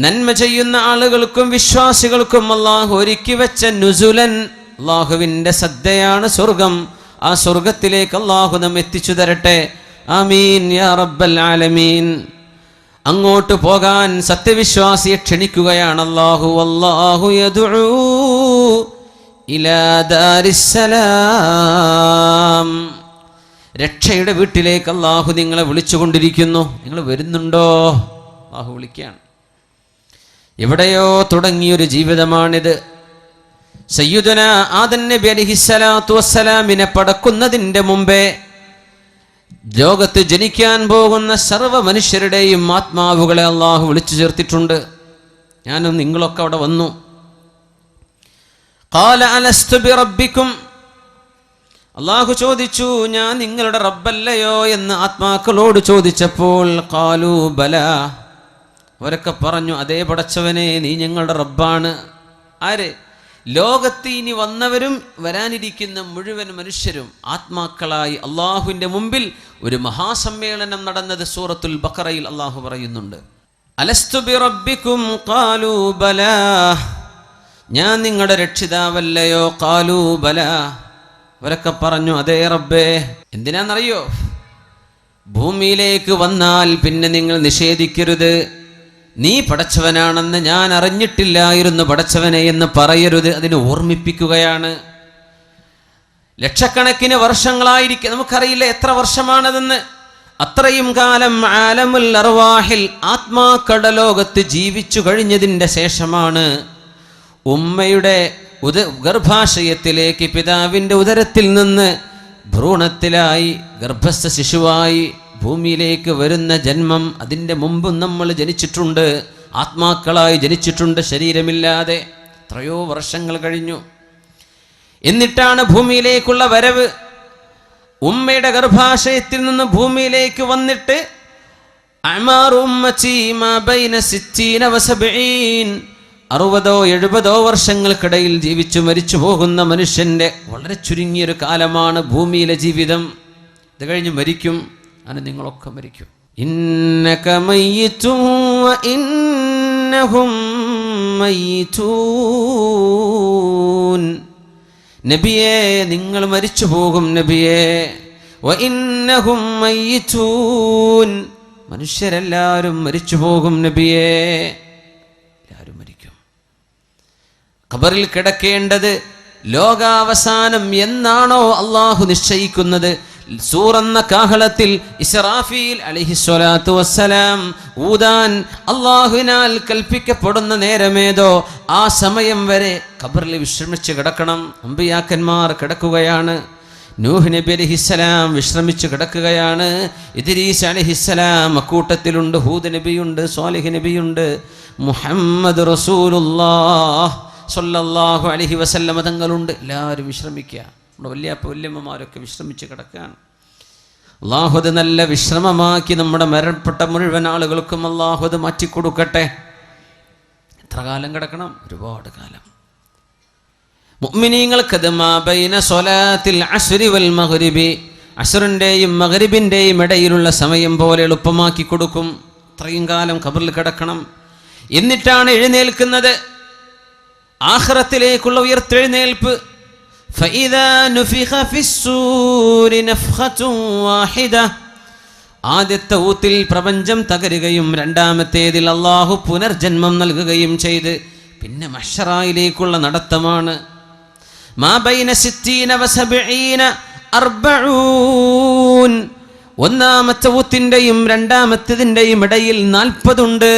നന്മ ചെയ്യുന്ന ആളുകൾക്കും വിശ്വാസികൾക്കും അല്ലാഹു ഒരുക്കി വെച്ച നുസുലൻ, അല്ലാഹുവിൻ്റെ സദ്യയാണ് സ്വർഗം. ആ സ്വർഗത്തിലേക്ക് അല്ലാഹു നമ്മെ എത്തിച്ചു തരട്ടെ. ആമീൻ യാ റബ്ബൽ ആലമീൻ. അങ്ങോട്ട് പോകാൻ സത്യവിശ്വാസിയെ ക്ഷണിക്കുകയാണ് അല്ലാഹു. വല്ലാഹു യദ്ഉ ഇലാ ദാരിസ്സലാം. രക്ഷയുടെ വീട്ടിലേക്ക് അല്ലാഹു നിങ്ങളെ വിളിച്ചുകൊണ്ടിരിക്കുന്നു. നിങ്ങൾ വരുന്നുണ്ടോ? അല്ലാഹു വിളിക്കുകയാണ്. എവിടെയോ തുടങ്ങിയൊരു ജീവിതമാണിത്. സയ്യിദുന ആദം നബി അലൈഹിസ്സലാത്തു വസ്സലാമിനെ പടക്കുന്നതിൻ്റെ മുമ്പേ ലോകത്ത് ജനിക്കാൻ പോകുന്ന സർവ്വ മനുഷ്യരുടെയും ആത്മാവുകളെ അല്ലാഹു വിളിച്ചു ചേർത്തിട്ടുണ്ട്. ഞാനും നിങ്ങളൊക്കെ അവിടെ വന്നു. ഖാല അലസ്തു ബിറബ്ബിക്കും, അല്ലാഹു ചോദിച്ചു, ഞാൻ നിങ്ങളുടെ റബ്ബല്ലയോ എന്ന് ആത്മാക്കളോട് ചോദിച്ചപ്പോൾ ഖാലൂ ബലാ, അവരൊക്കെ പറഞ്ഞു, അതേ പടച്ചവനെ, നീ ഞങ്ങളുടെ റബ്ബാണ്. ആര്? ലോകത്ത് ഇനി വന്നവരും വരാനിരിക്കുന്ന മുഴുവൻ മനുഷ്യരും ആത്മാക്കളായി അള്ളാഹുവിൻ്റെ മുമ്പിൽ ഒരു മഹാസമ്മേളനം നടന്നത് സൂറത്തുൽ ബഖറയിൽ അള്ളാഹു പറയുന്നുണ്ട്. അലസ്തു ബിറബ്ബിക്കും ഖാലൂ ബലാ, ഞാൻ നിങ്ങളുടെ രക്ഷിതാവല്ലയോ? ഖാലൂ ബലാ, അവരൊക്കെ പറഞ്ഞു, അതേ റബ്ബേ. എന്തിനാണെന്നറിയോ? ഭൂമിയിലേക്ക് വന്നാൽ പിന്നെ നിങ്ങൾ നിഷേധിക്കരുത്, നീ പടച്ചവനാണെന്ന് ഞാൻ അറിഞ്ഞിട്ടില്ലായിരുന്നു പടച്ചവനെ എന്ന് പറയരുത്. അതിന് ഓർമ്മിപ്പിക്കുകയാണ്. ലക്ഷക്കണക്കിന് വർഷങ്ങളായിരിക്കും, നമുക്കറിയില്ല എത്ര വർഷമാണതെന്ന്. അത്രയും കാലം ആലമുൽ അർവാഹിൽ ആത്മാക്കളുടെ ലോകത്ത് ജീവിച്ചു കഴിഞ്ഞതിൻ്റെ ശേഷമാണ് ഉമ്മയുടെ ഗർഭാശയത്തിലേക്ക് പിതാവിൻ്റെ ഉദരത്തിൽ നിന്ന് ഭ്രൂണത്തിലായി ഗർഭസ്ഥ ശിശുവായി ഭൂമിയിലേക്ക് വരുന്ന ജന്മം. അതിൻ്റെ മുമ്പും നമ്മൾ ജനിച്ചിട്ടുണ്ട്, ആത്മാക്കളായി ജനിച്ചിട്ടുണ്ട്, ശരീരമില്ലാതെ. എത്രയോ വർഷങ്ങൾ കഴിഞ്ഞു. എന്നിട്ടാണ് ഭൂമിയിലേക്കുള്ള വരവ്. ഉമ്മയുടെ ഗർഭാശയത്തിൽ നിന്ന് ഭൂമിയിലേക്ക് വന്നിട്ട് 60-70 വർഷങ്ങൾക്കിടയിൽ ജീവിച്ചു മരിച്ചു പോകുന്ന മനുഷ്യൻ്റെ വളരെ ചുരുങ്ങിയൊരു കാലമാണ് ഭൂമിയിലെ ജീവിതം. ഇത് കഴിഞ്ഞ് മരിക്കും. അങ്ങനെ നിങ്ങളൊക്കെ മരിക്കും. ഇന്നക മയ്യിതുൻ വ ഇന്നഹും മയ്യിതൂൻ. നബിയേ, നിങ്ങൾ മരിച്ചു പോകും നബിയേ. വ ഇന്നഹും മയ്യിതൂൻ, മനുഷ്യരെല്ലാവരും മരിച്ചു പോകും നബിയേ. എല്ലാവരും മരിക്കും. ഖബറിൽ കിടക്കേണ്ടത് ലോകാവസാനം എന്നാണോ അള്ളാഹു നിശ്ചയിക്കുന്നത്, സൂറന്ന കാഹളത്തിൽ ഇസ്രാഫീൽ അലൈഹിസ്സലാത്തു വസ്സലാം ഊതാൻ അള്ളാഹുവിനാൽ കൽപ്പിക്കപ്പെടുന്ന നേരമേതോ ആ സമയം വരെ ഖബറിൽ വിശ്രമിച്ച് കിടക്കണം. അമ്പിയാക്കന്മാർ കിടക്കുകയാണ്. നൂഹ് നബി അലൈഹിസ്സലാം വിശ്രമിച്ച് കിടക്കുകയാണ്. ഇദ്രീസ് അലൈഹിസ്സലാം അക്കൂട്ടത്തിലുണ്ട്. ഹൂദ് നബിയുണ്ട്, സ്വാലിഹ് നബിയുണ്ട്, മുഹമ്മദ് റസൂലുള്ളാഹ് സ്വല്ലല്ലാഹു അലൈഹി വസല്ലം തങ്ങളുണ്ട്. എല്ലാവരും വിശ്രമിക്കുക. നമ്മുടെ വല്യപ്പ വല്യമ്മമാരൊക്കെ വിശ്രമിച്ച് കിടക്കുകയാണ്. അല്ലാഹു അത് നല്ല വിശ്രമമാക്കി നമ്മുടെ മരണപ്പെട്ട മുഴുവൻ ആളുകൾക്കും അല്ലാഹു അത് മാറ്റിക്കൊടുക്കട്ടെ. എത്ര കാലം കിടക്കണം? ഒരുപാട് കാലം. മുഅ്മിനീങ്ങൾക്കത് മാ ബൈന സ്വലാത്തിൽ അസ്രി വൽ മഗ്രിബി, അസ്റിൻ്റെയും മഗ്രിബിൻ്റെയും ഇടയിലുള്ള സമയം പോലെ എളുപ്പമാക്കി കൊടുക്കും. അത്രയും കാലം ഖബറിൽ കിടക്കണം. എന്നിട്ടാണ് എഴുന്നേൽക്കുന്നത്. ആഖിറത്തിലേക്കുള്ള ഉയർത്തെഴുന്നേൽപ്പ്. فإذا نفخ في الصور نفخة واحدة, ആദ്യത്തെ ഊത്തിൽ പ്രപഞ്ചം തകരുകയും രണ്ടാമത്തേതിൽ അല്ലാഹു പുനർജന്മം നൽകുകയും ചെയ്ത് പിന്നെ മഹ്ശറായിലേക്കുള്ള നടത്തമാണ്. മാ ബൈന 60 വ 70 40, ഒന്നാമത്തെ ഊത്തിൻ്റെയും രണ്ടാമത്തേതിൻ്റെയും ഇടയിൽ 40 ഉണ്ട്.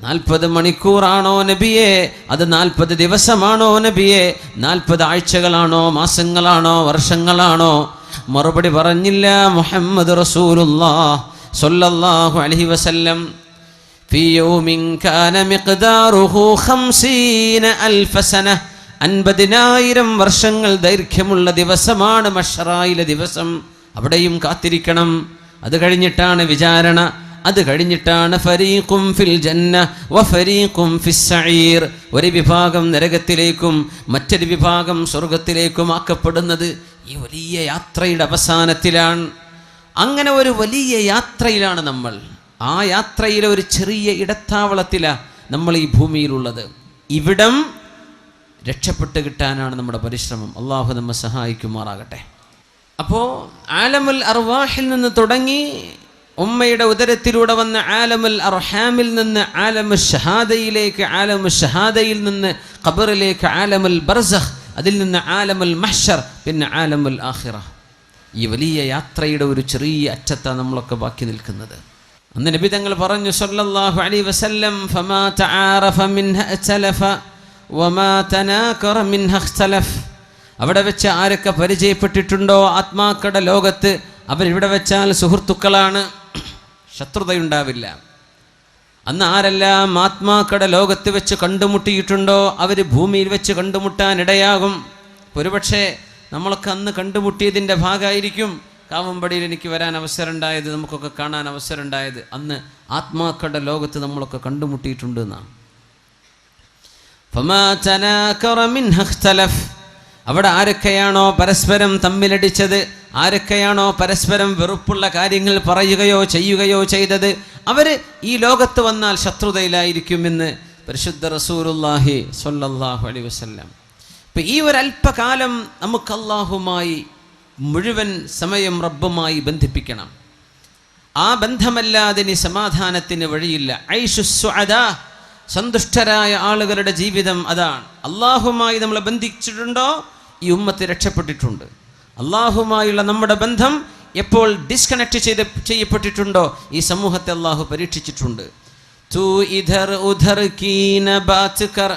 40 മണിക്കൂറാണോ നബിയെ? അത് 40 ദിവസമാണോ നബിയെ? 40 ആഴ്ചകളാണോ, മാസങ്ങളാണോ, വർഷങ്ങളാണോ? മറുപടി പറഞ്ഞില്ല. മുഹമ്മദ് റസൂലുള്ളാഹ് സ്വല്ലല്ലാഹു അലൈഹി വസല്ലം ഫീ യൗമിൻ കാന മിഖ്ദാറുഹു 50,000 സന, 50,000 വർഷങ്ങൾ ദൈർഘ്യമുള്ള ദിവസമാണ് മഹ്ശറായിലെ ദിവസം. അവിടെയും കാത്തിരിക്കണം. അത് കഴിഞ്ഞിട്ടാണ് വിചാരണ. അത് കഴിഞ്ഞിട്ടാണ് ഫരീഖും ഫിൽ ജന്ന വ ഫരീഖും ഫിസ് സഈർ, ഒരു വിഭാഗം നരകത്തിലേക്കും മറ്റൊരു വിഭാഗം സ്വർഗത്തിലേക്കും ആക്കപ്പെടുന്നത്. ഈ വലിയ യാത്രയുടെ അവസാനത്തിലാണ്. അങ്ങനെ ഒരു വലിയ യാത്രയിലാണ് നമ്മൾ. ആ യാത്രയിലെ ഒരു ചെറിയ ഇടത്താവളത്തിലാണ് നമ്മൾ ഈ ഭൂമിയിലുള്ളത്. ഇവിടം രക്ഷപ്പെട്ട് കിട്ടാനാണ് നമ്മുടെ പരിശ്രമം. അള്ളാഹു നമ്മെ സഹായിക്കുമാറാകട്ടെ. അപ്പോൾ ആലമുൽ അർവാഹിൽ നിന്ന് തുടങ്ങി ഉമ്മയുടെ ഉദരത്തിലൂടെ വന്ന ആലമുൽ അർഹാമിൽ നിന്ന് ആലമു ഷഹാദയിലേക്ക്, ആലമു ഷഹാദയിൽ നിന്ന് ഖബറിലേക്ക് ആലമുൽ ബർസഖ്, അതിൽ നിന്ന് ആലമുൽ മഹ്ശർ, പിന്നെ ആലമുൽ ആഖിറ. ഈ വലിയ യാത്രയുടെ ഒരു ചെറിയ അറ്റത്താണ് നമ്മളൊക്കെ ബാക്കി നിൽക്കുന്നത്. അന്ന് നബി തങ്ങൾ പറഞ്ഞു സല്ലല്ലാഹു അലൈഹി വസല്ലം, ഫമാ തആറഫ മിൻഹ അഖ്തലഫ വമാ തനാകറ മിൻഹ ഇഖ്തലഫ്. അവിടെ വെച്ച് ആരൊക്കെ പരിചയപ്പെട്ടിട്ടുണ്ടോ ആത്മാക്കളുടെ ലോകത്ത്, അവരിവിടെ വെച്ചാൽ സുഹൃത്തുക്കളാണ്, ശത്രുതയുണ്ടാവില്ല. അന്ന് ആരെല്ലാം ആത്മാക്കളുടെ ലോകത്ത് വെച്ച് കണ്ടുമുട്ടിയിട്ടുണ്ടോ അവർ ഭൂമിയിൽ വെച്ച് കണ്ടുമുട്ടാൻ ഇടയാകും. ഒരുപക്ഷെ നമ്മളൊക്കെ അന്ന് കണ്ടുമുട്ടിയതിൻ്റെ ഭാഗമായിരിക്കും കാവമ്പടിയിൽ എനിക്ക് വരാൻ അവസരം ഉണ്ടായത്, നമുക്കൊക്കെ കാണാൻ അവസരം ഉണ്ടായത്. അന്ന് ആത്മാക്കളുടെ ലോകത്ത് നമ്മളൊക്കെ കണ്ടുമുട്ടിയിട്ടുണ്ട് എന്നാണ്. ഫമാ തനാകറ മിൻഹ ഇഖ്തലഫ്. അവിടെ ആരൊക്കെയാണോ പരസ്പരം തമ്മിലടിച്ചത്, ആരൊക്കെയാണോ പരസ്പരം വെറുപ്പുള്ള കാര്യങ്ങൾ പറയുകയോ ചെയ്യുകയോ ചെയ്തത്, അവർ ഈ ലോകത്ത് വന്നാൽ ശത്രുതയിലായിരിക്കുമെന്ന് പരിശുദ്ധ റസൂലുള്ളാഹി സ്വല്ലല്ലാഹു അലൈഹി വസല്ലം. ഇപ്പം ഈ ഒരു അല്പകാലം നമുക്ക് അല്ലാഹുമായി മുഴുവൻ സമയം റബ്ബുമായി ബന്ധിപ്പിക്കണം. ആ ബന്ധമല്ലാതെ ഇനി സമാധാനത്തിന് വഴിയില്ല. ഐഷു സുഅദാ, സന്തുഷ്ടരായ ആളുകളുടെ ജീവിതം അതാണ്. അള്ളാഹുമായി നമ്മൾ ബന്ധിച്ചിട്ടുണ്ടോ ഈ ഉമ്മത്ത് രക്ഷപ്പെട്ടിട്ടുണ്ട്. അള്ളാഹുമായുള്ള നമ്മുടെ ബന്ധം എപ്പോൾ ഡിസ്കണക്ട് ചെയ്യപ്പെട്ടിട്ടുണ്ടോ ഈ സമൂഹത്തെ അള്ളാഹു പരീക്ഷിച്ചിട്ടുണ്ട്. തൂ ഇധർ ഉധർ കീ ന ബാത് കർ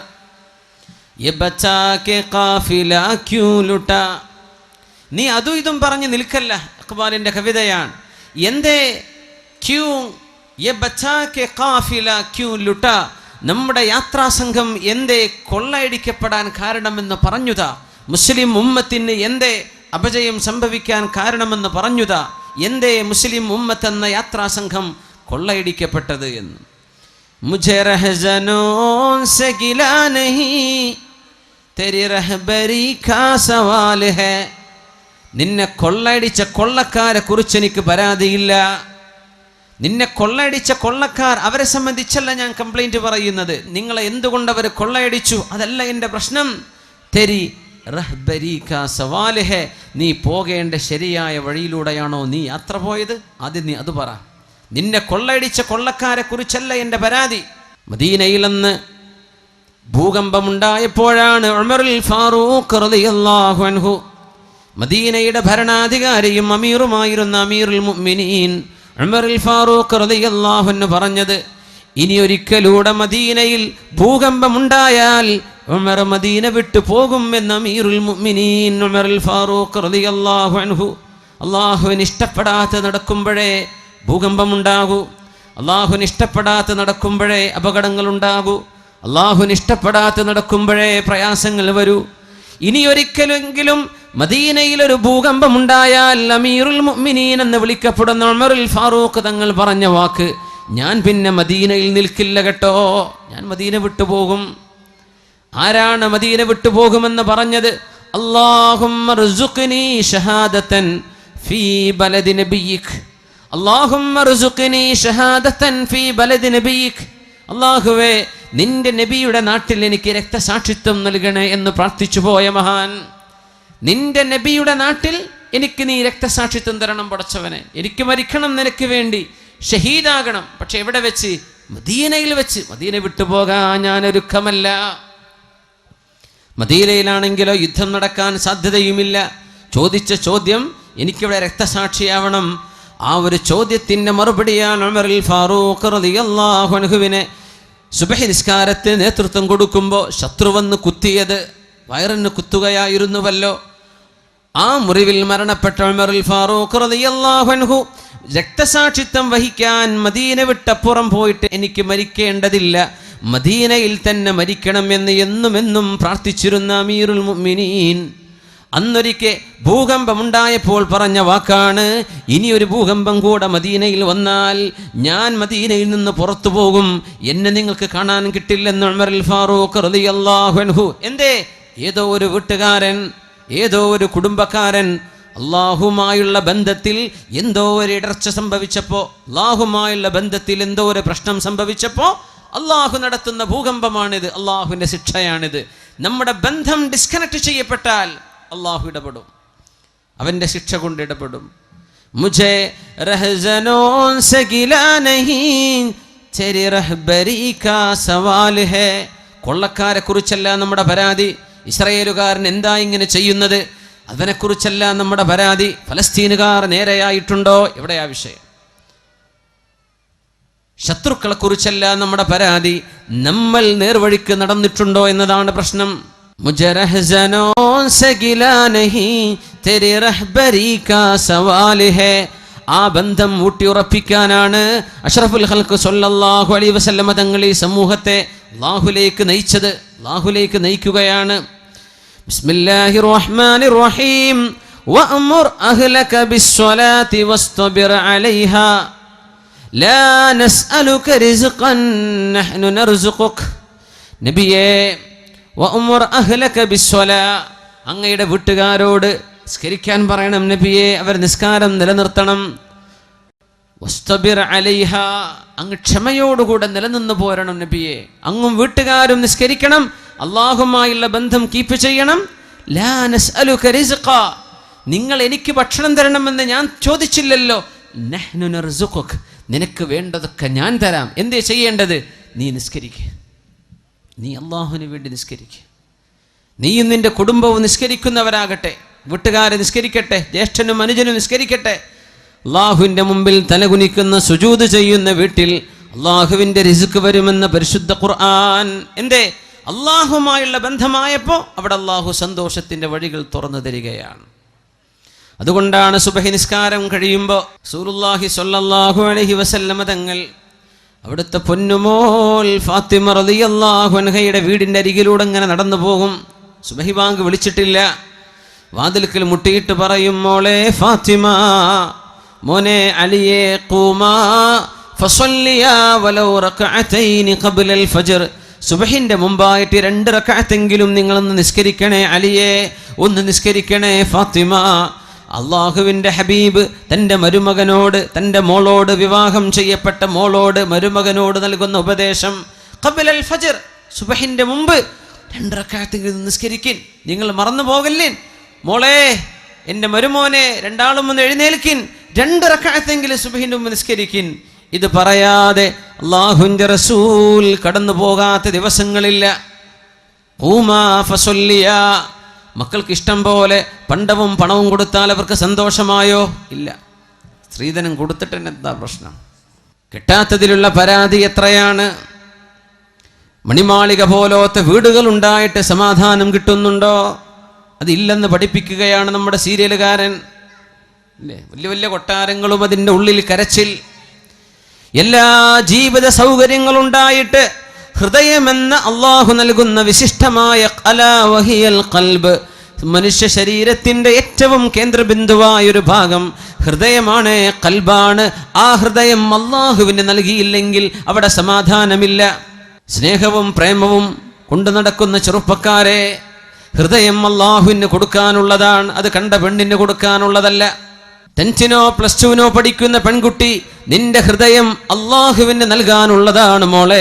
യെ ബച്ചാ കെ ഖാഫില ക്യൂ ലുട്ടാ. നീ അതും ഇതും പറഞ്ഞ് നിൽക്കല്ല. ഇഖ്ബാലിൻ്റെ കവിതയാണ്. എന്തേ ക്യൂ യെ ബച്ചാ കെ ഖാഫില ക്യൂ ലുട്ടാ. നമ്മുടെ യാത്രാസംഘം എന്തേ കൊള്ളയടിക്കപ്പെടാൻ കാരണമെന്ന് പറഞ്ഞുതാ. മുസ്ലിം ഉമ്മത്തിന് എന്തേ അപജയം സംഭവിക്കാൻ കാരണമെന്ന് പറഞ്ഞുതാ. എന്തേ മുസ്ലിം ഉമ്മത്ത് എന്ന യാത്രാസംഘം കൊള്ളയടിക്കപ്പെട്ടത് എന്ന്. മുझे रहज़नों से गिला नहीं तेरी रहबरी का सवाल है. നിന്നെ കൊള്ളയടിച്ച കൊള്ളക്കാരെ കുറിച്ച് എനിക്ക് പരാതിയില്ല. നിന്നെ കൊള്ളയടിച്ച കൊള്ളക്കാർ, അവരെ സംബന്ധിച്ചല്ല ഞാൻ കംപ്ലൈൻറ്റ് പറയുന്നത്. നിങ്ങളെ എന്തുകൊണ്ട് അവർ കൊള്ളയടിച്ചു അതല്ല എൻ്റെ പ്രശ്നം. തെരി റഹ്ബരി കാ സവാൽ ഹെ. നീ പോകേണ്ട ശരിയായ വഴിയിലൂടെയാണോ നീ യാത്ര പോയത്? ആദ്യം നീ അത് പറ. നിന്നെ കൊള്ളയടിച്ച കൊള്ളക്കാരെ കുറിച്ചല്ല എൻ്റെ പരാതി. മദീനയിലെന്ന് ഭൂകമ്പമുണ്ടായപ്പോഴാണ് ഉമറുൽ ഫാറൂഖ് റളിയല്ലാഹു അൻഹു, മദീനയുടെ ഭരണാധികാരിയും അമീറുമായിരുന്ന അമീറുൽ മുഅ്മിനീൻ ഉമറുൽ ഫാറൂഖ് റളിയല്ലാഹു അൻഹു പറഞ്ഞത്, ഇനി ഒരിക്കലൂടെ മദീനയിൽ ഭൂകമ്പമുണ്ടായാൽ ഉമർ മദീന വിട്ടു പോകുമെന്ന് അമീറുൽ മുഅ്മിനീൻ ഉമറുൽ ഫാറൂഖ് റളിയല്ലാഹു അൻഹു. അള്ളാഹുവിന് ഇഷ്ടപ്പെടാതെ നടക്കുമ്പോഴേ ഭൂകമ്പമുണ്ടാകൂ. അള്ളാഹുവിന് ഇഷ്ടപ്പെടാതെ നടക്കുമ്പോഴേ അപകടങ്ങളുണ്ടാകൂ. അള്ളാഹുവിന് ഇഷ്ടപ്പെടാതെ നടക്കുമ്പോഴേ പ്രയാസങ്ങൾ വരൂ. ഇനി ഒരിക്കലെങ്കിലും മദീനയിൽ ഒരു ഭൂകമ്പമുണ്ടായാൽ അമീറുൽ മുഅ്മിനീൻ എന്ന് വിളിക്കപ്പെടുന്ന ഉമറുൽ ഫാറൂഖ് തങ്ങൾ പറഞ്ഞ വാക്ക്, ഞാൻ പിന്നെ മദീനയിൽ നിൽക്കില്ല കേട്ടോ, ഞാൻ മദീന വിട്ടുപോകും. ആരാണ് മദീന വിട്ടുപോകുമെന്ന് പറഞ്ഞത്? അല്ലാഹുമ്മ ർസുഖ്നി ഷഹാദതൻ ഫീ ബലദി നബിയിക്. അല്ലാഹുമ്മ ർസുഖ്നി ഷഹാദതൻ ഫീ ബലദി നബിയിക്. അല്ലാഹുവേ, നിന്റെ നബിയുടെ നാട്ടിൽ എനിക്ക് രക്തസാക്ഷിത്വം നൽകണേ എന്ന് പ്രാർത്ഥിച്ചു പോയ മഹാൻ. നിന്റെ നബിയുടെ നാട്ടിൽ എനിക്ക് നീ രക്തസാക്ഷിത്വം തരണം പടച്ചവനെ. എനിക്ക് മരിക്കണം നിനക്ക് വേണ്ടി, ഷഹീദാകണം. പക്ഷെ എവിടെ വെച്ച്? മദീനയിൽ വെച്ച്. മദീന വിട്ടുപോകാൻ ഞാൻ ഒരുക്കമല്ല. മദീനയിലാണെങ്കിലോ യുദ്ധം നടക്കാൻ സാധ്യതയുമില്ല. ചോദിച്ച ചോദ്യം എനിക്കിവിടെ രക്തസാക്ഷിയാവണം. ആ ഒരു ചോദ്യത്തിൻ്റെ മറുപടിയാണ് ഉമറുൽ ഫാറൂഖ് റളിയല്ലാഹു അൻഹുവിനെ സുബഹി നിസ്കാരത്തിന് നേതൃത്വം കൊടുക്കുമ്പോൾ ശത്രു വന്ന് കുത്തിയത്. വയറിന് കുത്തുകയായിരുന്നുവല്ലോ. ആ മുറിവിൽ മരണപ്പെട്ട ഉമറുൽ ഫാറൂഖ് റളിയല്ലാഹു അൻഹു രക്തസാക്ഷിത്വം വഹിക്കാൻ മദീന വിട്ടപ്പുറം പോയിട്ട് എനിക്ക് മരിക്കേണ്ടതില്ല, മദീനയിൽ തന്നെ മരിക്കണം എന്ന് എന്നും പ്രാർത്ഥിച്ചിരുന്ന അമീറുൽ മുഅ്മിനീൻ അന്നൊരിക്കൽ ഭൂകമ്പമുണ്ടായപ്പോൾ പറഞ്ഞ വാക്കാണ്, ഇനിയൊരു ഭൂകമ്പം കൂടെ മദീനയിൽ വന്നാൽ ഞാൻ മദീനയിൽ നിന്ന് പുറത്തു പോകും, എന്നെ നിങ്ങൾക്ക് കാണാൻ കിട്ടില്ലെന്ന് ഉമറുൽ ഫാറൂഖ് റളിയല്ലാഹു അൻഹു. എന്തേ? ഏതോ ഒരു വീട്ടുകാരൻ, ഏതോ ഒരു കുടുംബക്കാരൻ അള്ളാഹുമായുള്ള ബന്ധത്തിൽ എന്തോ ഒരു ഇടർച്ച സംഭവിച്ചപ്പോൾ, അള്ളാഹുമായുള്ള ബന്ധത്തിൽ എന്തോ ഒരു പ്രശ്നം സംഭവിച്ചപ്പോൾ അള്ളാഹു നടത്തുന്ന ഭൂകമ്പമാണിത്, അള്ളാഹുവിൻ്റെ ശിക്ഷയാണിത്. നമ്മുടെ ബന്ധം ഡിസ്കണക്ട് ചെയ്യപ്പെട്ടാൽ അള്ളാഹു ഇടപെടും, അവൻ്റെ ശിക്ഷ കൊണ്ട് ഇടപെടും. മുझे रहज़नों से गिला नहीं तेरी रहबरी का सवाल है. കൊള്ളക്കാരെ കുറിച്ചല്ല നമ്മുടെ പരാതി, ഇസ്രായേലുകാരൻ എന്താ ഇങ്ങനെ ചെയ്യുന്നത് അതിനെക്കുറിച്ചല്ല നമ്മുടെ പരാതി. ഫലസ്തീനുകാർ നേരെയായിട്ടുണ്ടോ, എവിടെയാ വിഷയം? ശത്രുക്കളെ കുറിച്ചല്ല നമ്മുടെ പരാതി, നമ്മൾ നേർവഴിക്ക് നടന്നിട്ടുണ്ടോ എന്നതാണ് പ്രശ്നം. മുझे रहज़नों से गिला नहीं तेरी रहबरी का सवाल है. ആ ബന്ധം ഊട്ടിയുറപ്പിക്കാനാണ് അഷ്റഫുൽ ഖൽഖ് സ്വല്ലല്ലാഹു അലൈഹി വസല്ലമ തങ്ങൾ ഈ സമൂഹത്തെ അല്ലാഹുവിലേക്ക് നയിച്ചത്, അല്ലാഹുവിലേക്ക് നയിക്കുകയാണ്. ബിസ്മില്ലാഹിർ റഹ്മാനിർ റഹീം വഅ്മുർ അഹ്ലക ബിസ്സലാത്തി വസ്തബിർ അലൈഹാ ലാ നസ്അലുക റിസ്ഖൻ നഹ്നു നർസുഖുക. നബിയേ, വഅ്മുർ അഹ്ലക ബിസ്സലാ, അങ്ങയുടെ വീട്ടുകാരോട് നിസ്കരിക്കാൻ പറയണം നബിയെ, അവർ നിസ്കാരം നിലനിർത്തണം. വസ്തബിർ അലൈഹ, അങ്ങ് ക്ഷമയോടുകൂടെ നിലനിന്ന് പോരണം നബിയെ. അങ്ങും വീട്ടുകാരും നിസ്കരിക്കണം, അള്ളാഹുമായുള്ള ബന്ധം കീപ്പ് ചെയ്യണം. ലാ നസ്അലുക റിസ്ഖ, നിങ്ങൾ എനിക്ക് ഭക്ഷണം തരണമെന്ന് ഞാൻ ചോദിച്ചില്ലല്ലോ. നഹ്നു നർസുഖുക, നിനക്ക് വേണ്ടതൊക്കെ ഞാൻ തരാം. എന്തേ ചെയ്യേണ്ടത്? നീ നിസ്കരിക്കുക, നീ അള്ളാഹുവിന് വേണ്ടി നിസ്കരിക്കുക. നീയും നിന്റെ കുടുംബവും നിസ്കരിക്കുന്നവരാകട്ടെ, വീട്ടുകാരെ നിസ്കരിക്കട്ടെ, ജ്യേഷ്ഠനും അനുജനും നിസ്കരിക്കട്ടെ. അള്ളാഹുവിൻ്റെ മുമ്പിൽ തലകുനിക്കുന്ന സുജൂദ് ചെയ്യുന്ന വീട്ടിൽ അള്ളാഹുവിൻ്റെ റിസ്ക് വരുമെന്ന പരിശുദ്ധ ഖുർആൻ. എന്തേ? അള്ളാഹുമായുള്ള ബന്ധമായപ്പോൾ അവിടെ അള്ളാഹു സന്തോഷത്തിൻ്റെ വഴികൾ തുറന്നു തരികയാണ്. അതുകൊണ്ടാണ് സുബഹി നിസ്കാരം കഴിയുമ്പോൾ റസൂലുള്ളാഹി സ്വല്ലല്ലാഹു അലൈഹി വസല്ലമ തങ്ങൾ അവിടുത്തെ പൊന്നുമോൾ ഫാത്തിമ റളിയല്ലാഹു അൻഹയുടെ വീടിൻ്റെ അരികിലൂടെ ഇങ്ങനെ നടന്നു പോകും. സുബഹി ബാങ്ക് വിളിച്ചിട്ടില്ല, വാതിൽക്കൽ മുട്ടിയിട്ട് പറയും, മോളെ ഫാത്തിമ, മോനെ അലിയെ, ഖൂമാ ഫസല്ലിയാ വലൗ റകഅതൈനി ഖബ്ലൽ ഫജ്ർ. സുബഹിന്റെ മുമ്പായിട്ട് 2 റകഅത്തെങ്കിലും നിങ്ങളൊന്ന് നിസ്കരിക്കണേ അലിയെ, ഒന്ന് നിസ്കരിക്കണേ ഫാത്തിമ. അള്ളാഹുവിൻ്റെ ഹബീബ് തൻ്റെ മരുമകനോട്, തൻ്റെ മോളോട്, വിവാഹം ചെയ്യപ്പെട്ട മോളോട്, മരുമകനോട് നൽകുന്ന ഉപദേശം, ഖബ്ലൽ ഫജ്ർ, സുബഹിന്റെ മുമ്പ് 2 റകഅത്തെങ്കിലും നിസ്കരിക്കിൻ, നിങ്ങൾ മറന്നു പോകല്ലേ. മോളെ, എൻ്റെ മരുമോനെ, രണ്ടാളും ഒന്ന് എഴുന്നേൽക്കിൻ, 2 റകഅത്തെങ്കിലും സുബഹിന്റെ മുമ്പ് നിസ്കരിക്കിൻ. ഇത് പറയാതെ അല്ലാഹുവിൻ്റെ റസൂൽ കടന്നു പോകാത്ത ദിവസങ്ങളില്ല. ഖൂമാ ഫസല്ലിയാ, മക്കൾക്ക് ഇഷ്ടം പോലെ പണ്ടവും പണവും കൊടുത്താൽ അവർക്ക് സന്തോഷമായോ? ഇല്ല. സ്ത്രീധനം കൊടുത്തിട്ട് എന്താ പ്രശ്നം? കിട്ടാത്തതിലുള്ള പരാതി എത്രയാണ്? മണിമാളിക പോലത്തെ വീടുകൾ ഉണ്ടായിട്ട് സമാധാനം കിട്ടുന്നുണ്ടോ? അതില്ലെന്ന് പഠിപ്പിക്കുകയാണ് നമ്മുടെ സീരിയലുകാരൻ അല്ലേ. വലിയ വലിയ കൊട്ടാരങ്ങളും അതിൻ്റെ ഉള്ളിൽ കരച്ചിൽ, എല്ലാ ജീവിത സൗകര്യങ്ങളുണ്ടായിട്ട് ഹൃദയമെന്ന അള്ളാഹു നൽകുന്ന വിശിഷ്ടമായ ഖലാ വഹിയൽ ഖൽബ്, മനുഷ്യ ശരീരത്തിൻ്റെ ഏറ്റവും കേന്ദ്രബിന്ദുവായൊരു ഭാഗം ഹൃദയമാണ്, ഖൽബാണ്. ആ ഹൃദയം അള്ളാഹുവിന് നൽകിയില്ലെങ്കിൽ അവിടെ സമാധാനമില്ല. സ്നേഹവും പ്രേമവും കൊണ്ടു നടക്കുന്ന ചെറുപ്പക്കാരെ, ഹൃദയം അള്ളാഹുവിന് കൊടുക്കാനുള്ളതാണ്, അത് കണ്ട പെണ്ണിന് കൊടുക്കാനുള്ളതല്ല. 10നോ +2നോ പഠിക്കുന്ന പെൺകുട്ടി, നിന്റെ ഹൃദയം അള്ളാഹുവിന് നൽകാനുള്ളതാണ് മോളെ,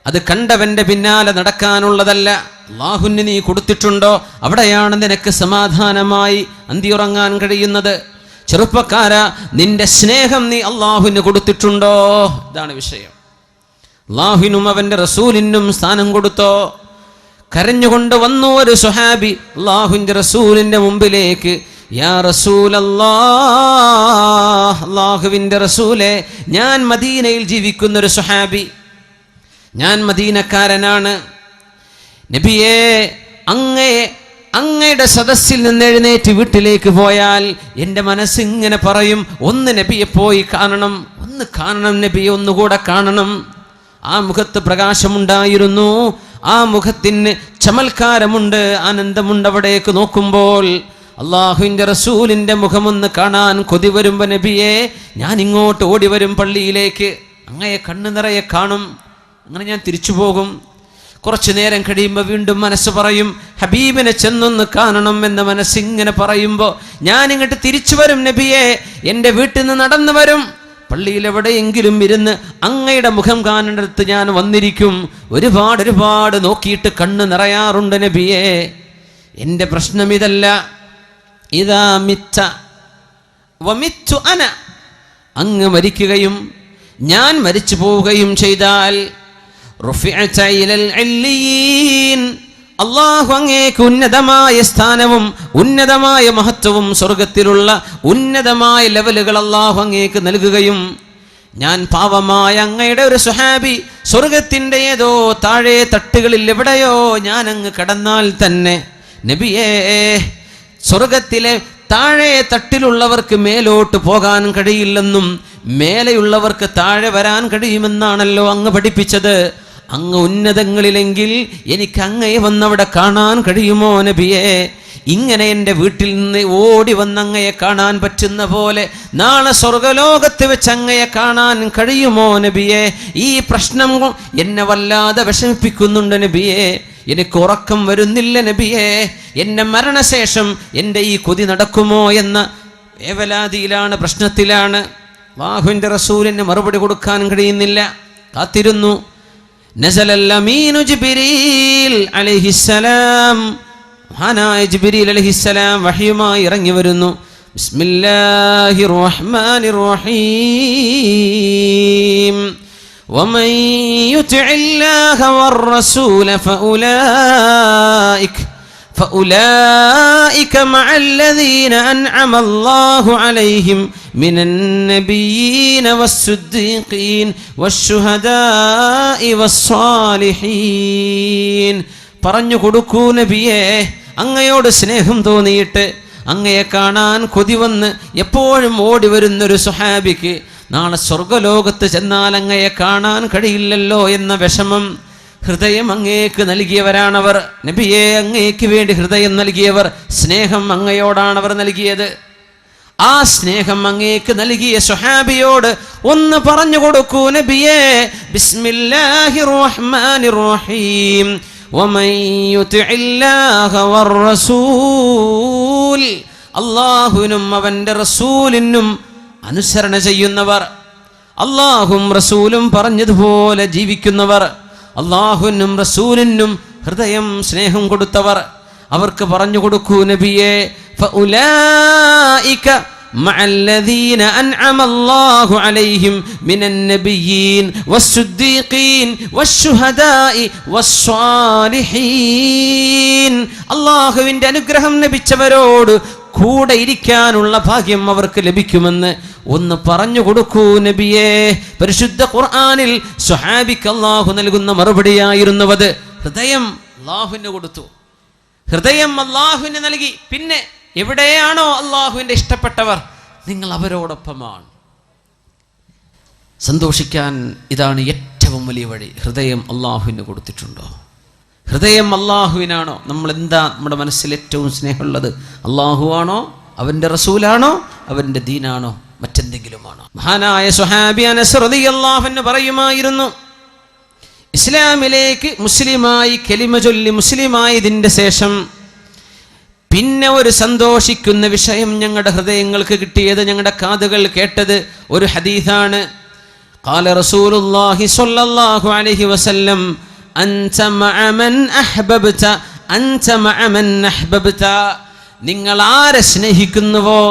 അത് കണ്ടവന്റെ പിന്നാലെ നടക്കാനുള്ളതല്ല. അള്ളാഹുവിന് നീ കൊടുത്തിട്ടുണ്ടോ? അവിടെയാണ് നിനക്ക് സമാധാനമായി അന്തിയുറങ്ങാൻ കഴിയുന്നത്. ചെറുപ്പക്കാരാ, നിന്റെ സ്നേഹം നീ അള്ളാഹുവിന് കൊടുത്തിട്ടുണ്ടോ? ഇതാണ് വിഷയം. അള്ളാഹുവിനും അവൻ്റെ റസൂലിനും സ്ഥാനം കൊടുത്തോ? കരഞ്ഞുകൊണ്ട് വന്നു ഒരു സ്വഹാബി അള്ളാഹുവിൻ്റെ റസൂലിൻ്റെ മുമ്പിലേക്ക്. യാ റസൂലല്ലാഹ്, അള്ളാഹുവിൻ്റെ റസൂലേ, ഞാൻ മദീനയിൽ ജീവിക്കുന്നൊരു സ്വഹാബി, ഞാൻ മദീനക്കാരനാണ്. നബിയേ, അങ്ങയുടെ സദസ്സിൽ നിന്ന് എഴുന്നേറ്റ് വീട്ടിലേക്ക് പോയാൽ എൻ്റെ മനസ്സിങ്ങനെ പറയും, ഒന്ന് നബിയെ പോയി കാണണം, ഒന്ന് കാണണം നബിയെ, ഒന്നുകൂടെ കാണണം. ആ മുഖത്ത് പ്രകാശമുണ്ടായിരുന്നു, ആ മുഖത്തിന് ചമൽക്കാരമുണ്ട്, ആനന്ദമുണ്ട്. അവിടേക്ക് നോക്കുമ്പോൾ അള്ളാഹുവിൻ്റെ റസൂലിൻ്റെ മുഖമൊന്ന് കാണാൻ കൊതി വരുമ്പോൾ നബിയെ, ഞാൻ ഇങ്ങോട്ട് ഓടി വരും പള്ളിയിലേക്ക്, അങ്ങയെ കണ്ണു നിറയെ കാണും, അങ്ങനെ ഞാൻ തിരിച്ചു പോകും. കുറച്ചു നേരം കഴിയുമ്പോൾ വീണ്ടും മനസ്സ് പറയും, ഹബീബിനെ ചെന്നൊന്ന് കാണണം എന്ന മനസ്സിങ്ങനെ പറയുമ്പോൾ ഞാൻ ഇങ്ങോട്ട് തിരിച്ചു വരും നബിയെ, എൻ്റെ വീട്ടിൽ നിന്ന് നടന്നു വരും, പള്ളിയിൽ എവിടെയെങ്കിലും ഇരുന്ന് അങ്ങയുടെ മുഖം കാണുന്നിടത്ത് ഞാൻ വന്നിരിക്കും. ഒരുപാട് നോക്കിയിട്ട് കണ്ണ് നിറയാറുണ്ട് നബിയേ. എൻ്റെ പ്രശ്നം ഇതല്ല. ഇദാ മിത്ത വമിത്തു അന, അങ്ങ് മരിക്കുകയും ഞാൻ മരിച്ചു പോവുകയും ചെയ്താൽ റുഫിഅത ഇലൽ അല്ലിയീൻ, അല്ലാഹു അങ്ങേക്ക് ഉന്നതമായ സ്ഥാനവും ഉന്നതമായ മഹത്വവും സ്വർഗത്തിലുള്ള ഉന്നതമായ ലെവലുകൾ അല്ലാഹു അങ്ങേക്ക് നൽകുകയും ഞാൻ പാവമായ അങ്ങയുടെ ഒരു സ്വഹാബി സ്വർഗത്തിൻ്റെ ഏതോ താഴെ തട്ടുകളിൽ എവിടെയോ ഞാൻ അങ്ങ് കടന്നാൽ തന്നെ നബിയേ, സ്വർഗത്തിലെ താഴെ തട്ടിലുള്ളവർക്ക് മേലോട്ട് പോകാൻ കഴിയില്ലെന്നും മേലെയുള്ളവർക്ക് താഴെ വരാൻ കഴിയുമെന്നാണല്ലോ അങ്ങ് പഠിപ്പിച്ചത്. അങ്ങ് ഉന്നതങ്ങളിലെങ്കിൽ എനിക്ക് അങ്ങയെ വന്നവിടെ കാണാൻ കഴിയുമോ നബിയേ? ഇങ്ങനെ എൻ്റെ വീട്ടിൽ നിന്ന് ഓടി വന്ന് അങ്ങയെ കാണാൻ പറ്റുന്ന പോലെ നാളെ സ്വർഗലോകത്ത് വെച്ച് അങ്ങയെ കാണാൻ കഴിയുമോ നബിയേ? ഈ പ്രശ്നം എന്നെ വല്ലാതെ വിഷമിപ്പിക്കുന്നുണ്ട് നബിയേ. എനിക്ക് ഉറക്കം വരുന്നില്ല നബിയേ. എൻ്റെ മരണശേഷം എൻ്റെ ഈ കൊതി നടക്കുമോ എന്ന വേവലാതിയിലാണ്, പ്രശ്നത്തിലാണ്. അല്ലാഹുവിൻ്റെ റസൂലിന് മറുപടി കൊടുക്കാൻ കഴിയുന്നില്ല. കാത്തിരുന്നു. നസലൽ അമീനു ജിബ്രീൽ അലൈഹിസ്സലാം, മഹാനായ ജിബ്രീൽ അലൈഹിസ്സലാം വഹയുമായി ഇറങ്ങി വരുന്നു. ബിസ്മില്ലാഹിർ റഹ്മാനിർ റഹീം. ومن يطع الله والرسول فأولئك مع الذين أنعم الله عليهم من النبيين والصديقين والشهداء والصالحين. പറഞ്ഞു കൊടുക്കൂ നബിയേ, അങ്ങയോട് സ്നേഹം തോന്നിയിട്ട് അങ്ങയെ കാണാൻ കൊതി വന്ന് എപ്പോഴും ഓടി വരുന്നൊരു സ്വഹാബിക്ക് നാളെ സ്വർഗലോകത്ത് ചെന്നാൽ അങ്ങയെ കാണാൻ കഴിയില്ലല്ലോ എന്ന വിഷമം ഹൃദയം അങ്ങേക്ക് നൽകിയവരാണവർ. നബിയെ, അങ്ങേക്ക് വേണ്ടി ഹൃദയം നൽകിയവർ, സ്നേഹം അങ്ങയോടാണവർ നൽകിയത്. ആ സ്നേഹം അങ്ങേക്ക് നൽകിയ സ്വഹാബിയോട് ഒന്ന് പറഞ്ഞു കൊടുക്കൂ നബിയേ. ബിസ്മില്ലാഹിർ റഹ്മാനിർ റഹീം. വമൻ യുതിഇല്ലാഹ വറസൂൽ, അല്ലാഹുവിനും അവൻ്റെ റസൂലിനും അനുസരണ ചെയ്യുന്നവർ, അല്ലാഹും റസൂലും പറഞ്ഞതുപോലെ ജീവിക്കുന്നവർ, അല്ലാഹുവിനും റസൂലിനും ഹൃദയം സ്നേഹം കൊടുത്തവർ, അവർക്ക് പറഞ്ഞു കൊടുക്കൂ നബിയേ. ഫഉലൈക മഅല്ലദീന അൻഅമല്ലാഹു അലൈഹിം മിനൻ നബിയ്യീൻ വസ്സുദ്ദീഖീൻ വശുഹദാഇ വസ്സാലിഹീൻ. അല്ലാഹുവിൻ്റെ അനുഗ്രഹം ലഭിച്ചവരോട് കൂടെ ഇരിക്കാനുള്ള ഭാഗ്യം അവർക്ക് ലഭിക്കുമെന്ന് ഒന്ന് പറഞ്ഞു കൊടുക്കൂ നബിയേ. പരിശുദ്ധ ഖുർആനിൽ സ്വഹാബിക്ക് അല്ലാഹു നൽകുന്ന മറുപടിയായിരുന്നുവത്. ഹൃദയം അല്ലാഹുവിന് കൊടുത്തു, ഹൃദയം അല്ലാഹുവിന് നൽകി. പിന്നെ എവിടെയാണോ അല്ലാഹുവിൻ്റെ ഇഷ്ടപ്പെട്ടവർ, നിങ്ങൾ അവരോടൊപ്പമാണ്. സന്തോഷിക്കാൻ ഇതാണ് ഏറ്റവും വലിയ വഴി. ഹൃദയം അല്ലാഹുവിന് കൊടുത്തിട്ടുണ്ടോ? ഹൃദയം അല്ലാഹുവിനാണോ? നമ്മൾ എന്താ നമ്മുടെ മനസ്സിൽ ഏറ്റവും സ്നേഹമുള്ളത്? അല്ലാഹു ആണോ, അവൻ്റെ റസൂലാണോ, അവൻ്റെ ദീനാണോ, മറ്റെന്തെങ്കിലുമാണോ? മഹാനായ സ്വഹാബി അനസ് റളിയല്ലാഹു അൻഹു പറയുമായിരുന്നു, ഇസ്ലാമിലേക്ക് മുസ്ലിമായി കലിമ ചൊല്ലി മുസ്ലിമായതിൻ്റെ ശേഷം പിന്നെ ഒരു സന്തോഷിക്കുന്ന വിഷയം ഞങ്ങളുടെ ഹൃദയങ്ങൾക്ക് കിട്ടിയത്, ഞങ്ങളുടെ കാതുകൾ കേട്ടത് ഒരു ഹദീസാണ്. ഖാല റസൂലുള്ളാഹി സ്വല്ലല്ലാഹു അലൈഹി വസല്ലം, അൻത മഅ മൻ അഹ്ബബ്ത അൻത മഅ മൻ അഹ്ബബ്ത. നിങ്ങൾ ആരെ സ്നേഹിക്കുന്നുവോ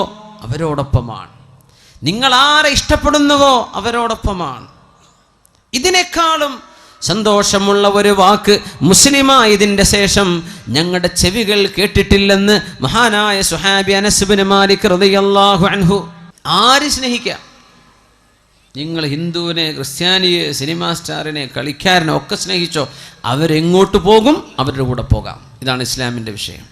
അവരോടൊപ്പമാണ്, നിങ്ങൾ ആരെ ഇഷ്ടപ്പെടുന്നുവോ അവരോടൊപ്പമാണ്. ഇതിനേക്കാളും സന്തോഷമുള്ള ഒരു വാക്ക് മുസ്ലിമായതിൻ്റെ ശേഷം ഞങ്ങളുടെ ചെവികൾ കേട്ടിട്ടില്ലെന്ന് മഹാനായ സ്വഹാബി അനസ് ഇബ്നു മാലിക് റളിയല്ലാഹു അൻഹു. ആര് സ്നേഹിക്കാം? നിങ്ങൾ ഹിന്ദുവിനെ, ക്രിസ്ത്യാനിയെ, സിനിമാ സ്റ്റാറിനെ, കളിക്കാരനെ ഒക്കെ സ്നേഹിച്ചോ, അവരെങ്ങോട്ട് പോകും അവരുടെ കൂടെ പോകാം. ഇതാണ് ഇസ്ലാമിൻ്റെ വിഷയം.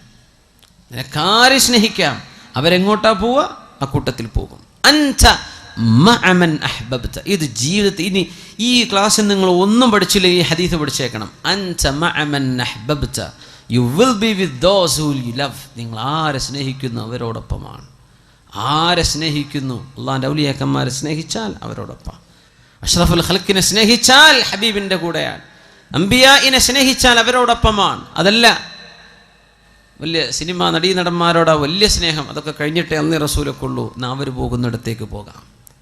നിനക്കാരെ സ്നേഹിക്കാം, അവരെങ്ങോട്ടാ പോവുക, ആ കൂട്ടത്തിൽ പോകും. അൻത മഅമൻ അഹ്ബബ്ത. ഇത് ജീവിതത്തിൽ ഇനി ഈ ക്ലാസ്സിൽ നിങ്ങൾ ഒന്നും പഠിച്ചില്ല, ഈ ഹദീസ് പഠിച്ചേക്കണം. അൻത മഅമൻ അഹ്ബബ്ത, you will be with those who you love. നിങ്ങൾ ആരെ സ്നേഹിക്കുന്നു അവരോടൊപ്പമാണ്. ആരെ സ്നേഹിക്കുന്നു, അള്ളാഹിൻ്റെ ഔലിയാക്കന്മാരെ സ്നേഹിച്ചാൽ അവരോടൊപ്പം. അഷ്റഫുൽ ഖൽഖിനെ സ്നേഹിച്ചാൽ ഹബീബിൻ്റെ കൂടെയാണ്. അംബിയാഇനെ സ്നേഹിച്ചാൽ അവരോടൊപ്പമാണ്. അതല്ല വലിയ സിനിമ നടീനടന്മാരോടാ വലിയ സ്നേഹം, അതൊക്കെ കഴിഞ്ഞിട്ടേ അന്നേ റസൂലൊക്കെ ഉള്ളൂ. അവർ പോകുന്നിടത്തേക്ക് പോകാം.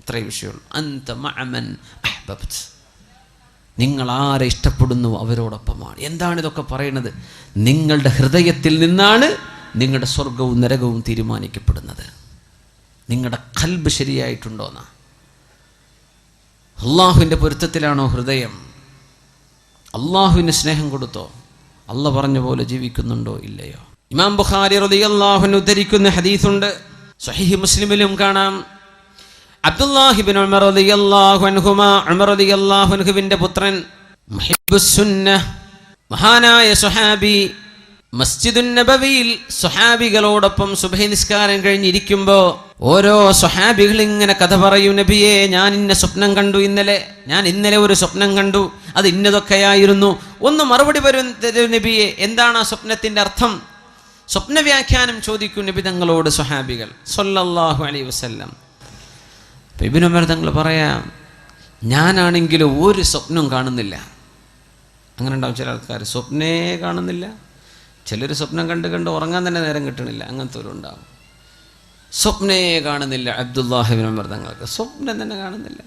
അത്രേ വിഷയമുള്ളൂ. അന്ത മഅമൻ അഹ്ബബ്ത, നിങ്ങൾ ആരെ ഇഷ്ടപ്പെടുന്നു അവരോടൊപ്പമാണ്. എന്താണ് ഇതൊക്കെ പറയുന്നത്? നിങ്ങളുടെ ഹൃദയത്തിൽ നിന്നാണ് നിങ്ങളുടെ സ്വർഗവും നരകവും തീരുമാനിക്കപ്പെടുന്നത്. നിങ്ങളുടെ ഖൽബ് ശരിയായിട്ടുണ്ടോന്നാ. അള്ളാഹുവിൻ്റെ പൊരുത്തത്തിലാണോ ഹൃദയം? അള്ളാഹുവിന് സ്നേഹം കൊടുത്തോ? അള്ളാഹ് പറഞ്ഞ പോലെ ജീവിക്കുന്നുണ്ടോ ഇല്ലയോ? ഇമാം ബുഖാരി റളിയല്ലാഹു അൻഹു ഉദ്ധരിക്കുന്ന ഹദീസുണ്ട്, സ്വഹീഹ് മുസ്ലിമിലും കാണാം. അബ്ദുല്ലാഹി ഇബ്നു ഉമർ റളിയല്ലാഹു അൻഹുമാ, ഉമർ റളിയല്ലാഹു അൻഹുവിന്റെ പുത്രൻ, മുഹിബ്ബുസ് സുന്നഹ്, മഹാനായ സ്വഹാബി, മസ്ജിദുൻ നബവിയിൽ സ്വഹാബികളോടൊപ്പം സുബ്ഹി നിസ്കാരം കഴിഞ്ഞിരിക്കുമ്പോൾ ഓരോ സ്വഹാബികൾ ഇങ്ങനെ കഥ പറയും. നബിയെ, ഞാൻ ഇന്ന സ്വപ്നം കണ്ടു ഞാൻ ഇന്നലെ ഒരു സ്വപ്നം കണ്ടു, അത് ഇന്നതൊക്കെയായിരുന്നു. ഒന്ന് മറുപടി തരും നബിയെ, എന്താണ് ആ സ്വപ്നത്തിന്റെ അർത്ഥം? സ്വപ്ന വ്യാഖ്യാനം ചോദിക്കും നബി തങ്ങളോട് സ്വഹാബികൾ സ്വല്ലല്ലാഹു അലൈഹി വസല്ലം. ഇബ്നു ഉമർ തങ്ങൾ പറയാം, ഞാനാണെങ്കിലും ഒരു സ്വപ്നവും കാണുന്നില്ല. അങ്ങനെ ഉണ്ടാവും ചില ആൾക്കാർ, സ്വപ്നേ കാണുന്നില്ല. ചിലർ സ്വപ്നം കണ്ട് ഉറങ്ങാൻ തന്നെ നേരം കിട്ടണില്ല, അങ്ങനത്തെ ഒരു ഉണ്ടാവും. സ്വപ്നേ കാണുന്നില്ല അബ്ദുല്ലാഹി ഇബ്നു ഉമർ തങ്ങൾക്ക്, സ്വപ്നം തന്നെ കാണുന്നില്ല.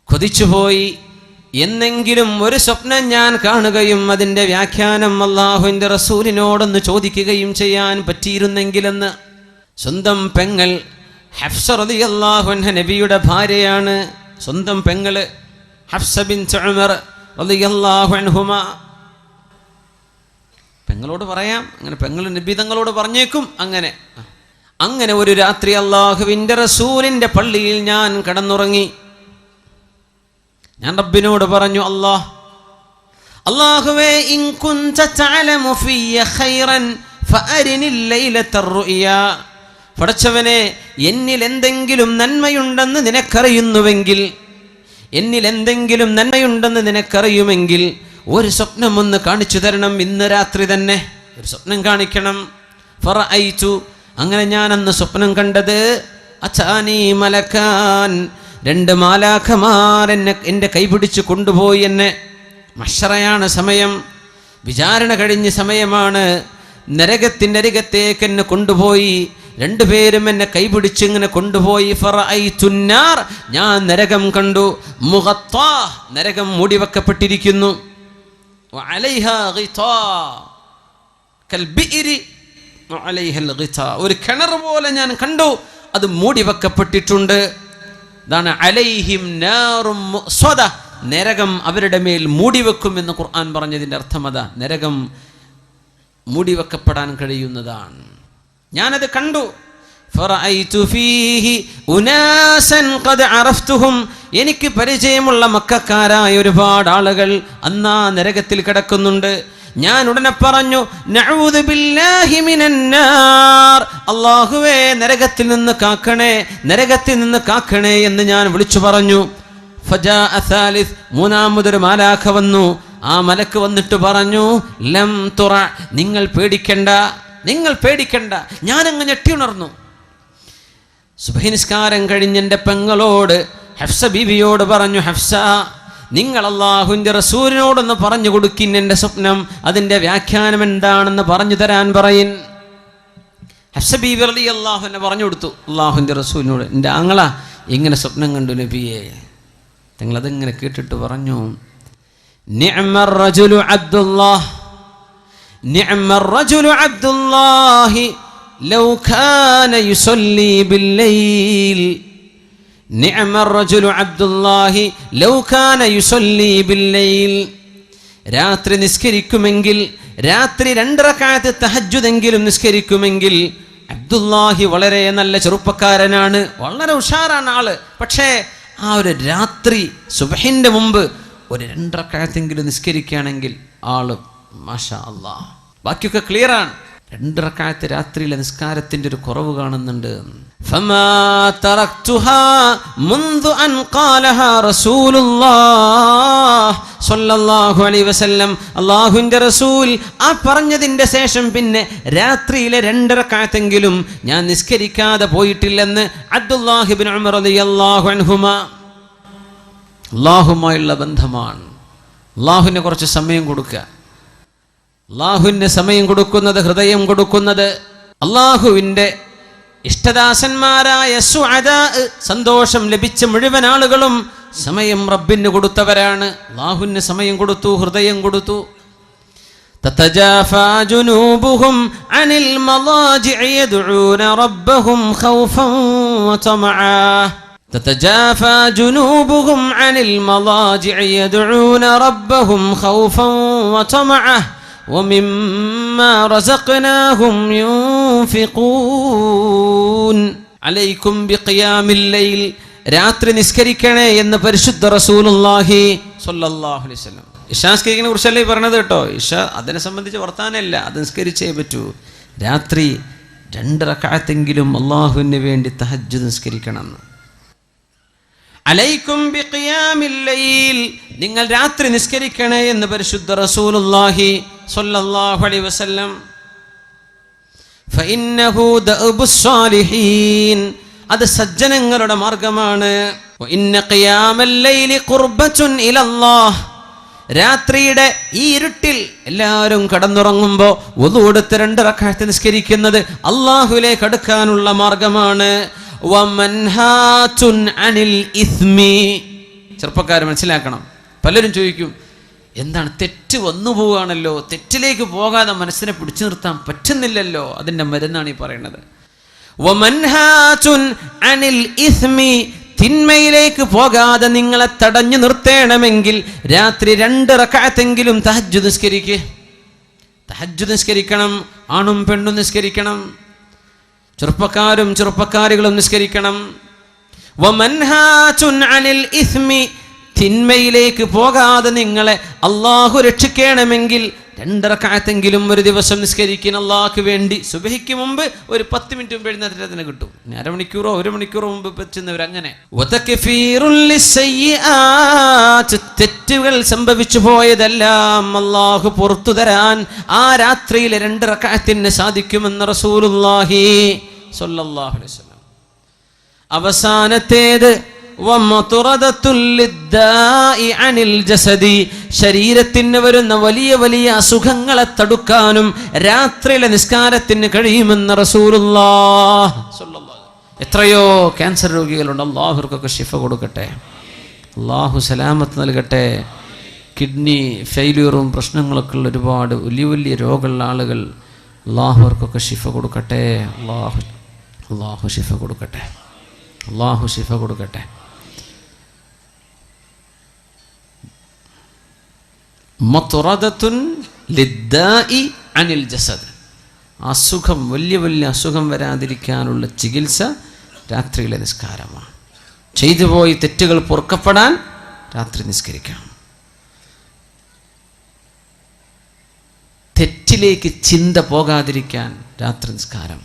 കൊതിച്ചുപോയി, എന്നെങ്കിലും ഒരു സ്വപ്നം ഞാൻ കാണുകയും അതിൻ്റെ വ്യാഖ്യാനം അല്ലാഹുവിൻ്റെ റസൂലിനോടൊന്ന് ചോദിക്കുകയും ചെയ്യാൻ പറ്റിയിരുന്നെങ്കിലെന്ന്. സ്വന്തം പെങ്ങൾ ഹഫ്സ റളിയല്ലാഹു അൻഹ നബിയുടെ ഭാര്യയാണ്. സ്വന്തം പെങ്ങള് ഹഫ്സ ബിൻത് ഉമർ റളിയല്ലാഹു അൻഹുമാ. പെങ്ങളോട് പറയാം, അങ്ങനെ പെങ്ങൾ നബി തങ്ങളോട് പറഞ്ഞേക്കും. അങ്ങനെ ഒരു രാത്രി അല്ലാഹുവിൻ്റെ റസൂലിൻ്റെ പള്ളിയിൽ ഞാൻ കിടന്നുറങ്ങി. ഞാൻ റബ്ബിനോട് പറഞ്ഞു, അല്ലാഹുവേ, ഇൻ കുൻത തഅലമു ഫിയ ഖൈറൻ ഫഅരിനിൽ ലൈലത്തർ റുഅ്യാ. പടച്ചവനെ, എന്നിൽ എന്തെങ്കിലും നന്മയുണ്ടെന്ന് നിനക്കറിയുമെങ്കിൽ ഒരു സ്വപ്നം ഒന്ന് കാണിച്ചു തരണം. ഇന്ന് രാത്രി തന്നെ ഒരു സ്വപ്നം കാണിക്കണം. ഫറഅയ്തു, അങ്ങനെ ഞാൻ അന്ന് സ്വപ്നം കണ്ടത്, അതാനി മലക്കാൻ, 2 മാലാഖമാർ എൻ്റെ കൈപിടിച്ച് കൊണ്ടുപോയി. എന്നെ മഹ്ശറയാണ് സമയം, വിചാരണ കഴിഞ്ഞ സമയമാണ്. നരകത്തിൻ്റെ അരികത്തേക്ക് എന്നെ കൊണ്ടുപോയി. 2 പേരും എന്നെ കൈപിടിച്ച് ഇങ്ങനെ കൊണ്ടുപോയി. ഫറഅയ്തുന്നാർ, ഞാൻ നരകം കണ്ടു. മുഗത്താ, നരകം മൂടിവെക്കപ്പെട്ടിരിക്കുന്നു. വഅലൈഹാ ഗിതാ കൽബിഇരി വഅലൈഹൽ ഗിതാ, ഒരു കിണർ പോലെ ഞാൻ കണ്ടു, അത് മൂടിവെക്കപ്പെട്ടിട്ടുണ്ട്. ഇതാണ് അലൈഹിം നാറും മുഅ്സദ, നരകം അവരുടെ മേൽ മൂടിവെക്കുമെന്ന് ഖുർആൻ പറഞ്ഞതിൻ്റെ അർത്ഥം അതാ. നരകം മൂടിവെക്കപ്പെടാൻ കഴിയുന്നതാണ്. ഞാനത് കണ്ടു. ഫറഅയ്തു ഫീഹി ഉനാസൻ ഖദ് അറഫ്തുഹും, എനിക്ക് പരിചയമുള്ള മക്കക്കാരായ ഒരുപാട് ആളുകൾ അന്നാ നരകത്തിൽ കിടക്കുന്നുണ്ട്. ഞാൻ ഉടനെ പറഞ്ഞു, നഊദു ബില്ലാഹി മിനന്നാർ, അല്ലാഹുവേ, നരകത്തിൽ നിന്ന് കാക്കണേ എന്ന് ഞാൻ വിളിച്ചു പറഞ്ഞു. ഫജാഅ സാലിസ്, മൂന്നാമതൊരു മാലാഖ വന്നു. ആ മലക്ക് വന്നിട്ട് പറഞ്ഞു, ലം തുറ, നിങ്ങൾ പേടിക്കണ്ട. ഞാനങ്ങ് ഞെട്ടി ഉണർന്നു. സുബ്ഹി നിസ്കാരം കഴിഞ്ഞ് എൻ്റെ പെങ്ങളോട് ഹഫ്സ ബീവിയോട് പറഞ്ഞു, ഹഫ്സ, നിങ്ങൾ അല്ലാഹുവിൻ്റെ റസൂലിനോടൊന്ന് പറഞ്ഞു കൊടുക്കിൻ എൻ്റെ സ്വപ്നം, അതിൻ്റെ വ്യാഖ്യാനം എന്താണെന്ന് പറഞ്ഞു തരാൻ പറയിൻ. ഹഫ്സ ബീവി റളിയല്ലാഹു അൻഹ പറഞ്ഞു കൊടുത്തു അല്ലാഹുവിൻ്റെ റസൂലിനോട്, എൻ്റെ ആങ്ങള ഇങ്ങനെ സ്വപ്നം കണ്ടു നബിയെ. തങ്ങളതിങ്ങനെ കേട്ടിട്ട് പറഞ്ഞു, നിഅമർ റജുലു അബ്ദുല്ലാഹി ലൗ കാന യുസല്ലി ബില്ലൈൽ. നിഅമർ റജുലു അബ്ദുല്ലാഹി ലൗ കാന യുസല്ലി ബില്ലൈൽ. രാത്രി നിസ്കരിക്കുമെങ്കിൽ, രാത്രി 2 റക്അത്ത് തഹജ്ജുദെങ്കിലും നിസ്കരിക്കുമെങ്കിൽ, അബ്ദുല്ലാഹി വളരെ നല്ല ചെറുപ്പക്കാരനാണ്, വളരെ ഉഷാറാണ് ആള്. പക്ഷേ ആ ഒരു രാത്രി സുബ്ഹിന്റെ മുമ്പ് ഒരു 2 റക്അത്തെങ്കിലും നിസ്കരിക്കുകയാണെങ്കിൽ ആള് മാഷാ അല്ലാഹ്, ബാക്കിയൊക്കെ ക്ലിയറാണ്. 2 റക്അത്ത് രാത്രിയിലെ നിസ്കാരത്തിന്റെ ഒരു കുറവ് കാണുന്നുണ്ട്. ഫമാ തറക്തുഹാ മുൻദു അൻ ഖാലഹാ റസൂലുള്ളാഹ് സ്വല്ലല്ലാഹു അലൈഹി വസല്ലം, അല്ലാഹുവിൻ്റെ റസൂൽ ആ പറഞ്ഞതിന്റെ ശേഷം പിന്നെ രാത്രിയിലെ 2 റക്അത്തെങ്കിലും ഞാൻ നിസ്കരിക്കാതെ പോയിട്ടില്ലെന്ന് അബ്ദുല്ലാഹി ഇബ്നു ഉമർ റളിയല്ലാഹു അൻഹുമാ. അല്ലാഹുമായുള്ള ബന്ധമാണ്. അല്ലാഹുവിന് കുറച്ച് സമയം കൊടുക്കുക. അല്ലാഹുവിന് സമയം കൊടുക്കുന്നത്, ഹൃദയം കൊടുക്കുന്നത്, അല്ലാഹുവിൻ്റെ ഇഷ്ടദാസന്മാരായ സുഅദാ, സന്തോഷം ലഭിച്ച മുഴുവൻ ആളുകളും സമയം റബ്ബിന് കൊടുത്തവരാണ്. അല്ലാഹുവിന് സമയം കൊടുത്തു, ഹൃദയം കൊടുത്തു. തതജാഫാ ജുനൂബുഹും അനിൽ മളാജിഇ യദ്ഊന റബ്ബഹും ഖൗഫൻ വതമആ. തതജാഫാ ജുനൂബുഹും അനിൽ മളാജിഇ യദ്ഊന റബ്ബഹും ഖൗഫൻ വതമഅ ومما رزقناهم ينفقون عليكم بقيام الليل. രാത്രി നിസ്കരിക്കണേ എന്ന് പരിശുദ്ധ റസൂലുള്ളാഹി സ്വല്ലല്ലാഹു അലൈഹി വസല്ലം. ഇശാ നിസ്കരിക്കണെ കുറിച്ചല്ലേ പറഞ്ഞത് കേട്ടോ. ഇശ അതിനെ സംബന്ധിച്ച് വർത്താനല്ല, അത് നിസ്കരിച്ചേ പറ്റൂ. രാത്രി 2 റക്അത്തെങ്കിലും അല്ലാഹുവിന് വേണ്ടി തഹജ്ജുദ് നിസ്കരിക്കണം. അലൈക്കും ബിഖിയാമിൽ ലൈൽ, നിങ്ങൾ രാത്രി നിസ്കരിക്കണേ എന്ന് പരിശുദ്ധ റസൂലുള്ളാഹി സ്വല്ലല്ലാഹു അലൈഹി വസല്ലം. ഫഇന്നഹു ദഅബുസ് സാലിഹീൻ, അത് സജ്ജനങ്ങളുടെ മാർഗമാണ്. വഇന്ന ഖിയാമൽ ലൈലി ഖുർബത്തുൻ ഇലല്ലാഹ്, രാത്രിയുടെ ഈ ഇരുട്ടിൽ എല്ലാവരും കടന്നുറങ്ങുമ്പോൾ വുളു എടുത്ത് 2 റക്അത്ത് നിസ്കരിക്കുന്നത് അല്ലാഹുവിലേക്ക് അടുക്കാനുള്ള മാർഗമാണ്. വമൻഹാതുൻ അനിൽ ഇസ്മി, ചെറുപ്പക്കാർ മനസ്സിലാക്കണം. പലരും ചോദിക്കും, എന്താണ് തെറ്റ് വന്നു പോവുകയാണല്ലോ, തെറ്റിലേക്ക് പോകാതെ മനസ്സിനെ പിടിച്ചു നിർത്താൻ പറ്റുന്നില്ലല്ലോ, അതിൻ്റെ മരുന്നാണ് ഈ പറയുന്നത്. വമൻഹാതുൻ അനിൽ ഇസ്മി, തിന്മയിലേക്ക് പോകാതെ നിങ്ങളെ തടഞ്ഞു നിർത്തേണമെങ്കിൽ രാത്രി 2 റക്അത്തെങ്കിലും തഹജ്ജുദ് നിസ്കരിക്കുക. തഹജ്ജുദ് നിസ്കരിക്കണം, ആണും പെണ്ണും നിസ്കരിക്കണം, ചെറുപ്പക്കാരും ചെറുപ്പക്കാരികളും നിസ്കരിക്കണം. വമൻഹാതുൻ അനിൽ ഇസ്മി, തിന്മയിലേക്ക് പോകാതെ നിങ്ങളെ അല്ലാഹു രക്ഷിക്കണമെങ്കിൽ 2 റക്അത്തെങ്കിലും ഒരു ദിവസം നിസ്കരിക്കുന്ന അല്ലാഹുവിന് വേണ്ടി. സുബഹിക്ക് മുമ്പ് ഒരു 10 മിനിറ്റ് മുമ്പ് എഴുന്നേറ്റ് അതിനെ കിട്ടും. അരമണിക്കൂറോ 1 മണിക്കൂറോ മുമ്പ് പറ്റുന്നവർ അങ്ങനെ. തെറ്റുകൾ സംഭവിച്ചു പോയതെല്ലാം അല്ലാഹു പുറത്തു തരാൻ ആ രാത്രിയിലെ 2 റക്അത്തിന് സാധിക്കുമെന്ന് റസൂലുള്ളാഹി സ്വല്ലല്ലാഹു അലൈഹി വസല്ലം. അവസാനത്തേത് ശരീരത്തിന് വരുന്ന വലിയ വലിയ അസുഖങ്ങളെ തടുക്കാനും രാത്രിയിലെ നിസ്കാരത്തിന് കഴിയുമെന്ന് റസൂലുള്ളാഹി സ്വല്ലല്ലാഹു. എത്രയോ ക്യാൻസർ രോഗികളുണ്ട്, അല്ലാഹുവർക്കൊക്കെ ശിഫ കൊടുക്കട്ടെ, അല്ലാഹു സലാമത്ത് നൽകട്ടെ. കിഡ്നി ഫെയിലിയറും പ്രശ്നങ്ങളൊക്കെ ഉള്ള ഒരുപാട് വലിയ വലിയ രോഗമുള്ള ആളുകൾ, അല്ലാഹുവർക്കൊക്കെ ശിഫ കൊടുക്കട്ടെ. അല്ലാഹു ശിഫ കൊടുക്കട്ടെ, അല്ലാഹു ശിഫ കൊടുക്കട്ടെ. മത്റദത്തുൻ ലിദ്ദാഇ അനിൽ ജസദ്, അസുഖം, വലിയ വലിയ അസുഖം വരാതിരിക്കാനുള്ള ചികിത്സ രാത്രിയിലെ നിസ്കാരമാണ്. ചെയ്തു പോയി തെറ്റുകൾ പൊറുക്കപ്പെടാൻ രാത്രി നിസ്കരിക്കണം. തെറ്റിലേക്ക് ചിന്ത പോകാതിരിക്കാൻ രാത്രി നിസ്കാരം.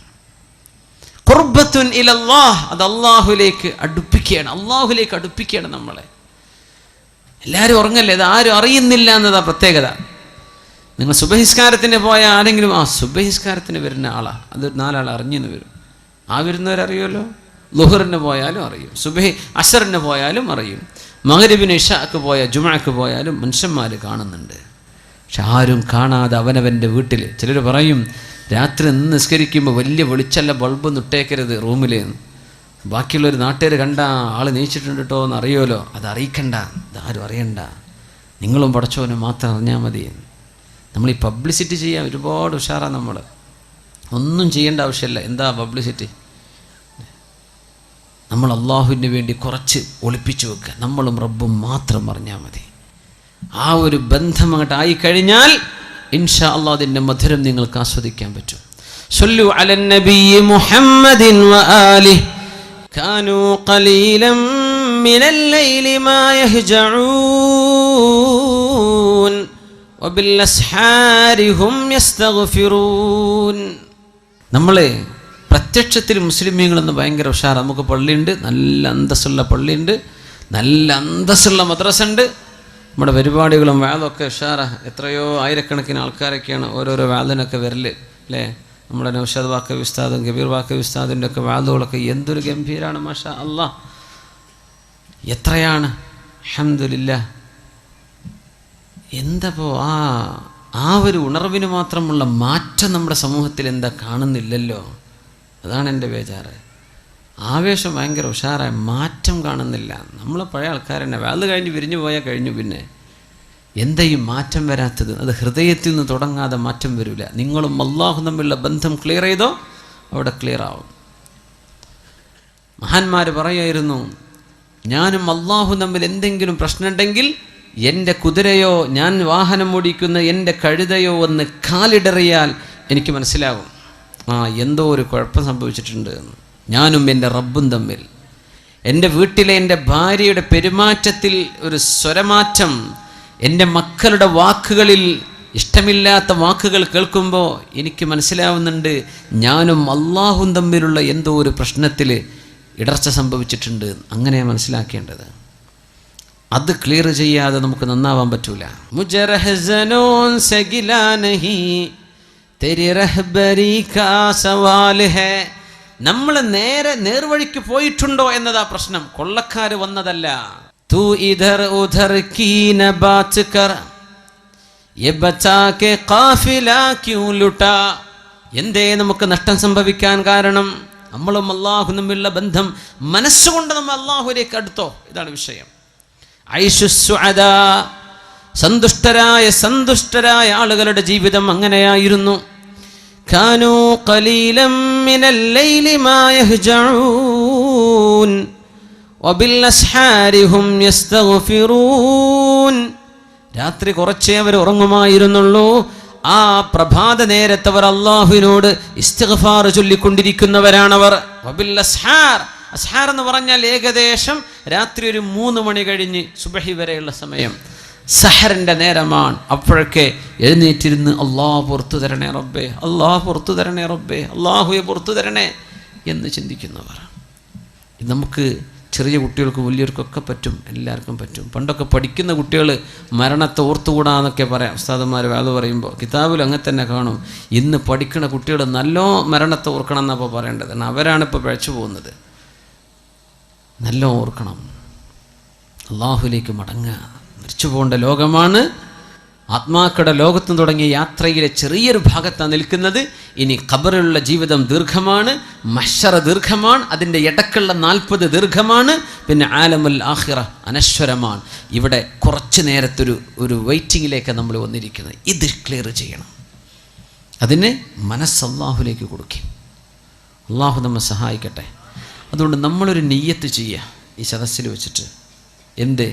ഖുർബത്തുൻ ഇലല്ലാഹ്, അത് അല്ലാഹുവിലേക്ക് അടുപ്പിക്കുകയാണ്, അല്ലാഹുവിലേക്ക് അടുപ്പിക്കുകയാണ് നമ്മളെ. എല്ലാവരും ഉറങ്ങല്ലേ, അത് ആരും അറിയുന്നില്ല എന്നതാ പ്രത്യേകത. നിങ്ങൾ സുബഹിസ്കാരത്തിന് പോയ ആരെങ്കിലും സുബഹിസ്കാരത്തിന് വരുന്ന ആളാണ്, അത് 4 ആൾ അറിഞ്ഞെന്ന് വരും. ആ വരുന്നവരറിയുമല്ലോ. ളുഹറിന് പോയാലും അറിയും, സുബഹി അസറിന് പോയാലും അറിയും, മഗ്രിബിന് ഇശാക്ക് പോയ ജുമുഅക്ക് പോയാലും മനുഷ്യന്മാർ കാണുന്നുണ്ട്. പക്ഷെ ആരും കാണാതെ അവനവൻ്റെ വീട്ടിൽ. ചിലർ പറയും, രാത്രി നിസ്കരിക്കുമ്പോൾ വലിയ വെളിച്ചല്ല ബൾബൊന്നും ഇട്ടേക്കരുത് റൂമിൽ. ബാക്കിയുള്ളൊരു നാട്ടുകാർ കണ്ട ആൾ നീച്ചിട്ടുണ്ട് കേട്ടോ എന്ന് അറിയുമല്ലോ, അത് അറിയിക്കണ്ട, ഇതാരും അറിയണ്ട, നിങ്ങളും പടച്ചോനും മാത്രം അറിഞ്ഞാൽ മതി. നമ്മൾ ഈ പബ്ലിസിറ്റി ചെയ്യാൻ ഒരുപാട് ഉഷാറാണ്. നമ്മൾ ഒന്നും ചെയ്യേണ്ട ആവശ്യമില്ല. എന്താ പബ്ലിസിറ്റി? നമ്മൾ അള്ളാഹുവിന് വേണ്ടി കുറച്ച് ഒളിപ്പിച്ചു വെക്കുക, നമ്മളും റബ്ബും മാത്രം അറിഞ്ഞാൽ മതി. ആ ഒരു ബന്ധം അങ്ങോട്ട് ആയിക്കഴിഞ്ഞാൽ ഇൻഷാ അല്ലാഹ് അതിൻ്റെ മധുരം നിങ്ങൾക്ക് ആസ്വദിക്കാൻ പറ്റും. സല്ലു അലൻ നബിയ്യി മുഹമ്മദിൻ വആലിഹി കാനൂ ഖലീലൻ മിനൽ ലൈലി മാ യഹ്ജഊൻ വബിൽ അസ്ഹാരി ഹും യസ്തഗ്ഫിറൂൻ. നമ്മൾ പ്രത്യക്ഷത്തിൽ മുസ്ലിമീങ്ങളെന്ന് ഭയങ്കര ഉഷാർ. നമുക്ക് പള്ളിയുണ്ട്, നല്ല അന്തസ്സുള്ള പള്ളിയുണ്ട്, നല്ല അന്തസ്സുള്ള മദ്രസ ഉണ്ട്. നമ്മുടെ പരിപാടികളും വാദമൊക്കെ ഉഷാറാ. എത്രയോ ആയിരക്കണക്കിന് ആൾക്കാരൊക്കെയാണ് ഓരോരോ വാദിനൊക്കെ വരല് അല്ലേ. നമ്മുടെ നൗഷാദ് വാക്കവി ഉസ്താദും കബീർ വാക്കവി ഉസ്താദിൻ്റെ ഒക്കെ വാദുകളൊക്കെ എന്തൊരു ഗംഭീരാണ്, മാഷാ അല്ലാഹ്. എത്രയാണ്, അൽഹംദുലില്ലാഹ്. എന്തപ്പോൾ ആ ഒരു ഉണർവിന് മാത്രമുള്ള മാറ്റം നമ്മുടെ സമൂഹത്തിൽ എന്താ കാണുന്നില്ലല്ലോ. അതാണ് എൻ്റെ ബേജാറ്. ആവേശം ഭയങ്കര ഉഷാറായി, മാറ്റം കാണുന്നില്ല. നമ്മൾ പഴയ ആൾക്കാർ തന്നെ അത് കഴിഞ്ഞ് വിരിഞ്ഞു പോയാൽ കഴിഞ്ഞു. പിന്നെ എന്താ ഈ മാറ്റം വരാത്തത്? അത് ഹൃദയത്തിൽ നിന്ന് തുടങ്ങാതെ മാറ്റം വരില്ല. നിങ്ങളും അള്ളാഹു തമ്മിലുള്ള ബന്ധം ക്ലിയർ ചെയ്തോ, അവിടെ ക്ലിയർ ആവും. മഹാന്മാർ പറയായിരുന്നു, ഞാനും അള്ളാഹു തമ്മിൽ എന്തെങ്കിലും പ്രശ്നമുണ്ടെങ്കിൽ എൻ്റെ കുതിരയോ ഞാൻ വാഹനം ഓടിക്കുന്ന എൻ്റെ കഴുതയോ ഒന്ന് കാലിടറിയാൽ എനിക്ക് മനസ്സിലാകും, എന്തോ ഒരു കുഴപ്പം സംഭവിച്ചിട്ടുണ്ട് എന്ന്. ഞാനും എൻ്റെ റബ്ബും തമ്മിൽ, എൻ്റെ വീട്ടിലെ എൻ്റെ ഭാര്യയുടെ പെരുമാറ്റത്തിൽ ഒരു സ്വരമാറ്റം, എൻ്റെ മക്കളുടെ വാക്കുകളിൽ ഇഷ്ടമില്ലാത്ത വാക്കുകൾ കേൾക്കുമ്പോൾ എനിക്ക് മനസ്സിലാവുന്നുണ്ട് ഞാനും അള്ളാഹും തമ്മിലുള്ള എന്തോ ഒരു പ്രശ്നത്തിൽ ഇടർച്ച സംഭവിച്ചിട്ടുണ്ട്. അങ്ങനെ മനസ്സിലാക്കേണ്ടത്. അത് ക്ലിയർ ചെയ്യാതെ നമുക്ക് നന്നാവാൻ പറ്റൂല. നമ്മൾ നേർവഴിക്ക് പോയിട്ടുണ്ടോ എന്നതാ പ്രശ്നം. കൊള്ളക്കാര് വന്നതല്ല. തൂ ഇധർ ഉധർ കീ ന ബാത് കർ യെ ബച്ചാ കെ ഖാഫില ക്യൂ ലുട്ടാ. എന്തേ നമുക്ക് നഷ്ടം സംഭവിക്കാൻ കാരണം? നമ്മളും അള്ളാഹു തമ്മിലുള്ള ബന്ധം മനസ്സുകൊണ്ട് നമ്മൾ അള്ളാഹുവിലേക്ക് അടുത്തോ? ഇതാണ് വിഷയം. ഐഷു സുഅദാ, സന്തുഷ്ടരായ ആളുകളുടെ ജീവിതം അങ്ങനെയായിരുന്നു. കാനൂ ഖലീലം മിനൽ ലൈലി മാ യഹ്ജഊൻ വബിൽ അസ്ഹാരി ഹും യസ്തഗ്ഫിറൂൻ. രാത്രി കുറച്ചേ അവർ ഉറങ്ങുമായിരുന്നുള്ളൂ. ആ പ്രഭാത നേരത്തവർ അള്ളാഹുവിനോട് ഇസ്തിഗ്ഫാർ ചൊല്ലിക്കൊണ്ടിരിക്കുന്നവരാണവർ. വബിൽ അസ്ഹാർ, അസ്ഹാർ എന്ന് പറഞ്ഞാൽ ഏകദേശം രാത്രി ഒരു 3 മണി കഴിഞ്ഞ് സുബഹി വരെയുള്ള സമയം, സഹറിൻ്റെ നേരമാണ്. അപ്പോഴൊക്കെ എഴുന്നേറ്റിരുന്ന് അള്ളാഹു പുറത്തു തരണേ റബ്ബേ, അള്ളാഹു പുറത്തു തരണേ റബ്ബേ, അള്ളാഹുവെ പുറത്തു തരണേ എന്ന് ചിന്തിക്കുന്നവർ. നമുക്ക് ചെറിയ കുട്ടികൾക്കും വലിയവർക്കൊക്കെ പറ്റും, എല്ലാവർക്കും പറ്റും. പണ്ടൊക്കെ പഠിക്കുന്ന കുട്ടികൾ മരണത്തെ ഓർത്തുകൂടാന്നൊക്കെ പറയാം ഉസ്താദന്മാർ അത് പറയുമ്പോൾ. കിതാബിൽ അങ്ങനെ തന്നെ കാണും. ഇന്ന് പഠിക്കുന്ന കുട്ടികൾ നല്ലോ മരണത്തെ ഓർക്കണം എന്നപ്പോൾ പറയേണ്ടത്. അവരാണിപ്പോൾ പിഴച്ചു പോകുന്നത്. നല്ല ഓർക്കണം, അള്ളാഹുലേക്ക് മടങ്ങുക. മരിച്ചു പോകേണ്ട ലോകമാണ്. ആത്മാക്കളുടെ ലോകത്ത് തുടങ്ങിയ യാത്രയിലെ ചെറിയൊരു ഭാഗത്താണ് നിൽക്കുന്നത്. ഇനി ഖബറിലുള്ള ജീവിതം ദീർഘമാണ്, മഹ്ശറ ദീർഘമാണ്, അതിൻ്റെ ഇടക്കുള്ള 40 ദീർഘമാണ്, പിന്നെ ആലമുൽ ആഖിറ അനശ്വരമാണ്. ഇവിടെ കുറച്ച് നേരത്തൊരു വെയിറ്റിങ്ങിലേക്ക് നമ്മൾ വന്നിരിക്കുന്നത്. ഇത് ക്ലിയർ ചെയ്യണം. അതിന് മനസ്സ് അള്ളാഹുലേക്ക് കൊടുക്കും. അള്ളാഹു നമ്മെ സഹായിക്കട്ടെ. അതുകൊണ്ട് നമ്മളൊരു നിയ്യത്ത് ചെയ്യുക ഈ സദസ്സിൽ വെച്ചിട്ട്. എന്തേ?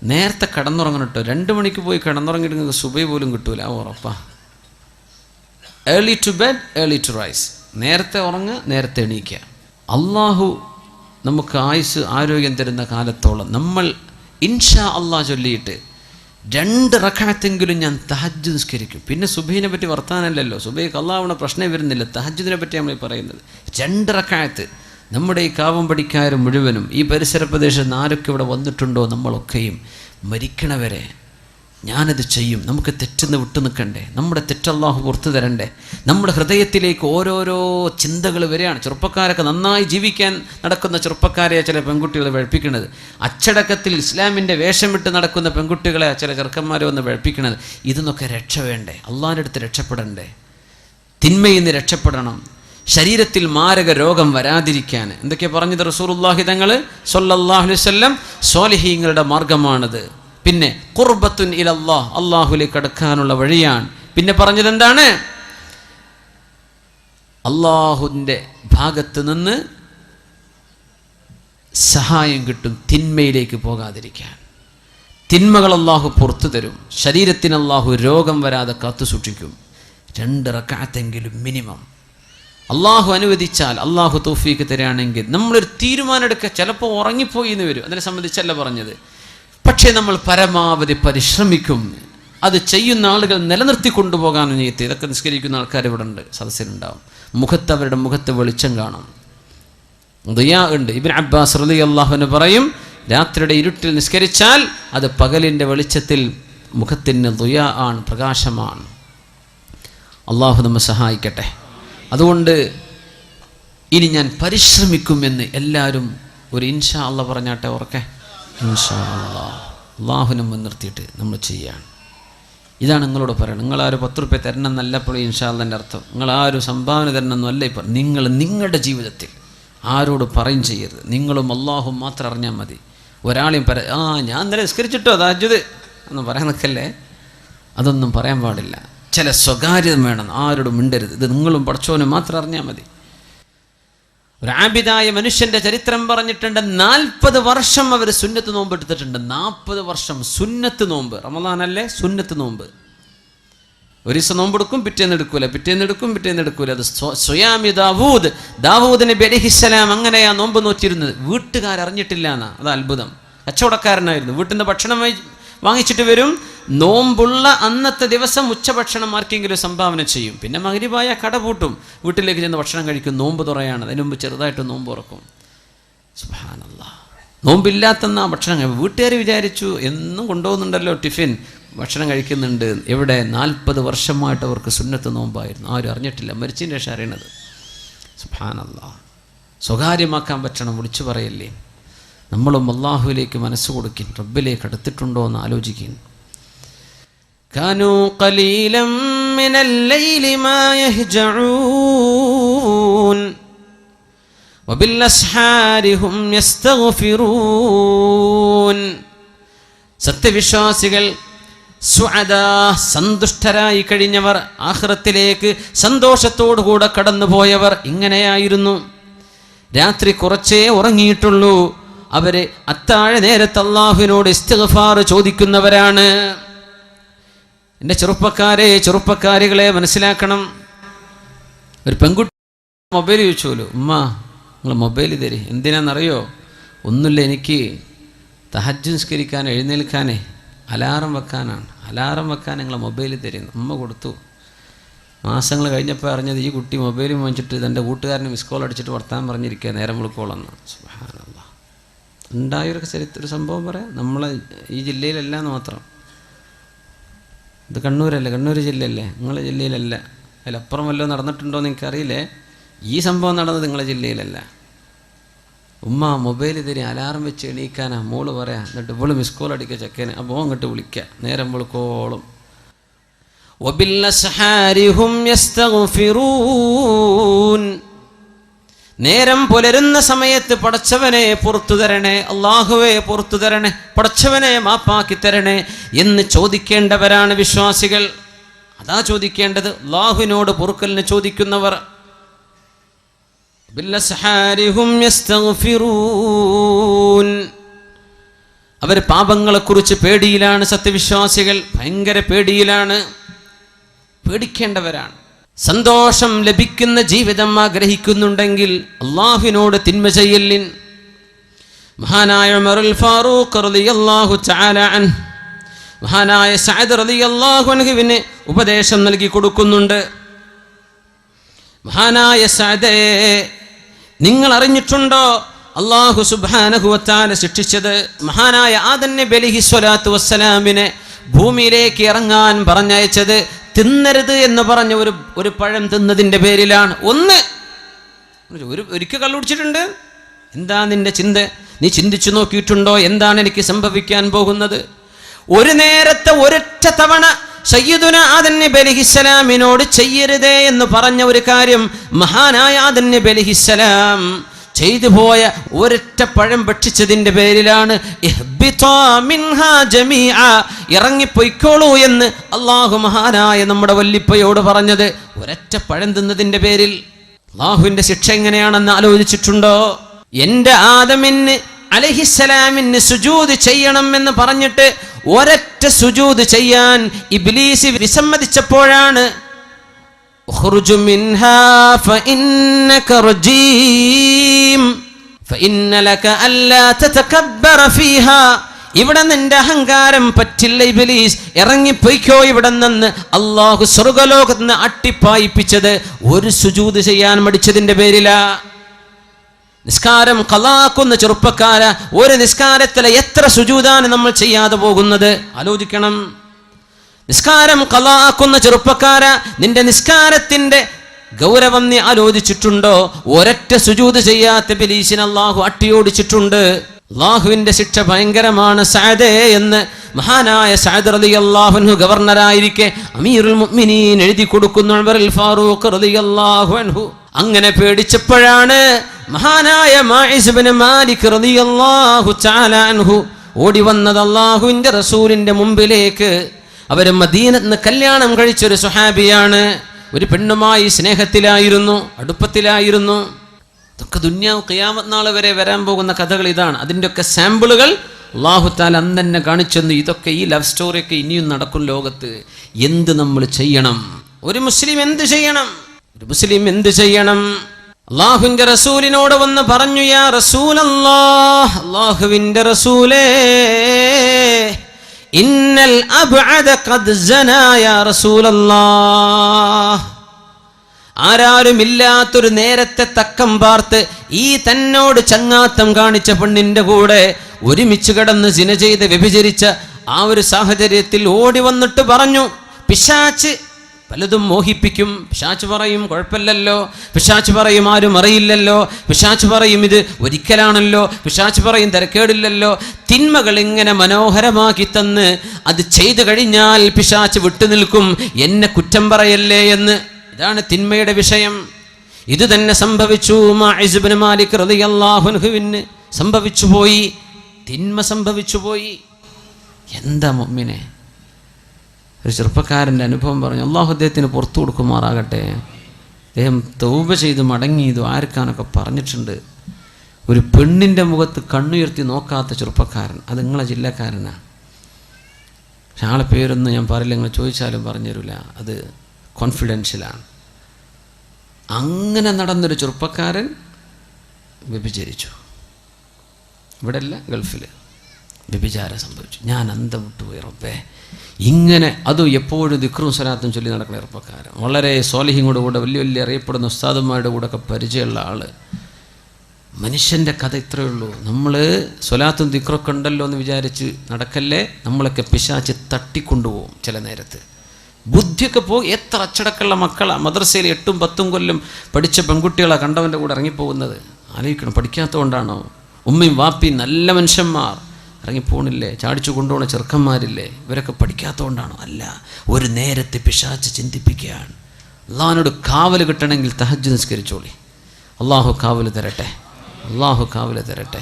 നേരത്തെ കിടന്നുറങ്ങണം കേട്ടോ. 2 മണിക്ക് പോയി കിടന്നുറങ്ങിയിട്ട് നിങ്ങൾക്ക് സുബൈ പോലും കിട്ടൂല, ഉറപ്പാ. Early to bed early to rise. നേരത്തെ ഉറങ്ങുക, നേരത്തെ എണീക്കുക. അള്ളാഹു നമുക്ക് ആയുസ് ആരോഗ്യം തരുന്ന കാലത്തോളം നമ്മൾ ഇൻഷാ അള്ളാഹ് ചൊല്ലിയിട്ട് 2 റക്അത്തെങ്കിലും ഞാൻ തഹജ്ജുദ് നിസ്കരിക്കും. പിന്നെ സുബഹിനെ പറ്റി വർത്താനല്ലല്ലോ, സുബഹിക്ക് അള്ളാഹുവിനെ പ്രശ്നം വരുന്നില്ല. തഹജ്ജുദിനെ പറ്റി നമ്മൾ പറയുന്നത് 2 റക്അത്ത്. നമ്മുടെ ഈ കാവമ്പടിക്കാർ മുഴുവനും ഈ പരിസര പ്രദേശത്ത് ആരൊക്കെ ഇവിടെ വന്നിട്ടുണ്ടോ നമ്മളൊക്കെയും മരിക്കണവരെ ഞാനത് ചെയ്യും. നമുക്ക് തെറ്റെന്ന് വിട്ടു നിൽക്കണ്ടേ? നമ്മുടെ തെറ്റല്ലാഹു പുറത്തു തരണ്ടേ? നമ്മുടെ ഹൃദയത്തിലേക്ക് ഓരോരോ ചിന്തകൾ വരികയാണ്. ചെറുപ്പക്കാരൊക്കെ നന്നായി ജീവിക്കാൻ നടക്കുന്ന ചെറുപ്പക്കാരെ ചില പെൺകുട്ടികളെ വഴിപ്പിക്കുന്നത്, അച്ചടക്കത്തിൽ ഇസ്ലാമിൻ്റെ വേഷം വിട്ട് നടക്കുന്ന പെൺകുട്ടികളെ ചില ചെറുക്കന്മാരെ വന്ന് വഴിപ്പിക്കുന്നത്. ഇതിന്നൊക്കെ രക്ഷ വേണ്ടേ? അള്ളാഹിൻ്റെ അടുത്ത് രക്ഷപ്പെടണ്ടേ? തിന്മയിൽ നിന്ന് രക്ഷപ്പെടണം. ശരീരത്തിൽ മാരക രോഗം വരാതിരിക്കാൻ എന്തൊക്കെയാണ് പറഞ്ഞത് റസൂലുള്ളാഹി തങ്ങൾ സ്വല്ലല്ലാഹു അലൈഹി വസല്ലം? സ്വാലിഹീങ്ങളുടെ മാർഗമാണത്. പിന്നെ ഖുർബത്തുൻ ഇലല്ലാഹ്, അള്ളാഹുലേക്ക് അടുക്കാനുള്ള വഴിയാണ്. പിന്നെ പറഞ്ഞത് എന്താണ്? അള്ളാഹുവിൻ്റെ ഭാഗത്ത് നിന്ന് സഹായം കിട്ടും തിന്മയിലേക്ക് പോകാതിരിക്കാൻ. തിന്മകൾ അള്ളാഹു പുറത്തു തരും. ശരീരത്തിന് അള്ളാഹു രോഗം വരാതെ കാത്തു സൂക്ഷിക്കും. 2 റക്അത്തെങ്കിലും മിനിമം. അള്ളാഹു അനുവദിച്ചാൽ, അള്ളാഹു തൗഫീക്ക് തരികയാണെങ്കിൽ നമ്മളൊരു തീരുമാനം എടുക്കുക. ചിലപ്പോൾ ഉറങ്ങിപ്പോയി എന്ന് വരും, അതിനെ സംബന്ധിച്ചല്ല പറഞ്ഞത്. പക്ഷേ നമ്മൾ പരമാവധി പരിശ്രമിക്കും. അത് ചെയ്യുന്ന ആളുകൾ നിലനിർത്തി കൊണ്ടുപോകാൻ നീയത്ത്. ഇതൊക്കെ നിസ്കരിക്കുന്ന ആൾക്കാർ ഇവിടെ ഉണ്ട്, സദസ്സിലുണ്ടാവും. അവരുടെ മുഖത്ത് വെളിച്ചം കാണും, ദുആ ഉണ്ട്. ഇബ്നു അബ്ബാസ് റളിയല്ലാഹു അൻഹു പറയും, രാത്രിയുടെ ഇരുട്ടിൽ നിസ്കരിച്ചാൽ അത് പകലിൻ്റെ വെളിച്ചത്തിൽ മുഖത്തിന് ദുആ ആണ്, പ്രകാശമാണ്. അള്ളാഹു നമ്മെ സഹായിക്കട്ടെ. അതുകൊണ്ട് ഇനി ഞാൻ പരിശ്രമിക്കുമെന്ന് എല്ലാവരും ഒരു ഇൻഷാ അല്ലാഹ് പറഞ്ഞാട്ടെ. ഉറക്കെ ഇൻഷാ അല്ലാഹ്. അള്ളാഹുവിനെ മുൻനിർത്തിയിട്ട് നമ്മൾ ചെയ്യാണ്. ഇതാണ് നിങ്ങളോട് പറയണം. നിങ്ങളാരും 10 റുപ്യ തരണം എന്നല്ലപ്പോഴും ഇൻഷാ അല്ലാഹ് അർത്ഥം. നിങ്ങളാരും സംഭാവന തരണം എന്നല്ല ഇപ്പോൾ. നിങ്ങൾ നിങ്ങളുടെ ജീവിതത്തിൽ ആരോട് പറയും ചെയ്യരുത്. നിങ്ങളും അള്ളാഹും മാത്രം അറിഞ്ഞാൽ മതി. ഒരാളെയും ഞാൻ ഇന്നലെ നിസ്കരിച്ചിട്ടോ തഹജ്ജുദ് ഒന്നും പറയാൻ നിൽക്കല്ലേ. അതൊന്നും പറയാൻ പാടില്ല. ചില സ്വകാര്യത വേണം. ആരോടും മിണ്ടരുത്. ഇത് നിങ്ങളും പടച്ചോനും മാത്രം അറിഞ്ഞാൽ മതി. ഒരു ആബിദായ മനുഷ്യൻ്റെ ചരിത്രം പറഞ്ഞിട്ടുണ്ട്. 40 വർഷം അവർ സുന്നത്ത് നോമ്പ് എടുത്തിട്ടുണ്ട്. 40 വർഷം സുന്നത്ത് നോമ്പ്. റമളാനല്ലേ സുന്നത്ത് നോമ്പ്. ഒരു ദിവസം നോമ്പെടുക്കും, പിറ്റേന്ന് എടുക്കൂല. അത് സ്വയാമി ദാവൂദ് നബി അലൈഹിസ്സലാം അങ്ങനെയാ നോമ്പ് നോറ്റിരുന്നത്. വീട്ടുകാരറിഞ്ഞിട്ടില്ല എന്നാ. അത് അത്ഭുതം. കച്ചവടക്കാരനായിരുന്നു. വീട്ടിൽ നിന്ന് ഭക്ഷണം വാങ്ങിച്ചിട്ട് വരും. നോമ്പുള്ള അന്നത്തെ ദിവസം ഉച്ചഭക്ഷണം ആർക്കെങ്കിലും സംഭാവന ചെയ്യും. പിന്നെ മഗ്‌രിബായ കട പൂട്ടും, വീട്ടിലേക്ക് ചെന്ന് ഭക്ഷണം കഴിക്കും. നോമ്പ് തുറയാണ്. അതിന് മുമ്പ് ചെറുതായിട്ട് നോമ്പ് തുറക്കും. സുബ്ഹാനല്ലാഹ്. നോമ്പില്ലാത്തെന്നാ ഭക്ഷണം. വീട്ടുകാർ വിചാരിച്ചു എന്നും കൊണ്ടുപോകുന്നുണ്ടല്ലോ ടിഫിൻ, ഭക്ഷണം കഴിക്കുന്നുണ്ട്. എവിടെ? 40 വർഷമായിട്ട് അവർക്ക് സുന്നത്ത് നോമ്പായിരുന്നു. ആരും അറിഞ്ഞിട്ടില്ല. മരിച്ചതിന് ശേഷം അറിയണത്. സുബ്ഹാനല്ലാഹ്. സ്വകാര്യമാക്കാൻ പറ്റണം. വിളിച്ചു പറയല്ലേ. നമ്മളും അല്ലാഹുവിലേക്ക് മനസ്സ് കൊടുക്കും. റബ്ബിലേക്ക് അടുത്തിട്ടുണ്ടോ എന്ന് ആലോചിക്കും. കാനൂ ഖലീലം മിനൽ ലൈലി മാ യഹ്ജഊൻ വബിൽ അസ്ഹാരി ഹും യസ്തഗ്ഫിറൂൻ. സത്യവിശ്വാസികൾ സുഅദാ, സന്തുഷ്ടരായി കഴിഞ്ഞവർ, ആഖിറത്തിലേക്ക് സന്തോഷത്തോടുകൂടെ കടന്നുപോയവർ ഇങ്ങനെയായിരുന്നു. രാത്രി കുറച്ചേ ഉറങ്ങിയിട്ടുള്ളൂ. അവര് അത്താഴ നേരത്ത് അല്ലാഹുവിനോട് ഇസ്തിഗ്ഫാർ ചോദിക്കുന്നവരാണ്. എൻ്റെ ചെറുപ്പക്കാരികളെ മനസ്സിലാക്കണം. ഒരു പെൺകുട്ടി മൊബൈൽ ചോദിച്ചോലോ, ഉമ്മ നിങ്ങൾ മൊബൈൽ തരി. എന്തിനാണെന്നറിയോ? ഒന്നുമില്ല, എനിക്ക് തഹജ്ജുദ് നിസ്കരിക്കാൻ എഴുന്നേൽക്കാനേ അലാറം വെക്കാനാണ്. അലാറം വെക്കാൻ നിങ്ങൾ മൊബൈൽ തരുന്നു. ഉമ്മ കൊടുത്തു. മാസങ്ങൾ കഴിഞ്ഞപ്പോൾ അറിഞ്ഞത് ഈ കുട്ടി മൊബൈൽ വാങ്ങിച്ചിട്ട് തൻ്റെ കൂട്ടുകാരന് മിസ് കോൾ അടിച്ചിട്ട് വർത്താൻ പറഞ്ഞിരിക്കുക നേരം വിളിക്കോളെന്ന്. സുബ്ഹാനല്ലാഹ്. ഉണ്ടായൊരു ഒരു സംഭവം പറയാം. നമ്മളെ ഈ ജില്ലയിലല്ലാന്ന് മാത്രം. ഇത് കണ്ണൂരല്ലേ, കണ്ണൂർ ജില്ലയല്ലേ, നിങ്ങളെ ജില്ലയിലല്ല. അതിലപ്പുറം വല്ലതും നടന്നിട്ടുണ്ടോ എന്ന് എനിക്കറിയില്ലേ. ഈ സംഭവം നടന്നത് നിങ്ങളെ ജില്ലയിലല്ല. ഉമ്മ മൊബൈൽ തരി, അലാറം വെച്ച് എണീക്കാനാ മോള് പറയാം. എന്നിട്ട് ഇവള് മിസ് കോൾ അടിക്കുക ചെക്കന്. അപ്പോൾ അങ്ങോട്ട് വിളിക്കുക നേരം വിളിക്കോളും. നേരം പുലരുന്ന സമയത്ത് പടച്ചവനെ പുറത്തു തരണേ, അള്ളാഹുവെ പുറത്തു തരണേ, പടച്ചവനെ മാപ്പാക്കി തരണേ എന്ന് ചോദിക്കേണ്ടവരാണ് വിശ്വാസികൾ. അതാ ചോദിക്കേണ്ടത്. അള്ളാഹുവിനോട് പൊറുക്കലിന് ചോദിക്കുന്നവർ. അവർ പാപങ്ങളെക്കുറിച്ച് പേടിയിലാണ്. സത്യവിശ്വാസികൾ ഭയങ്കര പേടിയിലാണ്, പേടിക്കേണ്ടവരാണ്. സന്തോഷം ലഭിക്കുന്ന ജീവിതം ആഗ്രഹിക്കുന്നുണ്ടെങ്കിൽ അള്ളാഹുവിനോട് തിന്മ ചെയ്യലിൻ. മഹാനായ ഉമറുൽ ഫാറൂഖ് റളിയല്ലാഹു തആല അൻഹു മഹാനായ സഅദ് റളിയല്ലാഹു അൻഹുവിന് ഉപദേശം നൽകി കൊടുക്കുന്നുണ്ട്. മഹാനായ സഅദേ, നിങ്ങൾ അറിഞ്ഞിട്ടുണ്ടോ അല്ലാഹു സുബ്ഹാനഹു വ തആല ശിക്ഷിച്ചത് മഹാനായ ആദം നബി അലൈഹി സ്വലാത്തു വസ്സലാമിനെ ഭൂമിയിലേക്ക് ഇറങ്ങാൻ പറഞ്ഞയച്ചത് തിന്നരുത് എന്ന് പറഞ്ഞ ഒരു പഴം തിന്നതിൻ്റെ പേരിലാണ്. ഒരിക്കൽ കള്ളുടിച്ചിട്ടുണ്ട്. എന്താ നിന്റെ ചിന്ത? നീ ചിന്തിച്ചു നോക്കിയിട്ടുണ്ടോ എന്താണ് എനിക്ക് സംഭവിക്കാൻ പോകുന്നത്? ഒരു നേരത്തെ ഒരൊറ്റ തവണ സയ്യിദുന ആദം നബി അലൈഹിസ്സലാമിനോട് ചെയ്യരുതേ എന്ന് പറഞ്ഞ ഒരു കാര്യം മഹാനായ ആദം നബി അലൈഹിസ്സലാം ചെയ്തു പോയ ഒരൊറ്റ പഴം ഭക്ഷിച്ചതിൻ്റെ പേരിലാണ് ഇറങ്ങിപ്പോയിക്കോളൂ എന്ന് അള്ളാഹു മഹാനായ നമ്മുടെ വല്ലിപ്പയോട് പറഞ്ഞത്. ഒരൊറ്റ പഴം തിന്നതിൻ്റെ പേരിൽ അള്ളാഹുവിൻ്റെ ശിക്ഷ എങ്ങനെയാണെന്ന് ആലോചിച്ചിട്ടുണ്ടോ? എൻ്റെ ആദമിന് അലൈഹിസ്സലാമിന് സുജൂദ് ചെയ്യണം എന്ന് പറഞ്ഞിട്ട് ഒരൊറ്റ സുജൂദ് ചെയ്യാൻ ഇബ്ലീസ് വിസമ്മതിച്ചപ്പോഴാണ് اخرج منها فإنك رجيم فإن لك ألا تتكبر فيها. ഇവിടെ നിന്റെ അഹങ്കാരം പറ്റില്ല ഇബ്ലീസ്, ഇറങ്ങിപ്പോയിക്കോ ഇവിടെ നിന്ന്. അള്ളാഹു സ്വർഗലോകത്ത് നിന്ന് അട്ടിപ്പായിപ്പിച്ചത് ഒരു സുജൂദ് ചെയ്യാൻ മടിച്ചതിന്റെ പേരിലാ. നിസ്കാരം ഖളാക്കുന്ന ചെറുപ്പക്കാര, ഒരു നിസ്കാരത്തിലെ എത്ര സുജൂദാണ് നമ്മൾ ചെയ്യാതെ പോകുന്നത്? ആലോചിക്കണം. നിസ്കാരം ഖളാക്കുന്ന ചെറുപ്പക്കാര, നിന്റെ നിസ്കാരത്തിന്റെ ഗൗരവം നീ ആലോചിച്ചിട്ടുണ്ടോ? ഒരൊറ്റ സുജൂദ് ചെയ്യാത്ത ഇബ്ലീസിനെ അല്ലാഹു അട്ടിയോടിച്ചിട്ടുണ്ട്. അള്ളാഹുവിൻ്റെ ശിക്ഷ ഭയങ്കരമാണ് സഅദേ എന്ന് മഹാനായ സഅദ് റളിയല്ലാഹു അൻഹു ഗവർണറായിരിക്കെ അമീറുൽ മുഅ്മിനീൻ എഴുതി കൊടുക്കുന്നു ഉമറുൽ ഫാറൂഖ് റളിയല്ലാഹു അൻഹു. അങ്ങനെ പേടിച്ചപ്പോഴാണ് മഹാനായ മാഇസ് ഇബ്നു മാലിക് റളിയല്ലാഹു തആല അൻഹു ഓടി വന്നത് അള്ളാഹുവിൻ്റെ റസൂലിൻ്റെ മുമ്പിലേക്ക്. അവർ മദീനത്ത് നിന്ന് കല്യാണം കഴിച്ചൊരു സ്വഹാബിയാണ്. ഒരു പെണ്ണുമായി സ്നേഹത്തിലായിരുന്നു, അടുപ്പത്തിലായിരുന്നു. ഇതൊക്കെ ദുനിയാവ് ഖിയാമത്ത് നാൾ വരെ വരാൻ പോകുന്ന കഥകൾ ഇതാണ്. അതിൻ്റെയൊക്കെ സാമ്പിളുകൾ അല്ലാഹു തആല അന്ന് തന്നെ കാണിച്ചെന്ന്. ഇതൊക്കെ ഈ ലവ് സ്റ്റോറിയൊക്കെ ഇനിയും നടക്കും ലോകത്ത്. എന്ത് നമ്മൾ ചെയ്യണം? ഒരു മുസ്ലിം എന്ത് ചെയ്യണം? ഒരു മുസ്ലിം എന്ത് ചെയ്യണം? അല്ലാഹുവിൻ്റെ റസൂലിനോട് വന്ന് പറഞ്ഞു, യാ റസൂലല്ലാഹ്, അല്ലാഹുവിൻ്റെ റസൂലേ, ഇന്നൽ അബ്അദ ഖദ് സനാ യാ റസൂലല്ലാഹ്. ആരാരുമില്ലാത്തൊരു നേരത്തെ തക്കം പാർത്ത് ഈ തന്നോട് ചങ്ങാത്തം കാണിച്ച പെണ്ണിന്റെ കൂടെ ഒരുമിച്ച് കിടന്ന് സിന ചെയ്ത് വ്യഭിചരിച്ച ആ ഒരു സാഹചര്യത്തിൽ ഓടി വന്നിട്ട് പറഞ്ഞു, പിശാച്ച് പലതും മോഹിപ്പിക്കും. പിശാച്ച് പറയും കുഴപ്പമില്ലല്ലോ, പിശാച്ച് പറയും ആരും അറിയില്ലല്ലോ, പിശാച്ച് പറയും ഇത് ഒരിക്കലാണല്ലോ, പിശാച്ച് പറയും തിരക്കേടില്ലല്ലോ. തിന്മകൾ ഇങ്ങനെ മനോഹരമാക്കി തന്ന് അത് ചെയ്തു കഴിഞ്ഞാൽ പിശാച്ച് വിട്ടുനിൽക്കും, എന്നെ കുറ്റം പറയല്ലേ എന്ന്. ഇതാണ് തിന്മയുടെ വിഷയം. ഇത് തന്നെ സംഭവിച്ചു മാഇസ് ഇബ്നു മാലിക് റളിയല്ലാഹു അൻഹുവിന് സംഭവിച്ചു പോയി. തിന്മ സംഭവിച്ചു പോയി. എന്താ മുഅ്മിനെ? ഒരു ചെറുപ്പക്കാരൻ്റെ അനുഭവം പറഞ്ഞു. അള്ളാഹു അദ്ദേഹത്തിന് പുറത്തു കൊടുക്കുമാറാകട്ടെ. അദ്ദേഹം തൗബ ചെയ്ത് മടങ്ങിയത് ആർക്കാനൊക്കെ പറഞ്ഞിട്ടുണ്ട്. ഒരു പെണ്ണിൻ്റെ മുഖത്ത് കണ്ണുയർത്തി നോക്കാത്ത ചെറുപ്പക്കാരൻ. അത് നിങ്ങളെ ജില്ലക്കാരനാണ്. പക്ഷെ ആളെ പേരൊന്നും ഞാൻ പറയില്ല, നിങ്ങൾ ചോദിച്ചാലും പറഞ്ഞു തരില്ല, അത് കോൺഫിഡൻഷ്യലാണ്. അങ്ങനെ നടന്നൊരു ചെറുപ്പക്കാരൻ വ്യഭിചരിച്ചു. ഇവിടെ അല്ല, ഗൾഫിൽ വ്യഭിചാരം സംഭവിച്ചു. ഞാൻ അന്തം വിട്ടുപോയി റബ്ബേ. ഇങ്ങനെ അതും എപ്പോഴും ദിക്റും സ്വലാത്തും ചൊല്ലി നടക്കുന്ന ചെറുപ്പക്കാരൻ, വളരെ സ്വാലിഹിങ്ങളുടെ കൂടെ വലിയ വലിയ അറിയപ്പെടുന്ന ഉസ്താദന്മാരുടെ കൂടെ ഒക്കെ പരിചയമുള്ള ആൾ. മനുഷ്യൻ്റെ കഥ ഇത്രയേ ഉള്ളൂ. നമ്മൾ സ്വലാത്തും ദിക്റൊക്കെ ഉണ്ടല്ലോ എന്ന് വിചാരിച്ച് നടക്കല്ലേ, നമ്മളൊക്കെ പിശാച്ച് തട്ടിക്കൊണ്ടുപോകും. ചില നേരത്ത് ബുദ്ധിയൊക്കെ പോകും. എത്ര അച്ചടക്കമുള്ള മക്കളാണ് മദ്രസയിൽ 8ഉം 10ഉം കൊല്ലം പഠിച്ച പെൺകുട്ടികളാണ് കണ്ടവൻ്റെ കൂടെ ഇറങ്ങിപ്പോകുന്നത്. ആലോചിക്കണം, പഠിക്കാത്തതുകൊണ്ടാണോ? ഉമ്മയും വാപ്പിയും നല്ല മനുഷ്യന്മാർ ഇറങ്ങിപ്പോണില്ലേ? ചാടിച്ചു കൊണ്ടുപോണ ചെറുക്കന്മാരില്ലേ? ഇവരൊക്കെ പഠിക്കാത്തതുകൊണ്ടാണോ? അല്ല, ഒരു നേരത്തെ പിശാച്ച് ചിന്തിപ്പിക്കുകയാണ്. അള്ളാഹിനോട് കാവൽ കിട്ടണമെങ്കിൽ തഹജ്ജുദ് നിസ്കരിച്ചോളി. അള്ളാഹു കാവൽ തരട്ടെ, അള്ളാഹു കാവൽ തരട്ടെ.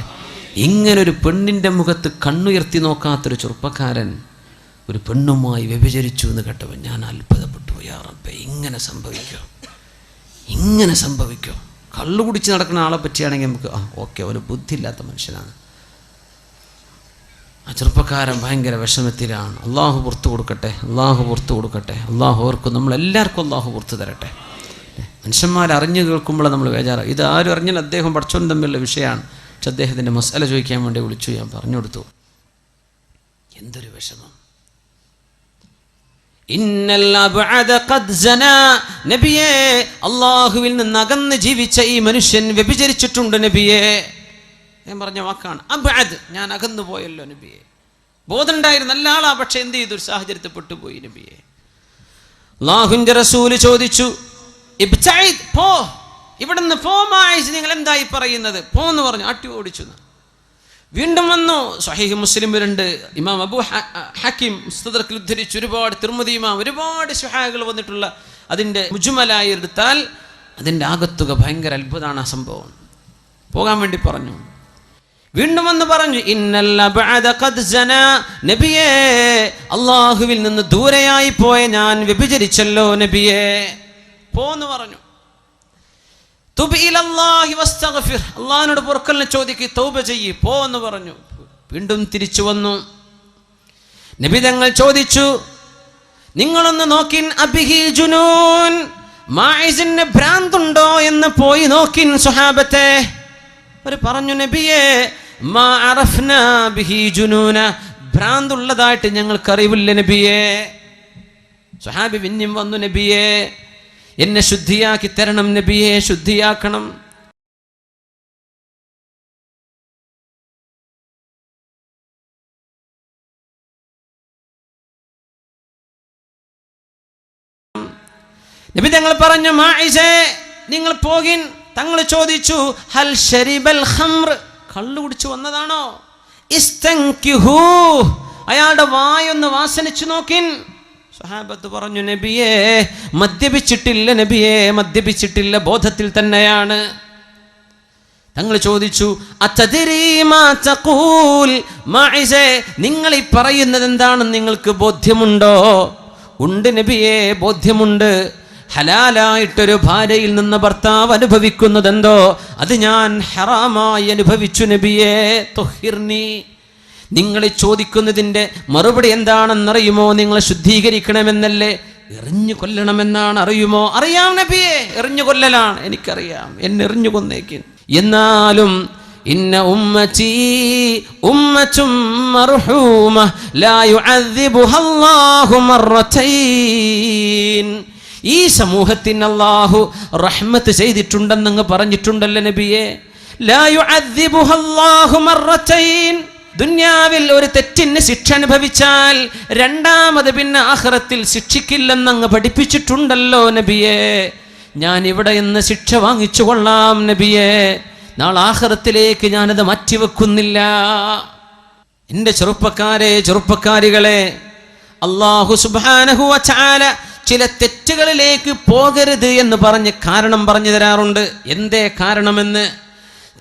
ഇങ്ങനൊരു പെണ്ണിൻ്റെ മുഖത്ത് കണ്ണുയർത്തി നോക്കാത്തൊരു ചെറുപ്പക്കാരൻ ഒരു പെണ്ണുമായി വ്യഭിചരിച്ചു എന്ന് കേട്ടവൻ ഞാൻ അത്ഭുതപ്പെട്ടു. യാ റബ്ബേ, ഇങ്ങനെ സംഭവിക്കോ? ഇങ്ങനെ സംഭവിക്കോ? കള്ളു കുടിച്ച് നടക്കുന്ന ആളെ പറ്റിയാണെങ്കിൽ നമുക്ക് ഓക്കെ, അവന് ബുദ്ധിയില്ലാത്ത മനുഷ്യനാണ്. ആ ചെറുപ്പക്കാരൻ ഭയങ്കര വിഷമത്തിലാണ്. അള്ളാഹു പുറത്തു കൊടുക്കട്ടെ, അള്ളാഹു പുറത്തു കൊടുക്കട്ടെ. അള്ളാഹു ഓർക്കും, നമ്മളെല്ലാവർക്കും അള്ളാഹു പുറത്തു തരട്ടെ. മനുഷ്യന്മാരറിഞ്ഞു കേൾക്കുമ്പോൾ നമ്മൾ ബേജാറാണ്. ഇത് ആരും അറിഞ്ഞാൽ അദ്ദേഹം പഠിച്ചോൻ തമ്മിലുള്ള വിഷയമാണ്. പക്ഷെ അദ്ദേഹത്തിൻ്റെ മസാല ചോദിക്കാൻ വേണ്ടി വിളിച്ചു, ഞാൻ പറഞ്ഞു കൊടുത്തു. എന്തൊരു വിഷമം! നബിയേ, അള്ളാഹുവിൽ നിന്ന് അകന്ന് ജീവിച്ച ഈ മനുഷ്യൻ വ്യഭിചരിച്ചിട്ടുണ്ട് നബിയേ. ഞാൻ പറഞ്ഞ വാക്കാണ് അബ്അദ്. ഞാൻ അകന്നു പോയല്ലോ നബിയെ. ബോധമുണ്ടായിരുന്ന നല്ല ആളാ, പക്ഷെ എന്ത് ചെയ്തു? ഒരു സാഹചര്യത്തിൽ പെട്ടുപോയി നബിയെ. അല്ലാഹുവിന്റെ റസൂല് ചോദിച്ചു, ഇബ്തഇദ്, പോ, ഇവിടുന്ന് പോ മാഇസ്, നിങ്ങൾ എന്തായി പറയുന്നത്? പോന്ന് പറഞ്ഞു, ആട്ടി ഓടിച്ചു. വീണ്ടും വന്നു. സ്വഹീഹ് മുസ്ലിമിലുണ്ട്. ഇമാം അബൂ ഹക്കീം മുസ്തദ്റക്കിൽ ഉദ്ധരിച്ചു. ഒരുപാട് തിർമിദി ഇമാം, ഒരുപാട് സ്വഹാബികൾ വന്നിട്ടുള്ള അതിൻ്റെ മുജ്മലായി എടുത്താൽ അതിൻ്റെ ആകത്തുക ഭയങ്കര അത്ഭുതമാണ്. ആ സംഭവം പോകാൻ വേണ്ടി പറഞ്ഞു. വീണ്ടും വന്ന് പറഞ്ഞു, ഇന്നൽ അബ്അദ ഖദ് സനാ, നബിയേ, അല്ലാഹുവിൽ നിന്ന് ദൂരെയായി പോയ ഞാൻ വ്യഭിചരിച്ചല്ലോ നബിയേ, പോന്ന് പറഞ്ഞു. തുബ് ഇലല്ലാഹി വസ്തഗ്ഫിർ, അല്ലാഹുവിനോട് പൊറുക്കലിനെ ചോദിക്ക്, തൗബ ചെയ്യ്, പോ എന്ന് പറഞ്ഞു. വീണ്ടും തിരിച്ചു വന്നു. നബി തങ്ങൾ ചോദിച്ചു, നിങ്ങളൊന്ന് നോക്കിൻ, അബിഹി ജുനൂൻ, മാഇസിന് ഭ്രാന്തുണ്ടോ എന്ന് പോയി നോക്കിൻ സ്വഹാബത്തെ. അവർ പറഞ്ഞു, നബിയേ, മാ അറഫ്നാ ബിഹി ജുനൂന, ഭ്രാന്തുള്ളതായിട്ട് ഞങ്ങൾക്കറിവില്ല നബിയേ. സ്വഹാബി പിന്നെയും വന്നു, നബിയേ, എന്നെ ശുദ്ധിയാക്കി തരണം നബിയെ, ശുദ്ധിയാക്കണം. നബി തങ്ങൾ പറഞ്ഞു, മാഇസേ, നിങ്ങൾ പോകിൻ. തങ്ങൾ ചോദിച്ചു, ഹൽ ശരിബൽ ഖംർ, കള്ളു കുടിച്ചു വന്നതാണോ? ഇസ്തൻകിഹു, അയാളുടെ വായൊന്ന് വാസനിച്ചു നോക്കിൻ. സ്വഹാബത്ത് പറഞ്ഞു, നബിയേ മദ്യപിച്ചിട്ടില്ല, നബിയേ മദ്യപിച്ചിട്ടില്ല, ബോധത്തിൽ തന്നെയാണ്. തങ്ങൾ ചോദിച്ചു, അതദരി മാ തഖൂൽ മഅസേ, നിങ്ങൾ ഈ പറയുന്നത് എന്താണെന്ന് നിങ്ങൾക്ക് ബോധ്യമുണ്ടോ? ഉണ്ട് നബിയേ, ബോധ്യമുണ്ട്. ഹലാലായിട്ടൊരു ഭാര്യയിൽ നിന്ന് ഭർത്താവ് അനുഭവിക്കുന്നതെന്തോ അത് ഞാൻ ഹറാമായി അനുഭവിച്ചു നബിയേ. തുഹിർനി, നിങ്ങൾ ചോദിക്കുന്നതിൻ്റെ മറുപടി എന്താണെന്നറിയുമോ? നിങ്ങൾ ശുദ്ധീകരിക്കണമെന്നല്ലേ? എറിഞ്ഞു കൊല്ലണമെന്നാണ്, അറിയുമോ? അറിയാം നബിയെ, എറിഞ്ഞു കൊല്ലലാണ്, എനിക്കറിയാം, എന്നെ എറിഞ്ഞു കൊന്നേക്കും. എന്നാലും ഇന്ന ഉമ്മതി ഉമ്മത്തും മർഹൂമ ലാ യുഅദ്ദിബുഹാ അല്ലാഹു മർറതൈൻ, ഈ സമൂഹത്തിന് അല്ലാഹു റഹ്മത്ത് ചെയ്തിട്ടുണ്ടെന്നങ്ങ് പറഞ്ഞിട്ടുണ്ടല്ലോ നബിയെ. ലാ യുഅദ്ദിബുഹാ അല്ലാഹു മർറതൈൻ, ദുന്യാവിൽ ഒരു തെറ്റിന് ശിക്ഷ അനുഭവിച്ചാൽ രണ്ടാമത് പിന്നെ ആഖിറത്തിൽ ശിക്ഷിക്കില്ലെന്നങ്ങ് പഠിപ്പിച്ചിട്ടുണ്ടല്ലോ നബിയെ. ഞാൻ ഇവിടെ നിന്ന് ശിക്ഷ വാങ്ങിച്ചു കൊള്ളാം നബിയെ, നാളെ ആഖിറത്തിലേക്ക് ഞാനത് മാറ്റിവെക്കുന്നില്ല. എൻ്റെ ചെറുപ്പക്കാരെ, ചെറുപ്പക്കാരികളെ, അല്ലാഹു സുബ്ഹാനഹു വ തആല ചില തെറ്റുകളിലേക്ക് പോകരുത് എന്ന് പറഞ്ഞ് കാരണം പറഞ്ഞു തരാറുണ്ട്. എന്തേ കാരണമെന്ന്?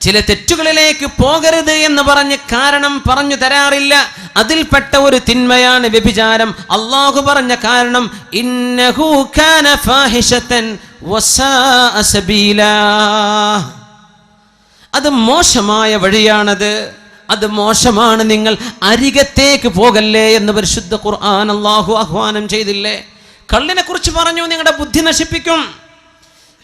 ചില തെറ്റുകളിലേക്ക് പോകരുത് എന്ന് പറഞ്ഞ് കാരണം പറഞ്ഞു തരാറില്ല. അതിൽപ്പെട്ട ഒരു തിന്മയാണ് വ്യഭിചാരം. അല്ലാഹു പറഞ്ഞ കാരണം ഇന്നഹു കാന ഫാഹിശതൻ വസാഅ സബീലാ, അത് മോശമായ വഴിയാണത്, അത് മോശമാണ്, നിങ്ങൾ അരികത്തേക്ക് പോകല്ലേ എന്ന് പരിശുദ്ധ ഖുർആൻ അല്ലാഹു ആഹ്വാനം ചെയ്തില്ലേ? കള്ളിനെ കുറിച്ച് പറഞ്ഞു, നിങ്ങളുടെ ബുദ്ധി നശിപ്പിക്കും.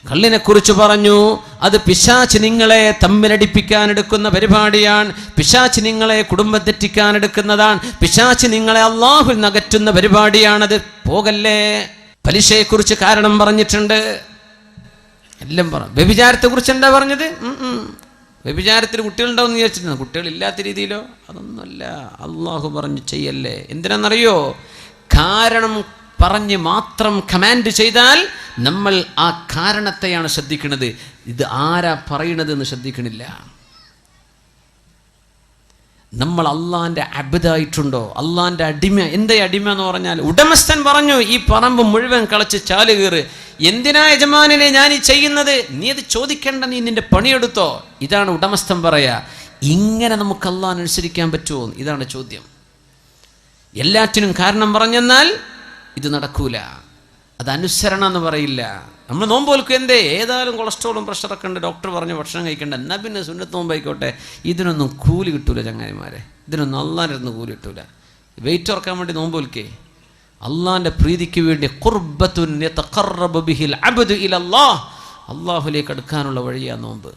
കള്ളിനെ കുറിച്ച് പറഞ്ഞു, അത് പിശാച് നിങ്ങളെ തമ്മിലടിപ്പിക്കാൻ എടുക്കുന്ന പരിപാടിയാണ്. പിശാച് നിങ്ങളെ കുടുംബം തെറ്റിക്കാൻ എടുക്കുന്നതാണ്. പിശാച് നിങ്ങളെ അല്ലാഹുവിൽ നിന്ന് അകറ്റുന്ന പരിപാടിയാണത്, പോകല്ലേ. പലിശയെക്കുറിച്ച് കാരണം പറഞ്ഞിട്ടുണ്ട്, എല്ലാം പറഞ്ഞു. വ്യഭിചാരത്തെ കുറിച്ച് എന്താ പറഞ്ഞത്? വ്യഭിചാരത്തിൽ കുട്ടികളുണ്ടാവും എന്ന് വിചാരിച്ചിരുന്നു, കുട്ടികളില്ലാത്ത രീതിയിലോ? അതൊന്നുമല്ല. അല്ലാഹു പറഞ്ഞു ചെയ്യല്ലേ. എന്തിനാണെന്നറിയോ? കാരണം പറഞ്ഞ് മാത്രം കമാൻഡ് ചെയ്താൽ നമ്മൾ ആ കാരണത്തെയാണ് ശ്രദ്ധിക്കുന്നത്, ഇത് ആരാ പറയണത് എന്ന് ശ്രദ്ധിക്കണില്ല. നമ്മൾ അള്ളാന്റെ അബ്ദായിട്ടുണ്ടോ? അള്ളാന്റെ അടിമ. എന്താ അടിമ എന്ന് പറഞ്ഞാൽ, ഉടമസ്ഥൻ പറഞ്ഞു ഈ പറമ്പ് മുഴുവൻ കളച്ച് ചാല് കീറ്. എന്തിനാ യജമാനെ ഞാൻ ഈ ചെയ്യുന്നത്? നീ അത് ചോദിക്കേണ്ട, നീ നിന്റെ പണിയെടുത്തോ. ഇതാണ് ഉടമസ്ഥൻ പറയാ. ഇങ്ങനെ നമുക്ക് അള്ളാഹ് അനുസരിക്കാൻ പറ്റുമോ? ഇതാണ് ചോദ്യം. എല്ലാറ്റിനും കാരണം പറഞ്ഞെന്നാൽ ഇത് നടക്കൂല, അത് അനുസരണ എന്ന് പറയില്ല. നമ്മൾ നോമ്പ് നോൽക്കും, എന്തേ? ഏതായാലും കൊളസ്ട്രോളും പ്രഷറൊക്കെ ഉണ്ട്, ഡോക്ടർ പറഞ്ഞ് ഭക്ഷണം കഴിക്കേണ്ട, എന്നാൽ പിന്നെ സുന്നത്ത് നോമ്പായിക്കോട്ടെ. ഇതിനൊന്നും കൂലി കിട്ടൂല ചങ്ങായിമാരെ, ഇതിനൊന്നും അള്ളാഹിനൊന്നും കൂലി കിട്ടൂല. വെയിറ്റ് ഉറക്കാൻ വേണ്ടി നോമ്പ് നോൽക്കേ, അള്ളാഹിൻ്റെ പ്രീതിക്ക് വേണ്ടി ഖുർബത്തുൻ യതഖറബു ബിഹിൽ അബ്ദു ഇലല്ലാഹ്, അള്ളാഹുലേക്ക് അടുക്കാനുള്ള വഴിയാണ് നോമ്പ്.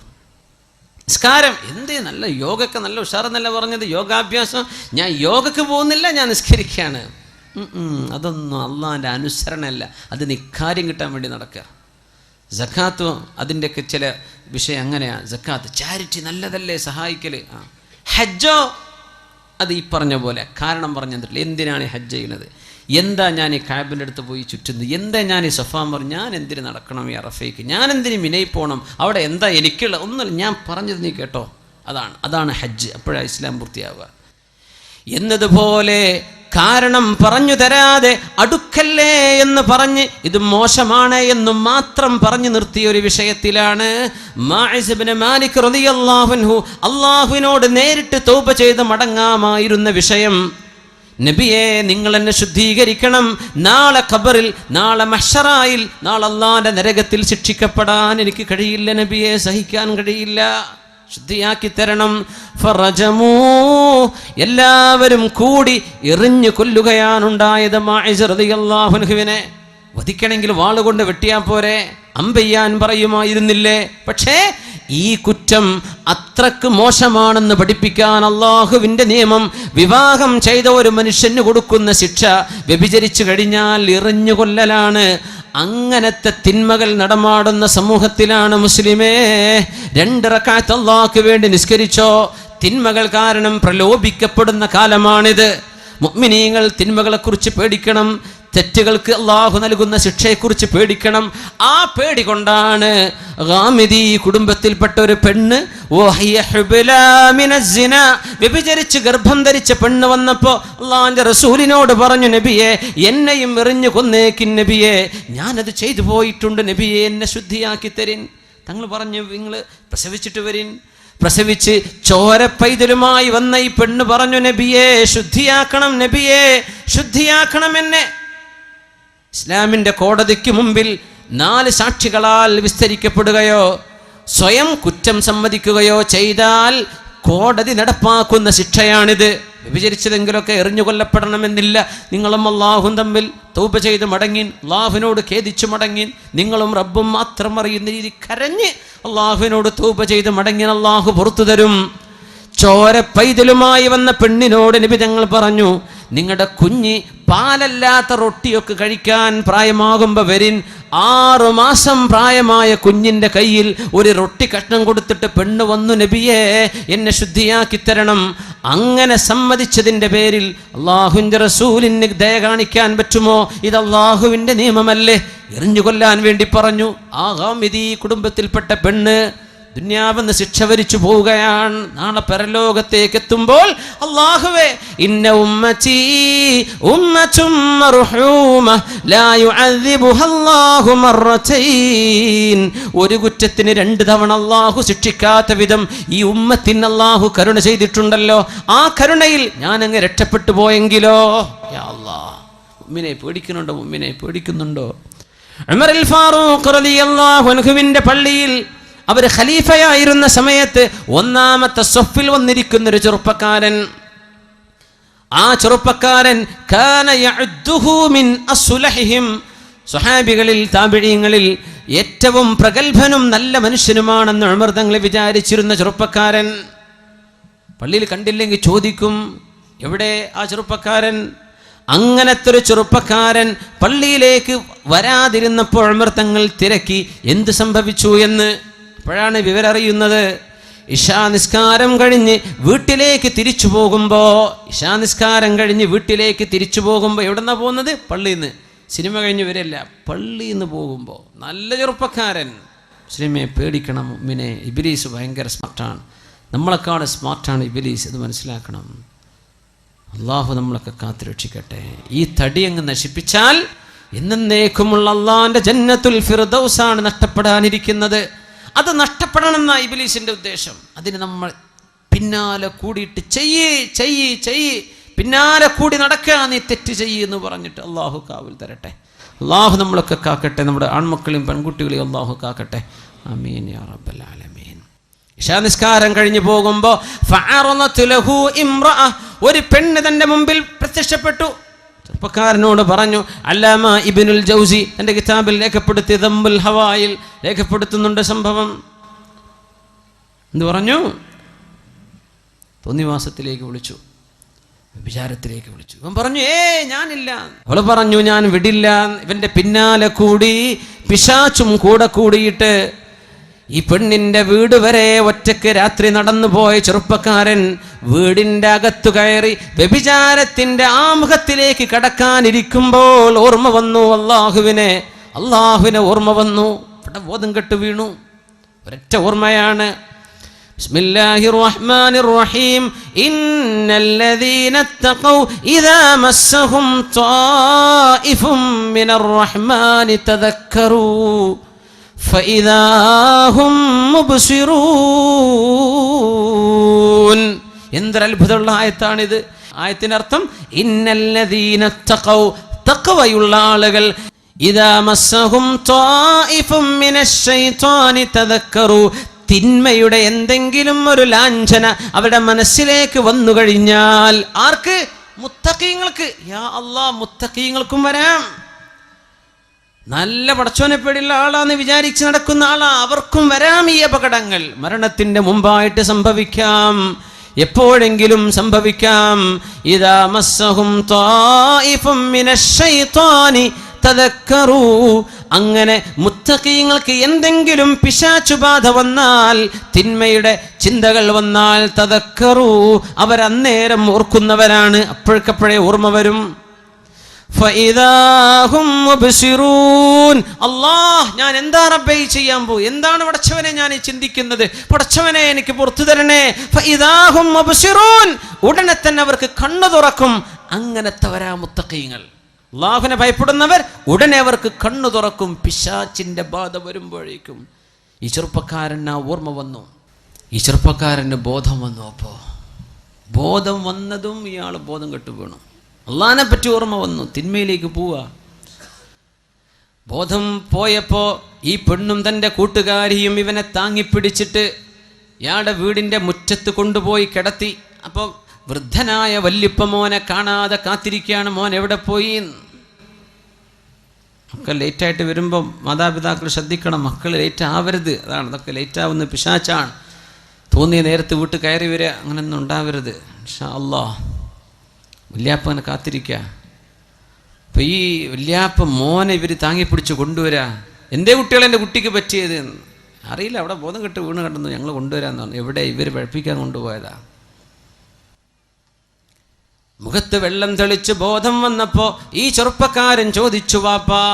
നിസ്കാരം എന്തേ? നല്ല യോഗക്ക് നല്ല ഉഷാറെന്നല്ല പറഞ്ഞത്, യോഗാഭ്യാസം. ഞാൻ യോഗക്ക് പോകുന്നില്ല, ഞാൻ നിസ്കരിക്കുകയാണ്. അതൊന്നും അള്ളാഹിൻ്റെ അനുസരണമല്ല, അത് നിക്കാര്യം കിട്ടാൻ വേണ്ടി നടക്കുക. സക്കാത്ത് അതിൻ്റെയൊക്കെ ചില വിഷയം അങ്ങനെയാണ്. സക്കാത്ത് ചാരിറ്റി നല്ലതല്ലേ, സഹായിക്കൽ. ഹജ്ജോ അത് ഈ പറഞ്ഞ പോലെ കാരണം പറഞ്ഞു തന്നിട്ടില്ല. എന്തിനാണ് ഈ ഹജ്ജ് ചെയ്യുന്നത്? എന്താ ഞാൻ ഈ കാബിൻ്റെ അടുത്ത് പോയി ചുറ്റുന്നത്? എന്താ ഞാൻ ഈ സഫാ പറഞ്ഞു? ഞാൻ എന്തിന് നടക്കണം ഈ അറഫയ്ക്ക്? ഞാൻ എന്തിന് മിനയിൽ പോകണം? അവിടെ എന്താ എനിക്കുള്ള ഒന്നുമില്ല, ഞാൻ പറഞ്ഞത് നീ കേട്ടോ. അതാണ് ഹജ്ജ്. അപ്പോഴാണ് ഇസ്ലാം പൂർത്തിയാവുക. എന്നതുപോലെ കാരണം പറഞ്ഞു തരാതെ അടുക്കല്ലേ എന്ന് പറഞ്ഞ് ഇത് മോശമാണ് എന്നും മാത്രം പറഞ്ഞു നിർത്തിയ ഒരു വിഷയത്തിലാണ് മാഇസ് ഇബ്നു മാലിക് റളിയല്ലാഹു അൻഹു അല്ലാഹുവിനോട് നേരിട്ട് തൗബ ചെയ്ത് മടങ്ങാമായിരുന്ന വിഷയം. നബിയെ, നിങ്ങൾ എന്നെ ശുദ്ധീകരിക്കണം, നാളെ ഖബറിൽ, നാളെ മഹ്ശറായിൽ, നാളെ അല്ലാഹുവിന്റെ നരകത്തിൽ ശിക്ഷിക്കപ്പെടാൻ എനിക്ക് കഴിയില്ല നബിയെ, സഹിക്കാൻ കഴിയില്ല, ശുദ്ധിയാക്കി തരണം. ഫറജമൂ, എല്ലാവരും കൂടി എറിഞ്ഞു കൊല്ലുകയാണുണ്ടായത് മാഇസ് റളിയല്ലാഹു അൻഹുവിനെ. വധിക്കണമെങ്കിൽ വാളുകൊണ്ട് വെട്ടിയാ പോരെ, അമ്പെയ്യാൻ പറയുമായിരുന്നില്ലേ? പക്ഷേ ഈ കുറ്റം അത്രക്ക് മോശമാണെന്ന് പഠിപ്പിക്കാൻ അള്ളാഹുവിൻ്റെ നിയമം, വിവാഹം ചെയ്ത ഒരു മനുഷ്യന് കൊടുക്കുന്ന ശിക്ഷ വ്യഭിചരിച്ചു കഴിഞ്ഞാൽ എറിഞ്ഞു കൊല്ലലാണ്. അങ്ങനത്തെ തിന്മകൾ നടമാടുന്ന സമൂഹത്തിലാണ് മുസ്ലിമേ 2 റക്അത്ത് അല്ലാഹുവിന് വേണ്ടി നിസ്കരിച്ചോ. തിന്മകൾ കാരണം പ്രലോഭിക്കപ്പെടുന്ന കാലമാണിത്. മുഅ്മിനീങ്ങൾ തിന്മകളെക്കുറിച്ച് പേടിക്കണം. തെറ്റുകൾക്ക് അള്ളാഹു നൽകുന്ന ശിക്ഷയെക്കുറിച്ച് പേടിക്കണം. ആ പേടി കൊണ്ടാണ് ഗാമിദി കുടുംബത്തിൽപ്പെട്ട ഒരു പെണ്ണ് വ്യഭിചരിച്ച് ഗർഭം ധരിച്ച പെണ്ണ് വന്നപ്പോൾ അള്ളാഹുവിന്റെ റസൂലിനോട് പറഞ്ഞു, നബിയെ എന്നെയും എറിഞ്ഞു കൊന്നേക്കിൻ നബിയെ, ഞാനത് ചെയ്തു പോയിട്ടുണ്ട് നബിയെ, എന്നെ ശുദ്ധിയാക്കി തരിൻ. തങ്ങൾ പറഞ്ഞു, നിങ്ങൾ പ്രസവിച്ചിട്ട് വരിൻ. പ്രസവിച്ച് ചോര പൈതലുമായി വന്ന ഈ പെണ്ണ് പറഞ്ഞു, നബിയെ ശുദ്ധിയാക്കണം, നബിയെ ശുദ്ധിയാക്കണം എന്നെ. ഇസ്ലാമിന്റെ കോടതിക്ക് മുമ്പിൽ 4 സാക്ഷികളാൽ വിസ്തരിക്കപ്പെടുകയോ സ്വയം കുറ്റം സമ്മതിക്കുകയോ ചെയ്താൽ കോടതി നടപ്പാക്കുന്ന ശിക്ഷയാണിത്. വിഭജിച്ചതെങ്കിലൊക്കെ എറിഞ്ഞു കൊല്ലപ്പെടണമെന്നില്ല. നിങ്ങളും അള്ളാഹും തമ്മിൽ തൗബ ചെയ്ത് മടങ്ങിൻ, അള്ളാഹുവിനോട് ഖേദിച്ചു മടങ്ങിൻ, നിങ്ങളും റബ്ബും മാത്രം അറിയുന്ന രീതി കരഞ്ഞ് അള്ളാഹുവിനോട് തൗബ ചെയ്ത് മടങ്ങിൻ, അള്ളാഹു പുറത്തു തരും. ചോര പൈതലുമായി വന്ന പെണ്ണിനോട് നബി തങ്ങൾ പറഞ്ഞു, നിങ്ങളുടെ കുഞ്ഞ് പാലല്ലാത്ത റൊട്ടിയൊക്കെ കഴിക്കാൻ പ്രായമാകുമ്പോൾ വരിൻ. 6 മാസം പ്രായമായ കുഞ്ഞിൻ്റെ കയ്യിൽ ഒരു റൊട്ടി കഷ്ണം കൊടുത്തിട്ട് പെണ്ണ് വന്നു, നബിയെ എന്നെ ശുദ്ധിയാക്കി തരണം. അങ്ങനെ സമ്മതിച്ചതിൻ്റെ പേരിൽ അള്ളാഹുവിൻ്റെ റസൂലിന് ദയ കാണിക്കാൻ പറ്റുമോ? ഇത് അള്ളാഹുവിൻ്റെ നിയമമല്ലേ? എറിഞ്ഞു കൊല്ലാൻ വേണ്ടി പറഞ്ഞു. ആ ഗാമിദി കുടുംബത്തിൽപ്പെട്ട പെണ്ണ് ദുനിയാവെന്ന് ശിക്ഷ വരിച്ചു പോവുകയാണ്. നാളെ പരലോകത്തേക്ക് എത്തുമ്പോൾ അല്ലാഹുവേ, ഇന്ന ഉമ്മതി ഉമ്മത്തും മർഹൂമ ലാ യുഅദ്ദിബുഹാ അല്ലാഹു മർറതൈൻ. ഒരു കുറ്റത്തിന് 2 തവണ അല്ലാഹു ശിക്ഷിക്കാത്ത വിധം ഈ ഉമ്മത്തിന് അല്ലാഹു കരുണ ചെയ്തിട്ടുണ്ടല്ലോ. ആ കരുണയിൽ ഞാൻ അങ്ങ് രക്ഷപ്പെട്ടു പോയെങ്കിലോ? യാ അല്ലാഹ്, മുഅ്മിനെ പേടിക്കുന്നുണ്ടോ? മുഅ്മിനെ പേടിക്കുന്നുണ്ടോ? ഉമറുൽ ഫാറൂഖ് റളിയല്ലാഹു അൻഹുവിന്റെ പള്ളിയിൽ അവർ ഖലീഫയായിരുന്ന സമയത്ത് 1-ാമത്തെ സഫിൽ വന്നിരിക്കുന്നൊരു ചെറുപ്പക്കാരൻ. ആ ചെറുപ്പക്കാരൻ കാന യഅദ്ദുഹു മിൻ അസ്ലഹിഹിം, സ്വഹാബികളിൽ താബിഈങ്ങളിൽ ഏറ്റവും പ്രഗൽഭനും നല്ല മനുഷ്യനുമാണെന്ന് ഉമർ തങ്ങൾ വിചാരിച്ചിരുന്ന ചെറുപ്പക്കാരൻ. പള്ളിയിൽ കണ്ടില്ലെങ്കിൽ ചോദിക്കും, എവിടെ ആ ചെറുപ്പക്കാരൻ? അങ്ങനത്തെ ഒരു ചെറുപ്പക്കാരൻ പള്ളിയിലേക്ക് വരാതിരുന്നപ്പോൾ ഉമർ തങ്ങൾ തിരക്കി എന്ത് സംഭവിച്ചു എന്ന്. അപ്പോഴാണ് വിവരം അറിയുന്നത്. ഇശാ നിസ്കാരം കഴിഞ്ഞ് വീട്ടിലേക്ക് തിരിച്ചു പോകുമ്പോൾ എവിടെന്നാ പോകുന്നത്? പള്ളിയിൽ നിന്ന്. സിനിമ കഴിഞ്ഞ് വരില്ല, പള്ളിയിൽ നിന്ന് പോകുമ്പോൾ. നല്ല ചെറുപ്പക്കാരൻ. മുസ്ലിമെ പേടിക്കണം. മുഅ്മിനെ, ഇബ്ലീസ് ഭയങ്കര സ്മാർട്ടാണ്. നമ്മളെക്കാണ് സ്മാർട്ടാണ് ഇബ്ലീസ്, ഇത് മനസ്സിലാക്കണം. അള്ളാഹു നമ്മളൊക്കെ കാത്തു രക്ഷിക്കട്ടെ. ഈ തടി അങ്ങ് നശിപ്പിച്ചാൽ എന്നേക്കുമുള്ള അള്ളാഹിന്റെ ജന്നത്തുൽ ഫിർദൗസാണ് നഷ്ടപ്പെടാനിരിക്കുന്നത്. അത് നഷ്ടപ്പെടണം എന്നാ ഇബ്ലീസിന്റെ ഉദ്ദേശം. അതിന് നമ്മൾ പിന്നാലെ കൂടിയിട്ട് ചെയ്യ് പിന്നാലെ കൂടി നടക്കുക, നീ തെറ്റ് എന്ന് പറഞ്ഞിട്ട് അള്ളാഹു കാവൽ തരട്ടെ. അള്ളാഹു നമ്മളൊക്കെ കാക്കട്ടെ. നമ്മുടെ ആൺമക്കളെയും പെൺകുട്ടികളെയും അള്ളാഹു കാക്കട്ടെ. ആമീൻ യാ റബ്ബൽ ആലമീൻ. ഇശാ നിസ്കാരം കഴിഞ്ഞു പോകുമ്പോൾ ഫഅറളത് ലഹു ഇംറഅ, ഒരു പെണ്ണ് തന്റെ മുമ്പിൽ പ്രത്യക്ഷപ്പെട്ടു. ചെറുപ്പക്കാരനോട് പറഞ്ഞു, അല്ലാമ ഇബ്നുൽ ജൗസി തന്റെ കിതാബിൽ രേഖപ്പെടുത്തിയ ദംബുൽ ഹവായിൽ രേഖപ്പെടുത്തുന്നുണ്ട് സംഭവം. എന്ത് പറഞ്ഞു? തോന്നിവാസത്തിലേക്ക് വിളിച്ചു, വിചാരത്തിലേക്ക് വിളിച്ചു. ഇവൻ പറഞ്ഞു, ഞാനില്ല. അവള് പറഞ്ഞു, ഞാൻ വിടില്ല. ഇവന്റെ പിന്നാലെ കൂടി പിശാചും കൂടെ കൂടിയിട്ട് ഈ പെണ്ണിന്റെ വീട് വരെ ഒറ്റയ്ക്ക് രാത്രി നടന്നു പോയ ചെറുപ്പക്കാരൻ വീടിന്റെ അകത്തു കയറി വ്യഭിചാരത്തിന്റെ ആമുഖത്തിലേക്ക് കടക്കാനിരിക്കുമ്പോൾ ഓർമ്മ വന്നു അള്ളാഹുവിനെ ഓർമ്മ വന്നു. ഇവിടെ ബോധം കെട്ടു വീണു. ഒരൊറ്റ ഓർമ്മയാണ്. ബിസ്മില്ലാഹിർ റഹ്മാനിർ റഹീം. ഇന്നല്ലദീന തഖൗ ഇദാ മസ്സഹും ത്വായിഫും മിനർ റഹ്മാനി തദക്കറൂ فإذا هم مبصرون. എന്തൊരു അത്ഭുതമുള്ള ആയത്താണിത്. ആയത്തിനർത്ഥം ഇന്നല്ലദീന തഖൗ, തഖ്വയുള്ള ആളുകൾ, ഇദാ മസ്സഹും ത്വായിഫും മിനശ് ശൈത്വാനി തദക്കറു, തിന്മയുടെ എന്തെങ്കിലും ഒരു ലാഞ്ചന അവരുടെ മനസ്സിലേക്ക് വന്നു കഴിഞ്ഞാൽ, ആർക്ക്? മുത്തഖീങ്ങൾക്ക്. യാ അല്ലാഹ്, മുത്തഖീങ്ങൾക്കും വരാം. നല്ല പടച്ചോനെ പേടിയുള്ള ആളാന്ന് വിചാരിച്ച് നടക്കുന്ന ആളാ, അവർക്കും വരാം ഈ അപകടങ്ങൾ. മരണത്തിന്റെ മുമ്പായിട്ട് സംഭവിക്കാം, എപ്പോഴെങ്കിലും സംഭവിക്കാം. ഇദാ മസ്സഹും ത്വായിഫും മിനശ് ശൈത്വാനി തദക്കറൂ, അങ്ങനെ മുത്തഖീങ്ങൾക്ക് എന്തെങ്കിലും പിശാചുബാധ വന്നാൽ, തിന്മയുടെ ചിന്തകൾ വന്നാൽ, തദക്കറൂ, അവരന്നേരം ഓർക്കുന്നവരാണ്, അപ്പോഴേക്കപ്പോഴേ ഓർമ്മ വരും. ഫഇദാഹും മുബ്സിറൂൻ. അല്ലാഹ്, ഞാൻ എന്താ റബ്ബേ ചെയ്യാൻ പോയി? എന്താണ് പടച്ചവനെ ഞാൻ ചിന്തിക്കുന്നത്? പടച്ചവനെ എനിക്ക് പുറത്തു തരണേ. ഫഇദാഹും മുബ്സിറൂൻ. ഉടനെ തന്നെ അവർക്ക് കണ്ണു തുറക്കും. അങ്ങനത്തെവരാ മുത്തഖീങ്ങൾ. അല്ലാഹുവിനെ ഭയപ്പെടുന്നവർ ഉടനെ അവർക്ക് കണ്ണു തുറക്കും. പിശാചിന്റെ ബാധ വരുമ്പോഴേക്കും ഈ ചെറുപ്പക്കാരന് ഓർമ്മ വന്നു. ഈ ചെറുപ്പക്കാരന് ബോധം വന്നു. അപ്പോൾ ബോധം വന്നതും ഇയാൾ ബോധം കെട്ടു വീണു. അള്ളാഹിനെ പറ്റി ഓർമ്മ വന്നു. തിന്മയിലേക്ക് പോവുക. ബോധം പോയപ്പോൾ ഈ പെണ്ണും തൻ്റെ കൂട്ടുകാരിയും ഇവനെ താങ്ങിപ്പിടിച്ചിട്ട് ഇയാളുടെ വീടിൻ്റെ മുറ്റത്ത് കൊണ്ടുപോയി കിടത്തി. അപ്പോൾ വൃദ്ധനായ വല്യപ്പ മോനെ കാണാതെ കാത്തിരിക്കുകയാണ്. മോൻ എവിടെ പോയി? മക്കൾ ലേറ്റായിട്ട് വരുമ്പം മാതാപിതാക്കൾ ശ്രദ്ധിക്കണം, മക്കൾ ലേറ്റ് ആവരുത്. അതാണ്, അതൊക്കെ ലേറ്റാവുന്ന പിശാച്ചാണ്. തോന്നിയ നേരത്ത് വീട്ടിൽ കയറി വരിക, അങ്ങനെയൊന്നും ഉണ്ടാവരുത്. ഇൻഷാ അല്ലാഹ് വല്യാപ്പനെ കാത്തിരിക്കുക. അപ്പം ഈ വല്യാപ്പ മോനെ ഇവർ താങ്ങിപ്പിടിച്ച് കൊണ്ടുവരാ. എന്തേ കുട്ടികളെ എൻ്റെ കുട്ടിക്ക് പറ്റിയത് അറിയില്ല, അവിടെ ബോധം കെട്ട് വീണ് കണ്ടെന്നു, ഞങ്ങൾ കൊണ്ടുവരാന്ന് പറഞ്ഞു. എവിടെ? ഇവർ പഴപ്പിക്കാൻ കൊണ്ടുപോയതാ. മുഖത്ത് വെള്ളം തെളിച്ച് ബോധം വന്നപ്പോൾ ഈ ചെറുപ്പക്കാരൻ ചോദിച്ചു, വാപ്പാ,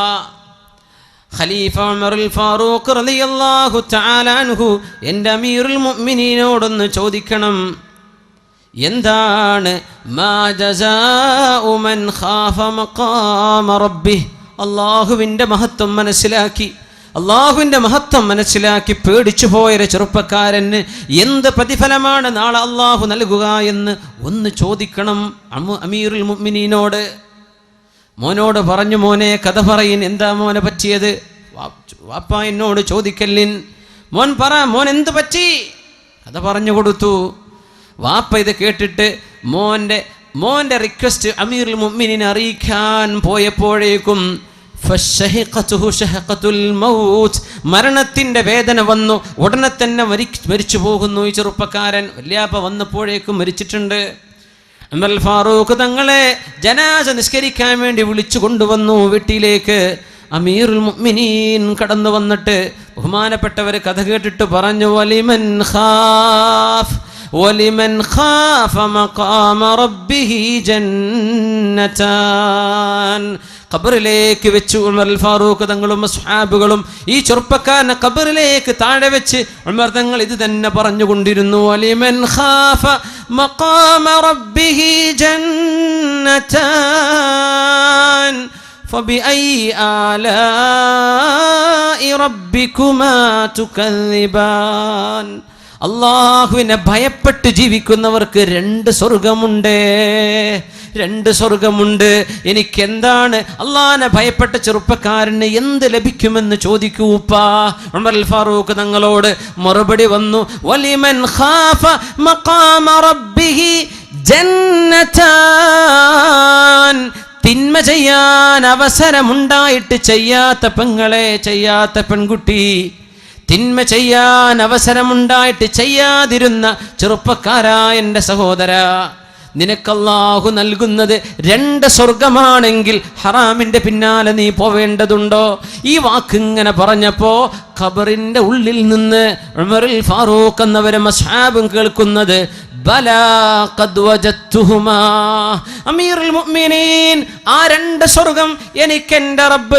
ഖലീഫ ഉമറുൽ ഫാറൂഖ് റളിയല്ലാഹു തആല അൻഹു എൻ്റെ അമീറുൽ മുഅ്മിനീനോടൊന്ന് ചോദിക്കണം, എന്താണ് മാ ജസാഉ മൻ ഖാഫ മഖാമ റബ്ബിഹി? അല്ലാഹുവിൻ്റെ മഹത്വം മനസ്സിലാക്കി, അള്ളാഹുവിൻ്റെ മഹത്വം മനസ്സിലാക്കി പേടിച്ചു പോയൊരു ചെറുപ്പക്കാരന് എന്ത് പ്രതിഫലമാണ് നാളെ അള്ളാഹു നൽകുക എന്ന് ഒന്ന് ചോദിക്കണം അമീറുൽ മുഅ്മിനീനോട്. മോനോട് പറഞ്ഞു, മോനെ കഥ പറയിൻ, എന്താ മോനെ പറ്റിയത്? വാപ്പ എന്നോട് ചോദിക്കല്ലിൻ, മോൻ പറ, മോൻ എന്ത് പറ്റി? കഥ പറഞ്ഞു കൊടുത്തു. വാപ്പ ഇത് കേട്ടിട്ട് മോൻ്റെ റിക്വസ്റ്റ് അമീറുൽ മുഅ്മിനീനെ അറിയിക്കാൻ പോയപ്പോഴേക്കും മരണത്തിന്റെ വേദന വന്നു. ഉടനെ തന്നെ മരിച്ചു പോകുന്നു ഈ ചെറുപ്പക്കാരൻ. വല്യാപ്പ വന്നപ്പോഴേക്കും മരിച്ചിട്ടുണ്ട്. ഉമർ ഫാറൂഖ് തങ്ങളെ ജനാസ നിസ്കരിക്കാൻ വേണ്ടി വിളിച്ചു കൊണ്ടുവന്നു വീട്ടിലേക്ക്. അമീറുൽ മുഅ്മിനീൻ കടന്നു വന്നിട്ട് ബഹുമാനപ്പെട്ടവർ കഥ കേട്ടിട്ട് പറഞ്ഞു, വലിമൻ ഖാഫ മഖാമ റബ്ബിഹി ജന്നതാൻ. ഖബറിലേക്ക് വെച്ചു ഉമർ ഫാറൂഖ് തങ്ങളും സ്വഹാബുകളും ഈ ചെറുപ്പക്കാരനെ ഖബറിലേക്ക് താഴെ വെച്ച് ഉമർ തങ്ങൾ ഇത് തന്നെ പറഞ്ഞുകൊണ്ടിരുന്നു, വലിമൻ ഖാഫ മഖാമ റബ്ബിഹി ജന്നതാൻ ഫബിഅയ്യി ആലാഇ റബ്ബികുമാ തുകദ്ദിബാൻ. അള്ളാഹുവിനെ ഭയപ്പെട്ട് ജീവിക്കുന്നവർക്ക് രണ്ട് സ്വർഗമുണ്ട്. എനിക്കെന്താണ്? അള്ളാഹിനെ ഭയപ്പെട്ട ചെറുപ്പക്കാരന് എന്ത് ലഭിക്കുമെന്ന് ചോദിക്കൂ ഉപ്പാ. ഉമർ ഫാറൂഖ് തങ്ങളോട് മറുപടി വന്നു, വലിമൻ ഖാഫ മഖാമ റബ്ബിഹി ജന്നതാൻ. തിന്മ ചെയ്യാൻ അവസരമുണ്ടായിട്ട് ചെയ്യാത്ത പെങ്ങളെ, ചെയ്യാത്ത പെൺകുട്ടി, തിന്മ ചെയ്യാൻ അവസരമുണ്ടായിട്ട് ചെയ്യാതിരുന്ന ചെറുപ്പക്കാരായ എൻ്റെ സഹോദര, നിനക്കല്ലാഹു നൽകുന്നത് രണ്ട് സ്വർഗമാണെങ്കിൽ ഹറാമിന്റെ പിന്നാലെ നീ പോവേണ്ടതുണ്ടോ? ഈ വാക്കിങ്ങനെ പറഞ്ഞപ്പോ ഖബറിന്റെ ഉള്ളിൽ നിന്ന് ഉമറുൽ ഫാറൂഖ് എന്നവരെ അസ്ഹാബും കേൾക്കുന്നത്, ബലാ ഖദ് വജത്തുഹുമാ. അമീറുൽ മുഅ്മിനീൻ, ആ രണ്ട് സ്വർഗം എനിക്കെൻ്റെ റബ്ബ്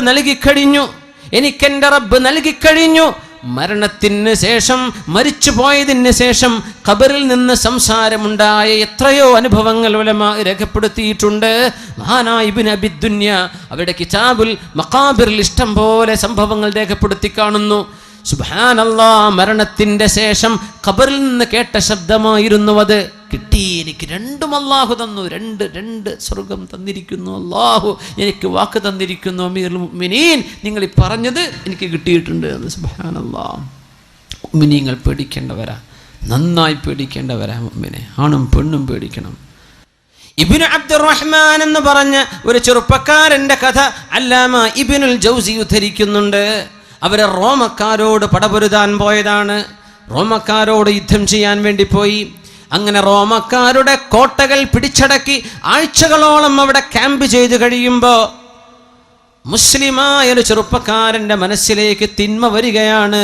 നൽകിക്കഴിഞ്ഞു. മരണത്തിന് ശേഷം, മരിച്ചു പോയതിന് ശേഷം ഖബറിൽ നിന്ന് സംസാരമുണ്ടായ എത്രയോ അനുഭവങ്ങൾ ഉലമാ രേഖപ്പെടുത്തിയിട്ടുണ്ട്. മഹാനായ ഇബ്നു അബി ദുനിയ അവരുടെ കിതാബുൽ മഖാബിറിൽ ഇഷ്ടം പോലെ സംഭവങ്ങൾ രേഖപ്പെടുത്തി കാണുന്നു. സുബ്ഹാനല്ലാഹ്, മരണത്തിന്റെ ശേഷം ഖബറിൽ നിന്ന് കേട്ട ശബ്ദമായിരുന്നു അത്. കിട്ടി, എനിക്ക് രണ്ടും അല്ലാഹു തന്നു, രണ്ട് സ്വർഗം തന്നിരിക്കുന്നു, അല്ലാഹു എനിക്ക് വാക്ക് തന്നിരിക്കുന്നു. അമീറുൽ മുഅ്മിനീൻ, നിങ്ങൾ ഈ പറഞ്ഞത് എനിക്ക് കിട്ടിയിട്ടുണ്ട് എന്ന്. സുബ്ഹാനല്ലാഹ്, മുഅ്മിനീങ്ങൾ പേടിക്കേണ്ടവരാ, നന്നായി പേടിക്കേണ്ടവരാ. മുഅ്മിനെ ആണും പെണ്ണും പേടിക്കണം. ഇബ്നു അബ്ദുറഹ്മാൻ എന്ന് പറഞ്ഞ ഒരു ചെറുപ്പക്കാരന്റെ കഥ അല്ലാമ ഇബ്നുൽ ജൗസി ഉദ്ധരിക്കുന്നുണ്ട്. അവരെ റോമക്കാരോട് പടപൊരുതാൻ പോയതാണ്. റോമക്കാരോട് യുദ്ധം ചെയ്യാൻ വേണ്ടി പോയി. അങ്ങനെ റോമക്കാരുടെ കോട്ടകൾ പിടിച്ചടക്കി ആഴ്ചകളോളം അവിടെ ക്യാമ്പ് ചെയ്ത് കഴിയുമ്പോൾ മുസ്ലിമായ ഒരു ചെറുപ്പക്കാരൻ്റെ മനസ്സിലേക്ക് തിന്മ വരികയാണ്.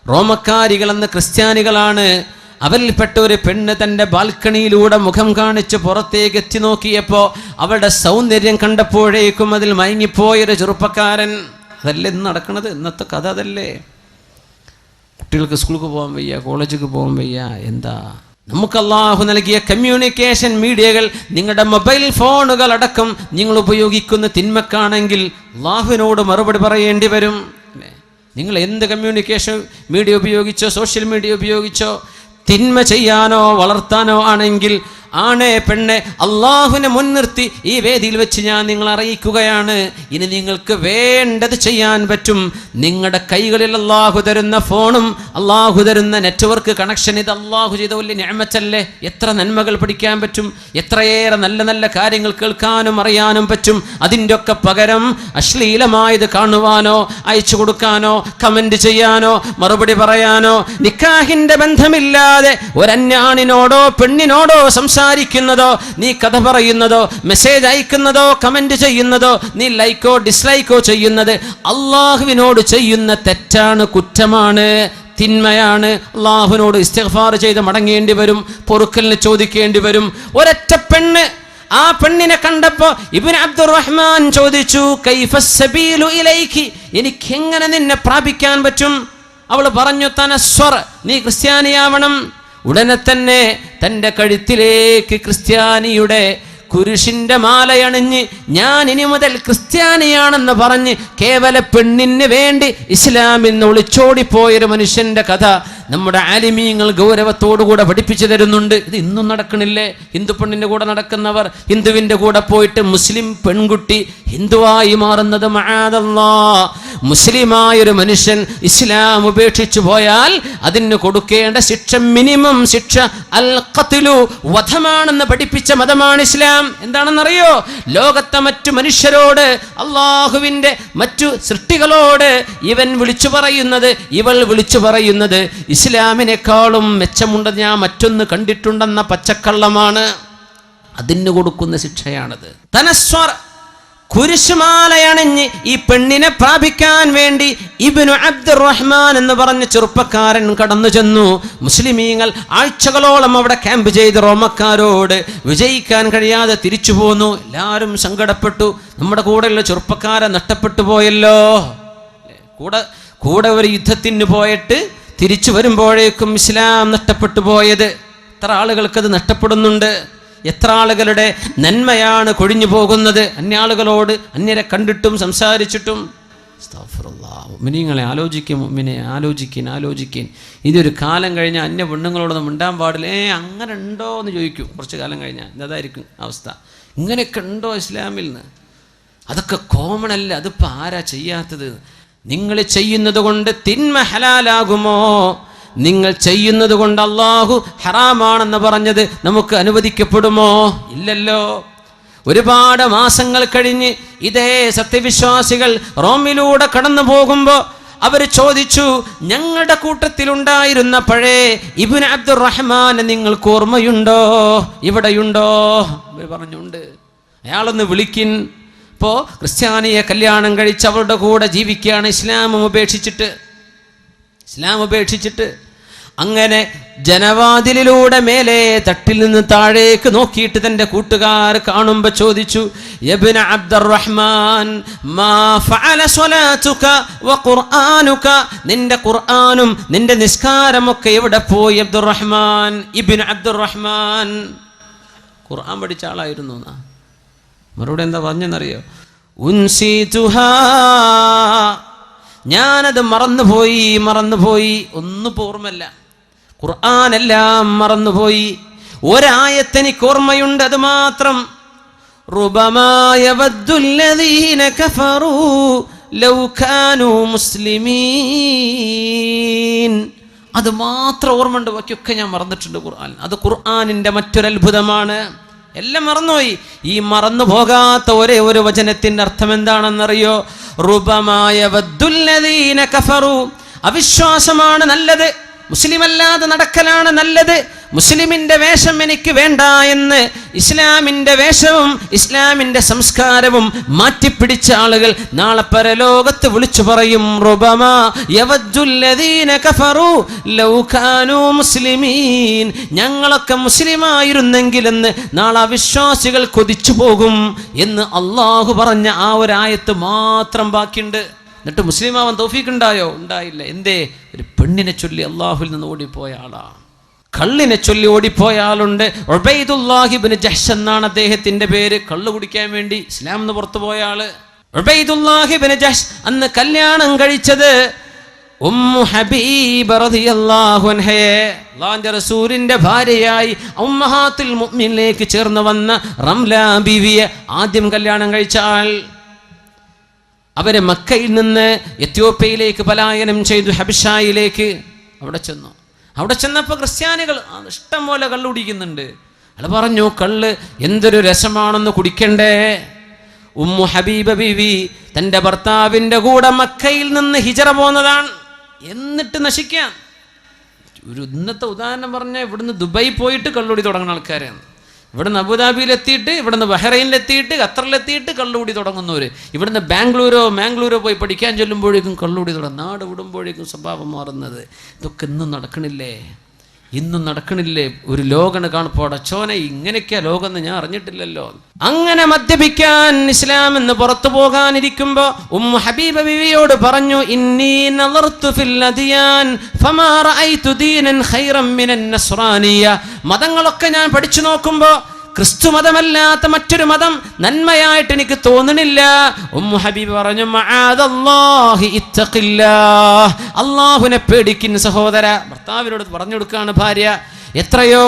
റോമക്കാരികളെന്ന് ക്രിസ്ത്യാനികളാണ്. അവരിൽപ്പെട്ട ഒരു പെണ്ണ് തൻ്റെ ബാൽക്കണിയിലൂടെ മുഖം കാണിച്ച് പുറത്തേക്ക് എത്തി നോക്കിയപ്പോൾ അവളുടെ സൗന്ദര്യം കണ്ടപ്പോഴേക്കും അതിൽ മയങ്ങിപ്പോയൊരു ചെറുപ്പക്കാരൻ. അതല്ലേ ഇന്ന് നടക്കണത്, ഇന്നത്തെ കഥ അതല്ലേ. കുട്ടികൾക്ക് സ്കൂൾക്ക് പോകാൻ വയ്യ, കോളേജിലേക്ക് പോകാൻ വയ്യ. എന്താ നമുക്ക് അള്ളാഹു നൽകിയ കമ്മ്യൂണിക്കേഷൻ മീഡിയകൾ, നിങ്ങളുടെ മൊബൈൽ ഫോണുകൾ അടക്കം നിങ്ങൾ ഉപയോഗിക്കുന്ന തിന്മക്കാണെങ്കിൽ അള്ളാഹുവിനോട് മറുപടി പറയേണ്ടി വരും. നിങ്ങൾ എന്ത് കമ്മ്യൂണിക്കേഷൻ മീഡിയ ഉപയോഗിച്ചോ, സോഷ്യൽ മീഡിയ ഉപയോഗിച്ചോ, തിന്മ ചെയ്യാനോ വളർത്താനോ ആണെങ്കിൽ ആണേ പെണ്ണെ, അള്ളാഹുവിനെ മുൻനിർത്തി ഈ വേദിയിൽ വെച്ച് ഞാൻ നിങ്ങളെ അറിയിക്കുകയാണ്. ഇനി നിങ്ങൾക്ക് വേണ്ടത് ചെയ്യാൻ പറ്റും. നിങ്ങളുടെ കൈകളിൽ അള്ളാഹു തരുന്ന ഫോണും അള്ളാഹു തരുന്ന നെറ്റ്വർക്ക് കണക്ഷൻ, ഇത് അള്ളാഹു ചെയ്ത വലിയ നിഅമത്തല്ലേ. എത്ര നന്മകൾ പഠിക്കാൻ പറ്റും, എത്രയേറെ നല്ല നല്ല കാര്യങ്ങൾ കേൾക്കാനും അറിയാനും പറ്റും. അതിൻ്റെ ഒക്കെ പകരം അശ്ലീലമായത് കാണുവാനോ അയച്ചു കൊടുക്കാനോ കമന്റ് ചെയ്യാനോ മറുപടി പറയാനോ, നിക്കാഹിന്റെ ബന്ധമില്ലാതെ ഒരന്യാണിനോടോ പെണ്ണിനോടോ സംസാരിക്കുന്നതോ, നീ കഥ പറയുന്നതോ, മെസ്സേജ് അയക്കുന്നതോ, കമന്റ് ചെയ്യുന്നതോ, നീ ലൈക്കോ ഡിസ്ലൈക്കോ ചെയ്യുന്നത് അള്ളാഹുവിനോട് ചെയ്യുന്ന തെറ്റാണ്, കുറ്റമാണ്, തിന്മയാണ്. അള്ളാഹുവിനോട് ഇസ്തിഗ്ഫാർ ചെയ്ത് മടങ്ങേണ്ടി വരും, പൊറുക്കലിന് ചോദിക്കേണ്ടി വരും. ഒരൊറ്റ പെണ്ണ്, ആ പെണ്ണിനെ കണ്ടപ്പോ ഇബ്നു അബ്ദുറഹ്മാൻ ചോദിച്ചു, കൈഫസ് സബീലു ഇലൈകി, എനിക്കെങ്ങനെ നിന്നെ പ്രാപിക്കാൻ പറ്റും? അവൾ പറഞ്ഞു, തനസ്വർ, നീ ക്രിസ്ത്യാനിയാവണം. ഉടനെ തന്നെ തൻ്റെ കഴുത്തിലേക്ക് ക്രിസ്ത്യാനിയുടെ കുരിശിന്റെ മാലയണിഞ്ഞ് ഞാൻ ഇനി മുതൽ ക്രിസ്ത്യാനിയാണെന്ന് പറഞ്ഞ് കേവല പെണ്ണിന് വേണ്ടി ഇസ്ലാമിൽ നിന്ന് ഒളിച്ചോടിപ്പോയൊരു മനുഷ്യന്റെ കഥ നമ്മുടെ ആലിമീങ്ങൾ ഗൗരവത്തോടുകൂടെ പഠിപ്പിച്ചു തരുന്നുണ്ട്. ഇത് ഇന്നും നടക്കണില്ലേ? ഹിന്ദു പെണ്ണിന്റെ കൂടെ നടക്കുന്നവർ ഹിന്ദുവിന്റെ കൂടെ പോയിട്ട് മുസ്ലിം പെൺകുട്ടി ഹിന്ദുവായി മാറുന്നത് മഅദല്ലാഹ്. മുസ്ലിമായൊരു മനുഷ്യൻ ഇസ്ലാം ഉപേക്ഷിച്ചു പോയാൽ അതിന് കൊടുക്കേണ്ട ശിക്ഷ, മിനിമം ശിക്ഷ അൽ ഖത്ലു, വധമാണെന്ന് പഠിപ്പിച്ച മതമാണ് ഇസ്ലാം. എന്താണെന്നറിയോ? ലോകത്തെ മറ്റു മനുഷ്യരോട്, അള്ളാഹുവിന്റെ മറ്റു സൃഷ്ടികളോട് ഇവൻ വിളിച്ചു പറയുന്നത്, ഇവൾ വിളിച്ചു പറയുന്നത് ഇസ്ലാമിനേക്കാളും മെച്ചമുണ്ടെന്ന് ഞാൻ മറ്റൊന്ന് കണ്ടിട്ടുണ്ടെന്ന പച്ചക്കള്ളമാണ്. അതിന് കൊടുക്കുന്ന ശിക്ഷയാണത്. തനസ്വർ, കുരിശുമാലയണിഞ്ഞ് ഈ പെണ്ണിനെ പ്രാപിക്കാൻ വേണ്ടി ഇബ്നു അബ്ദുറഹ്മാൻ എന്ന് പറഞ്ഞ ചെറുപ്പക്കാരൻ കടന്നു ചെന്നു. മുസ്ലിമീങ്ങൾ ആഴ്ചകളോളം അവിടെ ക്യാമ്പ് ചെയ്ത് റോമക്കാരോട് വിജയിക്കാൻ കഴിയാതെ തിരിച്ചു പോന്നു. എല്ലാവരും സങ്കടപ്പെട്ടു. നമ്മുടെ കൂടെയുള്ള ചെറുപ്പക്കാരെ നഷ്ടപ്പെട്ടു പോയല്ലോ. കൂടെ ഒരു യുദ്ധത്തിന് പോയിട്ട് തിരിച്ചു വരുമ്പോഴേക്കും ഇസ്ലാം നഷ്ടപ്പെട്ടു പോയത്. എത്ര ആളുകൾക്കത് നഷ്ടപ്പെടുന്നുണ്ട്? എത്ര ആളുകളുടെ നന്മയാണ് കൊഴിഞ്ഞു പോകുന്നത്? അന്യാളുകളോട്, അന്യരെ കണ്ടിട്ടും സംസാരിച്ചിട്ടും. മുഅ്മിനീങ്ങളെ ആലോചിക്കും, മുഅ്മിനെ ആലോചിക്കിൻ. ഇതൊരു കാലം കഴിഞ്ഞാൽ അന്യ പെണ്ണുങ്ങളോടൊന്നും മിണ്ടാൻ പാടില്ല. അങ്ങനെ ഉണ്ടോ എന്ന് ചോദിക്കും. കുറച്ച് കാലം കഴിഞ്ഞാൽ ഇതായിരിക്കും അവസ്ഥ. ഇങ്ങനെയൊക്കെ ഉണ്ടോ ഇസ്ലാമിൽ നിന്ന്? അതൊക്കെ കോമൺ അല്ല. അതിപ്പോൾ ആരാ ചെയ്യാത്തത്? നിങ്ങൾ ചെയ്യുന്നത് കൊണ്ട് തിന്മ ഹലാലാകുമോ? നിങ്ങൾ ചെയ്യുന്നത് കൊണ്ട് അള്ളാഹു ഹറാമാണെന്ന് പറഞ്ഞത് നമുക്ക് അനുവദിക്കപ്പെടുമോ? ഇല്ലല്ലോ. ഒരുപാട് മാസങ്ങൾ കഴിഞ്ഞ് ഇതേ സത്യവിശ്വാസികൾ റോമിലൂടെ കടന്നു പോകുമ്പോൾ അവർ ചോദിച്ചു, ഞങ്ങളുടെ കൂട്ടത്തിലുണ്ടായിരുന്ന പഴയ ഇബ്നു അബ്ദുറഹ്മാൻ നിങ്ങൾക്ക് ഓർമ്മയുണ്ടോ? ഇവിടെയുണ്ടോ? അവർ പറഞ്ഞുണ്ട്. അയാളൊന്ന് വിളിക്കിൻ. ഇപ്പോൾ ക്രിസ്ത്യാനിയെ കല്യാണം കഴിച്ച് അവരുടെ കൂടെ ജീവിക്കുകയാണ്, ഇസ്ലാം ഉപേക്ഷിച്ചിട്ട്. അങ്ങനെ ജനവാതിലിലൂടെ മേലെ തട്ടിൽ നിന്ന് താഴേക്ക് നോക്കിയിട്ട് തൻ്റെ കൂട്ടുകാർ കാണുമ്പോൾ ചോദിച്ചു, ഇബ്ന അബ്ദുറഹ്മാൻ, മാ ഫഅല സ്വലാതുക വ ഖുർആനുക, നിന്റെ ഖുർആനും നിന്റെ നിസ്കാരമൊക്കെ എവിടെ പോയി അബ്ദുറഹ്മാൻ? ഇബ്നു അബ്ദുറഹ്മാൻ ഖുർആൻ പഠിച്ച ആളായിരുന്നു. മറുപടി എന്താ പറഞ്ഞെന്നറിയോ? ഉൻസിതുഹാ, ഞാനത് മറന്നുപോയി, ഒന്നും ഓർമ്മല്ല. ഖുർആനെല്ലാം മറന്നുപോയി. ഒരായത്തെനിക്ക് ഓർമ്മയുണ്ട്, അത് മാത്രം. റുബമാ യവദ്ദുല്ലദീന കഫറൂ ലൗ കാനൂ മുസ്ലിമീൻ, അത് മാത്രം ഓർമ്മയുണ്ട്. ബാക്കിയൊക്കെ ഞാൻ മറന്നിട്ടുണ്ട് ഖുർആൻ. അത് ഖുർആനിൻ്റെ മറ്റൊരത്ഭുതമാണ്. എല്ലാം മറന്നുപോയി. ഈ മറന്നു പോകാത്ത ഒരേ ഒരു വചനത്തിന്റെ അർത്ഥം എന്താണെന്നറിയോ? റുബമായ വദ്ദുല്ലദീന കഫറു, അവിശ്വാസമാണ് നല്ലത്, മുസ്ലിം അല്ലാതെ നടക്കലാണ് നല്ലത്, മുസ്ലിമിന്റെ വേഷം എനിക്ക് വേണ്ട എന്ന് ഇസ്ലാമിന്റെ വേഷവും ഇസ്ലാമിന്റെ സംസ്കാരവും മാറ്റിപ്പിടിച്ച ആളുകൾ നാളെ പരലോകത്ത് വിളിച്ചു പറയും, റുബമാ യവദ്ദുല്ലദീന കഫറു ലൗ കാനൂ മുസ്ലിമീൻ, ഞങ്ങളൊക്കെ മുസ്ലിമായിരുന്നെങ്കിലെന്ന് നാളെ വിശ്വാസികൾ കൊതിച്ചു പോകും എന്ന് അള്ളാഹു പറഞ്ഞ ആ ഒരു ആയത്ത് മാത്രം ബാക്കിയുണ്ട്. എന്നിട്ട് മുസ്ലിമാവാൻ തൗഫീഖ് ഉണ്ടായോ? ഉണ്ടായില്ല. എന്തേ? ഒരു പെണ്ണിനെ ചൊല്ലി അള്ളാഹുവിൽ നിന്ന് ഓടിപ്പോയ ആളാണ്. കള്ളിനെ ചൊല്ലി ഓടിപ്പോയ ആളുണ്ട്. ഉബൈദുല്ലാഹി ഇബ്നു ജഹ്ഷ് എന്നാണ് അദ്ദേഹത്തിന്റെ പേര്. കള്ള് കുടിക്കാൻ വേണ്ടി ഇസ്ലാം നിന്ന് പുറത്തു പോയ ആള് ഉബൈദുല്ലാഹി ഇബ്നു ജഹ്ഷ്. അന്ന് കല്യാണം കഴിച്ചത് ഉമ്മു ഹബീബ റളിയല്ലാഹു അൻഹയെ, അല്ലാഹുവിന്റെ റസൂലിന്റെ ഭാര്യയായി ഉമ്മഹാത്തുൽ മുഅ്മിനീനിലേക്ക് ചേർന്ന് വന്ന റംല ബീവിയെ ആദ്യം കല്യാണം കഴിച്ച ആൾ. അവരെ മക്കയിൽ നിന്ന് എത്യോപ്യയിലേക്ക് പലായനം ചെയ്തു, ഹബിഷായിലേക്ക്. അവിടെ ചെന്നപ്പോൾ ക്രിസ്ത്യാനികൾ ഇഷ്ടം പോലെ കള്ള് കുടിക്കുന്നുണ്ട്. അയാൾ പറഞ്ഞു, കള്ള് എന്തൊരു രസമാണെന്ന് കുടിക്കണ്ടേ. ഉമ്മു ഹബീബ ബീവി തൻ്റെ ഭർത്താവിൻ്റെ കൂടെ മക്കയിൽ നിന്ന് ഹിജറ പോന്നതാണ്. എന്നിട്ട് നശിക്കാൻ ഒരു ഇന്നത്തെ ഉദാഹരണം പറഞ്ഞാൽ, ഇവിടുന്ന് ദുബായ് പോയിട്ട് കള്ളുകൂടി തുടങ്ങുന്ന ആൾക്കാരാണ്. ഇവിടുന്ന് അബുദാബിയിലെത്തിയിട്ട്, ഇവിടുന്ന് ബഹ്റൈനിലെത്തിയിട്ട്, ഖത്തറിലെത്തിയിട്ട് കള്ളുകൂടി തുടങ്ങുന്നവർ. ഇവിടുന്ന് മാംഗ്ലൂരോ പോയി പഠിക്കാൻ ചൊല്ലുമ്പോഴേക്കും കള്ളുകൂടി തുടങ്ങും. നാട് വിടുമ്പോഴേക്കും സ്വഭാവം മാറുന്നത്. ഇതൊക്കെ ഇന്നും നടക്കണില്ലേ? ഒരു ലോകണ് കാണപ്പോൾ അടച്ചോനെ ഇങ്ങനെയൊക്കെയാ ലോകം എന്ന് ഞാൻ അറിഞ്ഞിട്ടില്ലല്ലോ. അങ്ങനെ മദ്യപിക്കാൻ ഇസ്ലാം എന്ന് പുറത്തു പോകാനിരിക്കുമ്പോ ഉമ്മു ഹബീബ ബിവിയോട് പറഞ്ഞു, ഇന്നി നളർതു ഫിൽ അദിയാൻ ഫമാ റഅയ്തു ദീനൻ ഖൈറൻ മിനൻ നസ്റാനിയ. മതങ്ങളൊക്കെ ഞാൻ പഠിച്ചു നോക്കുമ്പോ ക്രിസ്തു മതമല്ലാത്ത മറ്റൊരു മതം നന്മയായിട്ട് എനിക്ക് തോന്നണില്ല. ഉമ്മു ഹബീബ് പറഞ്ഞു, മഅദല്ലാഹി ഇത്തഖില്ലാഹ്, അല്ലാഹുവിനെ പേടിക്കിൻ സഹോദര. ഭർത്താവിനോട് പറഞ്ഞു കൊടുക്കുകയാണ് ഭാര്യ. എത്രയോ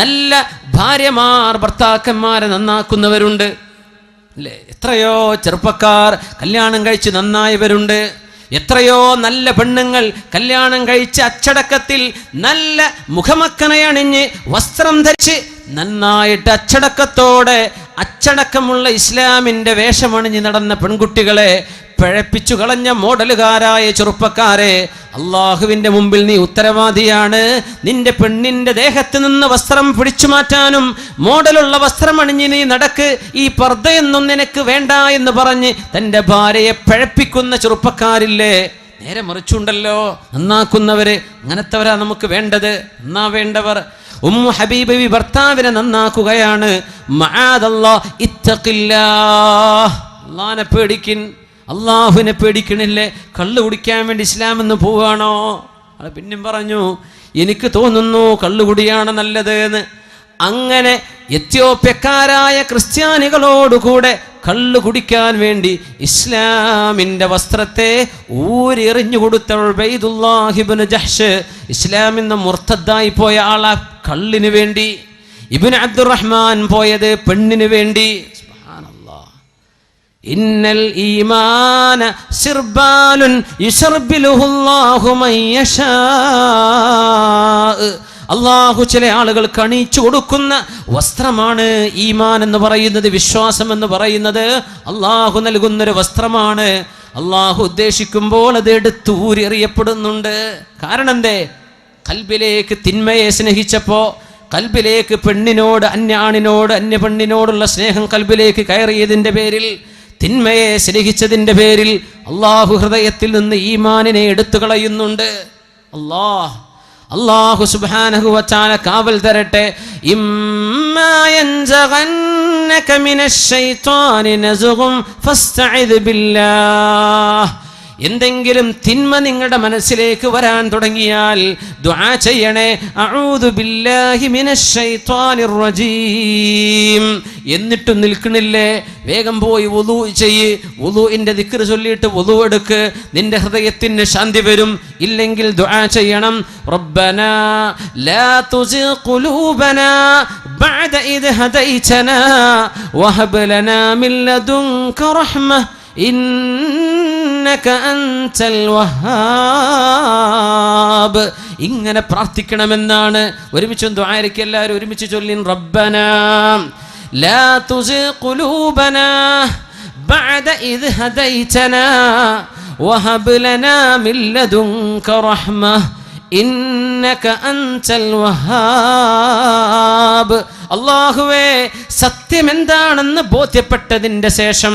നല്ല ഭാര്യമാർ ഭർത്താക്കന്മാരെ നന്നാക്കുന്നവരുണ്ട് അല്ലേ? എത്രയോ ചെറുപ്പക്കാർ കല്യാണം കഴിച്ച് നന്നായവരുണ്ട്. എത്രയോ നല്ല പെണ്ണുങ്ങൾ കല്യാണം കഴിച്ച് അച്ചടക്കത്തിൽ നല്ല മുഖമക്കനയണിഞ്ഞ് വസ്ത്രം ധരിച്ച് നന്നായിട്ട് അച്ചടക്കത്തോടെ അച്ചടക്കമുള്ള ഇസ്ലാമിൻ്റെ വേഷമണിഞ്ഞ് നടന്ന പെൺകുട്ടികളെ പിഴപ്പിച്ചു കളഞ്ഞ മോഡലുകാരായ ചെറുപ്പക്കാരെ, അള്ളാഹുവിൻ്റെ മുമ്പിൽ നീ ഉത്തരവാദിയാണ്. നിന്റെ പെണ്ണിൻ്റെ ദേഹത്ത് നിന്ന് വസ്ത്രം പിടിച്ചു മാറ്റാനും മോഡലുള്ള വസ്ത്രം അണിഞ്ഞ് നീ നടക്ക്, ഈ പർദ്ദയൊന്നും നിനക്ക് വേണ്ട എന്ന് പറഞ്ഞ് തൻ്റെ ഭാര്യയെ പിഴപ്പിക്കുന്ന ചെറുപ്പക്കാരില്ലേ? നേരെ മറിച്ചുണ്ടല്ലോ, നന്നാക്കുന്നവര്. അങ്ങനത്തെവരാ നമുക്ക് വേണ്ടത്, നന്നാവേണ്ടവർ. ഉമ്മു ഹബീബ ഭർത്താവിനെ നന്നാക്കുകയാണ്. മഅദല്ലാഹ് ഇത്തഖില്ലാഹ്, അല്ലാഹുവിനെ പേടിക്കിൻ. അള്ളാഹുവിനെ പേടിക്കണില്ലേ? കള്ളു കുടിക്കാൻ വേണ്ടി ഇസ്ലാം എന്ന് പോവുകയാണോ? അത് പിന്നെയും പറഞ്ഞു, എനിക്ക് തോന്നുന്നു കള്ളുകുടിയാണ് നല്ലത് എന്ന്. അങ്ങനെ എത്യോപ്യക്കാരായ ക്രിസ്ത്യാനികളോടുകൂടെ കള്ളു കുടിക്കാൻ വേണ്ടി ഇസ്ലാമിൻ്റെ വസ്ത്രത്തെ ഊരെറിഞ്ഞു കൊടുത്ത ഉബൈദുല്ലാഹി ഇബ്നു ജഹ്ഷ് ഇസ്ലാമിൽ നിന്ന് മുർത്തദ്ദായി പോയ ആളാ കള്ളിന് വേണ്ടി. ഇബ്നു അബ്ദുറഹ്മാൻ പോയത് പെണ്ണിന് വേണ്ടി. ഇന്നൽ ഈമാന സിർബാലുൻ യുശർബിലുഹുല്ലാഹു മൻ യശാ. അള്ളാഹു ചില ആളുകൾ കണിച്ചു കൊടുക്കുന്ന വസ്ത്രമാണ് ഈമാൻ എന്ന് പറയുന്നത്. വിശ്വാസം എന്ന് പറയുന്നത് അള്ളാഹു നൽകുന്നൊരു വസ്ത്രമാണ്. അള്ളാഹു ഉദ്ദേശിക്കുമ്പോൾ അത് എടുത്തൂരെറിയപ്പെടുന്നുണ്ട്. കാരണം എന്തേ? കൽബിലേക്ക് തിന്മയെ സ്നേഹിച്ചപ്പോൾ, കൽബിലേക്ക് പെണ്ണിനോട്, അന്യാണിനോട്, അന്യ പെണ്ണിനോടുള്ള സ്നേഹം കൽബിലേക്ക് കയറിയതിൻ്റെ പേരിൽ, തിന്മയെ സ്നേഹിച്ചതിൻ്റെ പേരിൽ അള്ളാഹു ഹൃദയത്തിൽ നിന്ന് ഈമാനിനെ എടുത്തു കളയുന്നുണ്ട്. അല്ലാഹു സുബ്ഹാനഹു വ തആല കാവൽ തരട്ടെ. ഇമ്മാ യൻസഗന്നക മിനശ് ശൈത്വാനി നസ്ഗും ഫസ്തഇദ് ബില്ലാഹ്. എന്തെങ്കിലും തിന്മ നിങ്ങളുടെ മനസ്സിലേക്ക് വരാൻ തുടങ്ങിയാൽ ദുആ ചെയ്യണേ, അഊദു ബില്ലാഹി മിനശ് ശൈത്വാനിർ റജീം. എന്നിട്ടും നിൽക്കണില്ലേ? വേഗം പോയി വുളൂ ചെയ്യ്. വുളൂഇന്റെ ദിക്ർ ചൊല്ലിയിട്ട് വുളൂ എടുക്ക്, നിന്റെ ഹൃദയത്തിന് ശാന്തി വരും. ഇല്ലെങ്കിൽ ദുആ ചെയ്യണം, റബ്ബനാ ലാ തുസിഗ് ഖുലൂബനാ ബഅദ ഇദ് ഹദൈതനാ വഹബ് ലനാ മിൻ ലദുൻക റഹ്മ ഇന്നക അൻതൽ വഹാബ്. ഇങ്ങനെ പ്രാർത്ഥിക്കണമെന്നാണ്. ഒരുമിച്ച് ദുആയിരക്ക് എല്ലാവരും ഒരുമിച്ച് ചൊല്ലിൻ, റബ്ബനാ ലാ തുസിഗ് ഖുലൂബനാ ബഅദ ഇദ് ഹദൈതനാ വഹബ് ലനാ മിൻ ലദുൻക റഹ്മ ഇന്നക അൻതൽ വഹാബ്. അല്ലാഹുവേ, സത്യം എന്താണെന്ന് ബോധ്യപ്പെട്ടതിൻ്റെ ശേഷം,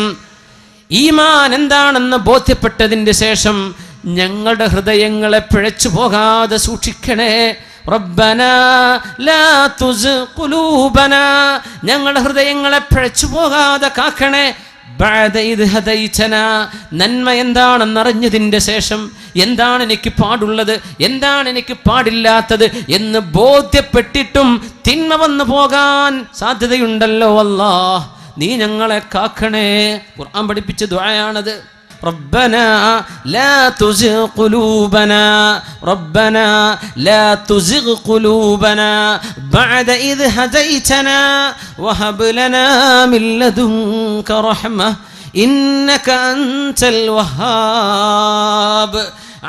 ഈമാൻ എന്താണെന്ന് ബോധ്യപ്പെട്ടതിൻ്റെ ശേഷം ഞങ്ങളുടെ ഹൃദയങ്ങളെ പിഴച്ചു പോകാതെ സൂക്ഷിക്കണേ. റബ്ബനാ ലാ തുസിഗ് ഖുലൂബനാ, ഞങ്ങളുടെ ഹൃദയങ്ങളെ പിഴച്ചു പോകാതെ കാക്കണേ. ബഅദ ഇദ് ഹദൈതനാ, നന്മ എന്താണെന്നറിഞ്ഞതിൻ്റെ ശേഷം എന്താണ് എനിക്ക് പാടുള്ളത്, എന്താണ് എനിക്ക് പാടില്ലാത്തത് എന്ന് ബോധ്യപ്പെട്ടിട്ടും തിന്മ വന്നു പോകാൻ സാധ്യതയുണ്ടല്ലോ അല്ലാഹ്, നീ ഞങ്ങളെ കാക്കണേ. ഖുർആൻ പഠിപ്പിച്ച ദുആയാണത്. ربنا لا تزغ قلوبنا ربنا لا تزغ قلوبنا بعد إذ هديتنا وهب لنا من لدنك رحمة إنك أنت الوهاب.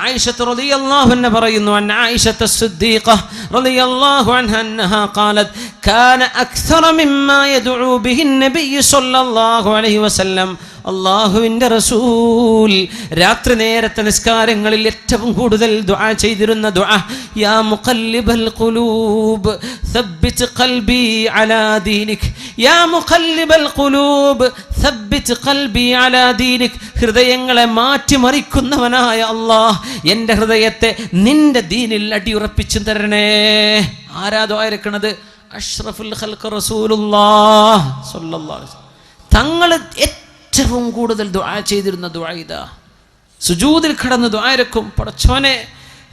عائشة رضي الله عنها പറയുന്നു, عن عائشة الصديقة رضي الله عنها أنها قالت كان أكثر مما يدعو به النبي صلى الله عليه وسلم. അള്ളാഹുവിൻ്റെ റസൂൽ രാത്രി നേരത്തെ നിസ്കാരങ്ങളിൽ ഏറ്റവും കൂടുതൽ ദുആ ചെയ്തിരുന്ന ദുആ, യാ മുഖല്ലിബൽ ഖുലൂബ് സബ്ബിത് ഖൽബി അലാ ദീനിക്, യാ മുഖല്ലിബൽ ഖുലൂബ് സബ്ബിത് ഖൽബി അലാ ദീനിക്. ഹൃദയങ്ങളെ മാറ്റിമറിക്കുന്നവനായ അല്ലാഹ്, എൻ്റെ ഹൃദയത്തെ നിന്റെ ദീനിൽ അടിയുറപ്പിച്ചു തരണേ. ആരാ ദുആ ഇറക്കണത്? അഷ്റഫുൽ ഖൽഖ് റസൂലുള്ളാഹ് സ്വല്ലല്ലാഹു അലൈഹി വസല്ലം. തങ്ങൾ ഏറ്റവും കൂടുതൽ ദുആ ചെയ്തിരുന്ന ദുആ ഇതാ. സുജൂദിൽ കിടന്ന് ദുആ ഇറക്കും, പടച്ചോനെ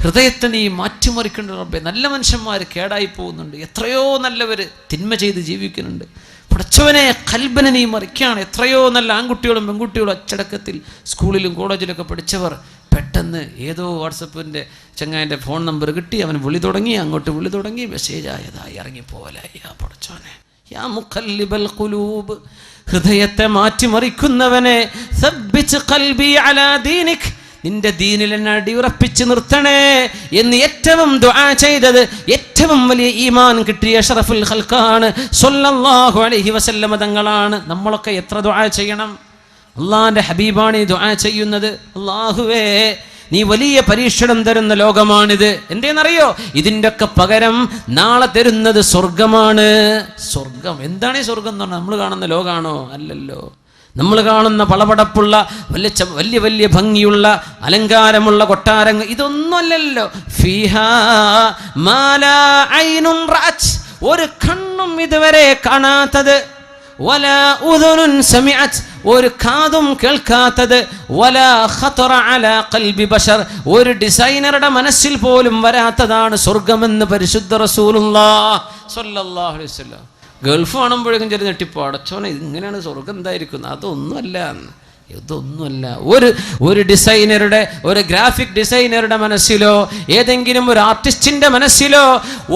ഹൃദയത്തെ നീ മാറ്റിമറിക്കേണ്ട റബ്ബേ. നല്ല മനുഷ്യന്മാർ കേടായി പോകുന്നുണ്ട്, എത്രയോ നല്ലവർ തിന്മ ചെയ്ത് ജീവിക്കുന്നുണ്ട്. പടച്ചവനെ ഖൽബിനെ നീ മറിക്കുകയാണ്. എത്രയോ നല്ല ആൺകുട്ടികളും പെൺകുട്ടികളും അച്ചടക്കത്തിൽ സ്കൂളിലും കോളേജിലൊക്കെ പഠിച്ചവർ പെട്ടെന്ന് ഏതോ വാട്സപ്പിൻ്റെ ചങ്ങാൻ്റെ ഫോൺ നമ്പർ കിട്ടി, അവൻ വിളി തുടങ്ങി, അങ്ങോട്ട് വിളി തുടങ്ങി, മെസ്സേജ് ആയതായി ഇറങ്ങിപ്പോലായി. യാ പടച്ചോനെ, യാ മുഖല്ലിബൽ ഖുലൂബ്, ഹൃദയത്തെ മാറ്റിമറിക്കുന്നവനെ, സബ്ബിത് ഖൽബി അലാ ദീനിക്, നിന്റെ ദീനിൽ എന്നെ അടിയുറപ്പിച്ച് നിർത്തണേ എന്ന് ഏറ്റവും ദുആ ചെയ്തത്, ഏറ്റവും വലിയ ഈമാൻ കിട്ടിയ അഷ്റഫുൽ ഖൽഖാണ് സ്വല്ലല്ലാഹു അലൈഹി വസല്ലം തങ്ങളാണ്. നമ്മളൊക്കെ എത്ര ദുആ ചെയ്യണം? അള്ളാഹിൻ്റെ ഹബീബാണ് ഈ ദുആ ചെയ്യുന്നത്. അല്ലാഹുവേ, നീ വലിയ പരീക്ഷണം തരുന്ന ലോകമാണിത്. എന്തേന്നറിയോ? ഇതിൻ്റെയൊക്കെ പകരം നാളെ തരുന്നത് സ്വർഗമാണ്. സ്വർഗം എന്താണ്? ഈ സ്വർഗം എന്ന് പറഞ്ഞാൽ നമ്മൾ കാണുന്ന ലോകമാണോ? അല്ലല്ലോ. നമ്മൾ കാണുന്ന പളപടപ്പുള്ള വലിയ വലിയ ഭംഗിയുള്ള അലങ്കാരമുള്ള കൊട്ടാരങ്ങൾ ഇതൊന്നുമല്ലല്ലോ. ഫീഹാ മാ ലാ ഐനുൻ റഅത്, ഒരു കണ്ണും ഇതുവരെ കാണാത്തത്, വലാ ഉദുനുൻ സമിഅത്, ഒരു കാതും കേൾക്കാത്തത്, വലാ ഖതറ അലാ ഖൽബി ബശർ, ഒരു ഡിസൈനറുടെ മനസ്സിൽ പോലും വരാത്തതാണ് സ്വർഗമെന്ന് പരിശുദ്ധ റസൂലുള്ളാഹ് സ്വല്ലല്ലാഹു അലൈഹി വസല്ലം. ഗൾഫ് കാണുമ്പോഴേക്കും ചെറിയ നെട്ടിപ്പോ, അടച്ചോനെ ഇങ്ങനെയാണ് സ്വർഗം എന്തായിരിക്കുന്നത്? അതൊന്നുമല്ല, ഇതൊന്നുമല്ല. ഒരു ഡിസൈനറുടെ, ഒരു ഗ്രാഫിക് ഡിസൈനറുടെ മനസ്സിലോ ഏതെങ്കിലും ഒരു ആർട്ടിസ്റ്റിന്റെ മനസ്സിലോ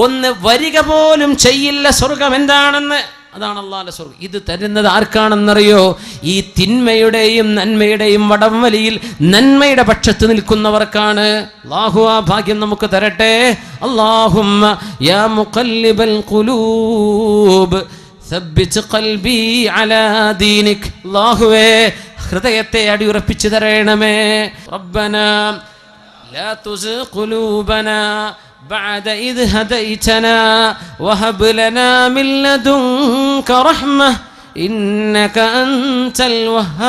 ഒന്ന് വരിക പോലും ചെയ്യില്ല സ്വർഗം എന്താണെന്ന്. അതാണ് അല്ലാഹുവിന്റെ സ്വർഗം. ഇത് തരുന്നത് ആർക്കാണെന്നറിയോ? ഈ തിന്മയുടെയും നന്മയുടെയും വടംവലിയിൽ നന്മയുടെ പക്ഷത്ത് നിൽക്കുന്നവർക്കാണ്. അല്ലാഹു ആ ഭാഗ്യം നമുക്ക് തരട്ടെ. അല്ലാഹുമ്മ യാ മുഖല്ലിബൽ ഖുലൂബ് സബ്ബിത് ഖൽബി അലാ ദീനിക്. അല്ലാഹുവേ, ഹൃദയത്തെ അടിയുറപ്പിച്ചു തരണമേ. റബ്ബനാ ലാ തുസിഗ് ഖുലൂബനാ بعد إذ هديتنا وهب لنا من لدنك رحمة إنك أنت الوهاب.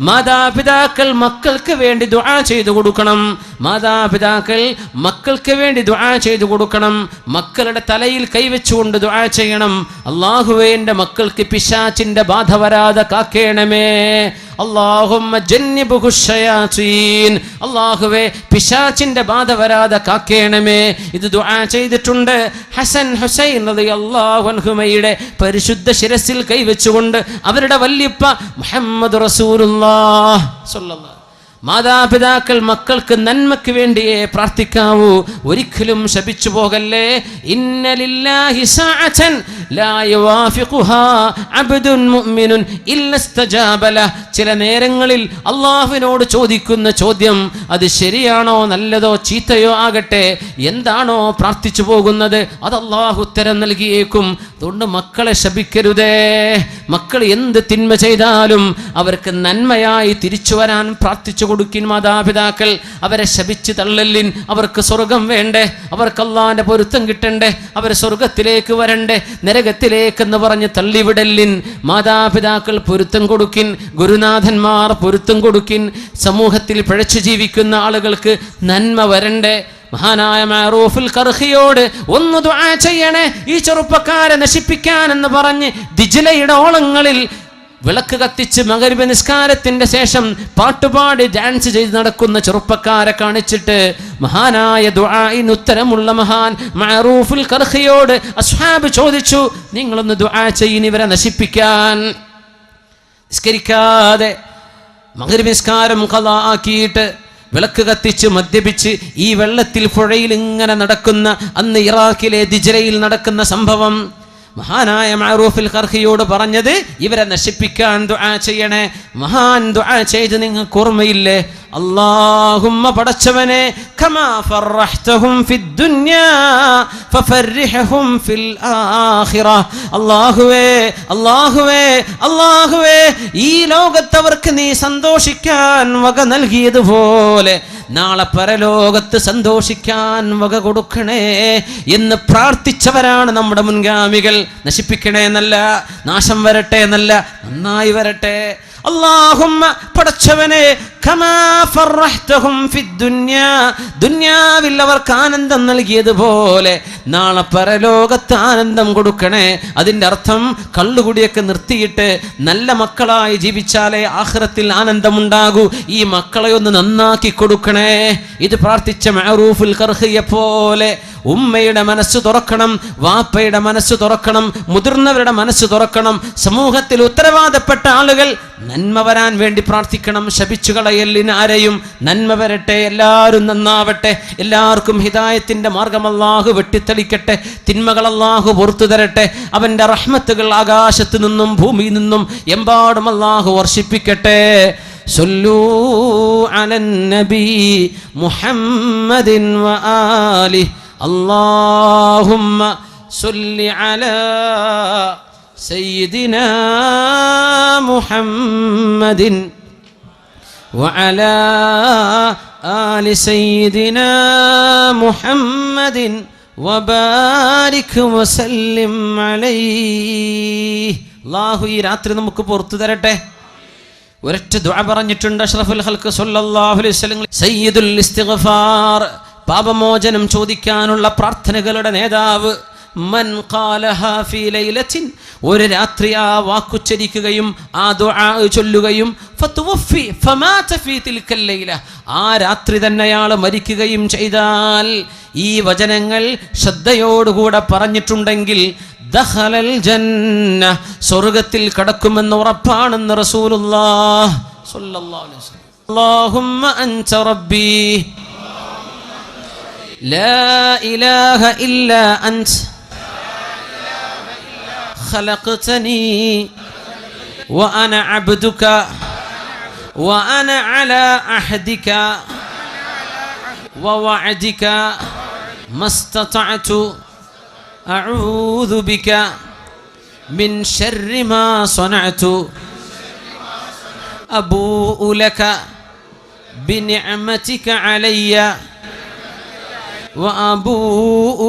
മാതാപിതാക്കൾ മക്കൾക്ക് വേണ്ടി ദുആ ചെയ്തു കൊടുക്കണം. മാതാപിതാക്കൾ മക്കൾക്ക് വേണ്ടി ദുആ ചെയ്തു കൊടുക്കണം. മക്കളുടെ തലയിൽ കൈവച്ചുകൊണ്ട് ദുആ ചെയ്യണം. അല്ലാഹുവേ, എൻ്റെ മക്കൾക്ക് പിശാചിന്റെ ബാധ വരാതെ കാക്കേണമേ. അല്ലാഹുമ്മ ജന്നിബ്ഹു ശയാതീൻ. അല്ലാഹുവേ, പിശാചിന്റെ ബാധ വരാതെ കാക്കേണമേ. ഇത് ദുആ ചെയ്തിട്ടുണ്ട്. ഹസൻ ഹുസൈൻ റളിയല്ലാഹു അൻഹുമയുടെ പരിശുദ്ധ ശിരസിൽ കൈവച്ചുകൊണ്ട് അവരുടെ വല്യപ്പ മുഹമ്മദ് റസൂലുള്ളാഹ് സ്വല്ലല്ലാഹു. മാതാപിതാക്കൾ മക്കൾക്ക് നന്മയ്ക്ക് വേണ്ടിയേ പ്രാർത്ഥിക്കാവൂ, ഒരിക്കലും ശപിച്ചു പോകല്ലേ. ഇന്ന ലില്ലാഹി സഅതൻ ലാ യവാഫിഖുഹാ അബ്ദുൻ മുഅ്മിനുൻ ഇല്ലാ ഇസ്തജാബ ലഹ്. ചില നേരങ്ങളിൽ അല്ലാഹുവിനോട് ചോദിക്കുന്ന ചോദ്യം അത് ശരിയാണോ നല്ലതോ ചീത്തയോ ആകട്ടെ, എന്താണോ പ്രാർത്ഥിച്ചു പോകുന്നത് അത് അല്ലാഹു ഉത്തരം നൽകിയേക്കും. അതുകൊണ്ട് മക്കളെ ശപിക്കരുതേ. മക്കൾ എന്ത് തിന്മ ചെയ്താലും അവർക്ക് നന്മയായി തിരിച്ചു വരാൻ പ്രാർത്ഥിച്ചു കൊടുക്കിൻ മാതാപിതാക്കൾ, അവരെ ശപിച്ച് തള്ളലിൻ. അവർക്ക് സ്വർഗം വേണ്ടേ, അവർക്ക് അള്ളാന്റെ പൊരുത്തം കിട്ടണ്ടേ, അവർ സ്വർഗത്തിലേക്ക് വരണ്ടേ, നരകത്തിലേക്കെന്ന് പറഞ്ഞ് തള്ളിവിടലിൻ. മാതാപിതാക്കൾ പൊരുത്തം കൊടുക്കിൻ, ഗുരുനാഥന്മാർ പൊരുത്തം കൊടുക്കിൻ. സമൂഹത്തിൽ പിഴച്ചു ജീവിക്കുന്ന ആളുകൾക്ക് നന്മ വരണ്ടേ. മഹാനായ മഅറൂഫുൽ ഖർഖിയോട് ഒന്ന് ദുആ ചെയ്യണേ, ഈ ചെറുപ്പക്കാരെ നശിപ്പിക്കാൻ എന്ന് പറഞ്ഞ് ദിജ്ലയുടെ ഓളങ്ങളിൽ വിളക്ക് കത്തിച്ച് മഗ്‌രിബ് നിസ്കാരത്തിന്റെ ശേഷം പാട്ടുപാടി ഡാൻസ് ചെയ്ത് നടക്കുന്ന ചെറുപ്പക്കാരെ കാണിച്ചിട്ട് മഹാനായ ദുആഇന് ഉത്തരമുള്ള മഹാൻ മഅറൂഫുൽ ഖർഖിയോട് അസ്ഹാബ് ചോദിച്ചു, നിങ്ങളൊന്ന് ദുആ ചെയ്യിന് ഇവരെ നശിപ്പിക്കാൻ. നിസ്കരിക്കാതെ മഗ്‌രിബ് നിസ്കാരം ഖളാ ആക്കിയിട്ട് വിളക്ക് കത്തിച്ച് മദ്യപിച്ച് ഈ വെള്ളത്തിൽ പുഴയിൽ ഇങ്ങനെ നടക്കുന്ന, അന്ന് ഇറാഖിലെ ദിജ്ലയിൽ നടക്കുന്ന സംഭവം മഹാനായ മഅറൂഫുൽ ഖർഖിയോട് പറഞ്ഞത് ഇവരെ നശിപ്പിക്കാൻ ദുആ ചെയ്യണേ. മഹാൻ ദുആ ചെയ്ത് നിങ്ങൾക്ക് ഓർമ്മയില്ലേ? അല്ലാഹുമ്മ പടച്ചവനെ കമാ ഫർറഹ്തഹും ഫിദ്ദുനിയാ ഫഫർരിഹും ഫിൽ ആഖിറ. അല്ലാഹുവേ അല്ലാഹുവേ അല്ലാഹുവേ, ഈ ലോകത്തവർക്ക് നീ സന്തോഷിക്കാൻ വക നൽകിയതുപോലെ നാളെ പരലോകത്ത് സന്തോഷിക്കാൻ വക കൊടുക്കണേ എന്ന് പ്രാർത്ഥിച്ചവരാണ് നമ്മുടെ മുൻഗാമികൾ. നശിപ്പിക്കണേ എന്നല്ല, നാശം വരട്ടെ എന്നല്ല, നന്നായി വരട്ടെ. അല്ലാഹുമ്മ പടച്ചവനെ കമാ ഫർറഹ്തഹും ഫിദ്ദുനിയാ, ദുനിയാവിൽ അവർക്ക് ആനന്ദം നൽകിയതുപോലെ നാളെ പരലോകത്ത് ആനന്ദം കൊടുക്കണേ. അതിൻ്റെ അർത്ഥം കള്ളുകുടിയൊക്കെ നിർത്തിയിട്ട് നല്ല മക്കളായി ജീവിച്ചാലേ ആഖിറത്തിൽ ആനന്ദമുണ്ടാകൂ. ഈ മക്കളെ ഒന്ന് നന്നാക്കി കൊടുക്കണേ. ഇത് പ്രാർത്ഥിച്ച മഅറൂഫുൽ ഖർഖിയെ പോലെ ഉമ്മയുടെ മനസ്സ് തുറക്കണം, വാപ്പയുടെ മനസ്സ് തുറക്കണം, മുതിർന്നവരുടെ മനസ്സ് തുറക്കണം. സമൂഹത്തിൽ ഉത്തരവാദപ്പെട്ട ആളുകൾ നന്മ വരാൻ വേണ്ടി പ്രാർത്ഥിക്കണം. ശപിച്ചു കളയലിന് ആരെയും. നന്മ വരട്ടെ, എല്ലാവരും നന്നാവട്ടെ, എല്ലാവർക്കും ഹിദായത്തിന്റെ മാർഗം അല്ലാഹു വെട്ടിത്തെളിക്കട്ടെ, തിന്മകൾ അല്ലാഹു പുറത്തു തരട്ടെ, അവന്റെ റഹ്മത്തുകൾ ആകാശത്ത് നിന്നും ഭൂമിയിൽ നിന്നും എമ്പാടും അല്ലാഹു വർഷിപ്പിക്കട്ടെ. സല്ലൂ അലൻ നബി മുഹമ്മദിൻ വആലിഹി اللهم صل على سيدنا محمد وعلى آل سيدنا محمد وبارك وسلم عليه. അല്ലാഹു ഈ രാത്രി നമുക്ക് പുറത്തു തരട്ടെ. ഒരൊറ്റ ദുആ പറഞ്ഞിട്ടുണ്ട് അഷ്റഫുൽ ഖൽഖ് സല്ലല്ലാഹു അലൈഹി വസല്ലം, സയ്യിദുൽ ഇസ്തിഗ്ഫാർ, പാപമോചനം ചോദിക്കാനുള്ള പ്രാർത്ഥനകളുടെ നേതാവ്. മൻ ഖാലഹാ ഫീ ലൈലത്തിൻ, ഒരു രാത്രി ആ വാക്കുച്ചരിക്കുകയും ആ ദുആ ചൊല്ലുകയും ഫതുവഫി ഫമാത ഫീ തിൽക്കൽ ലൈല, ആ രാത്രി തന്നെ അയാൾ മരിക്കുകയും ചെയ്താൽ, ഈ വചനങ്ങൾ ശ്രദ്ധയോടുകൂടെ പറഞ്ഞിട്ടുണ്ടെങ്കിൽ ദഖലൽ ജന്ന, സ്വർഗ്ഗത്തിൽ കടക്കുമെന്ന് ഉറപ്പാണെന്ന് റസൂലുള്ളാഹി സ്വല്ലല്ലാഹു അലൈഹി വസല്ലം. അല്ലാഹുമ്മ അൻത റബ്ബി لا إله إلا أنت خلقتني وأنا عبدك وأنا على عهدك ووعدك ما استطعت أعوذ بك من شر ما صنعت أبوء لك بنعمتك علي وأبوء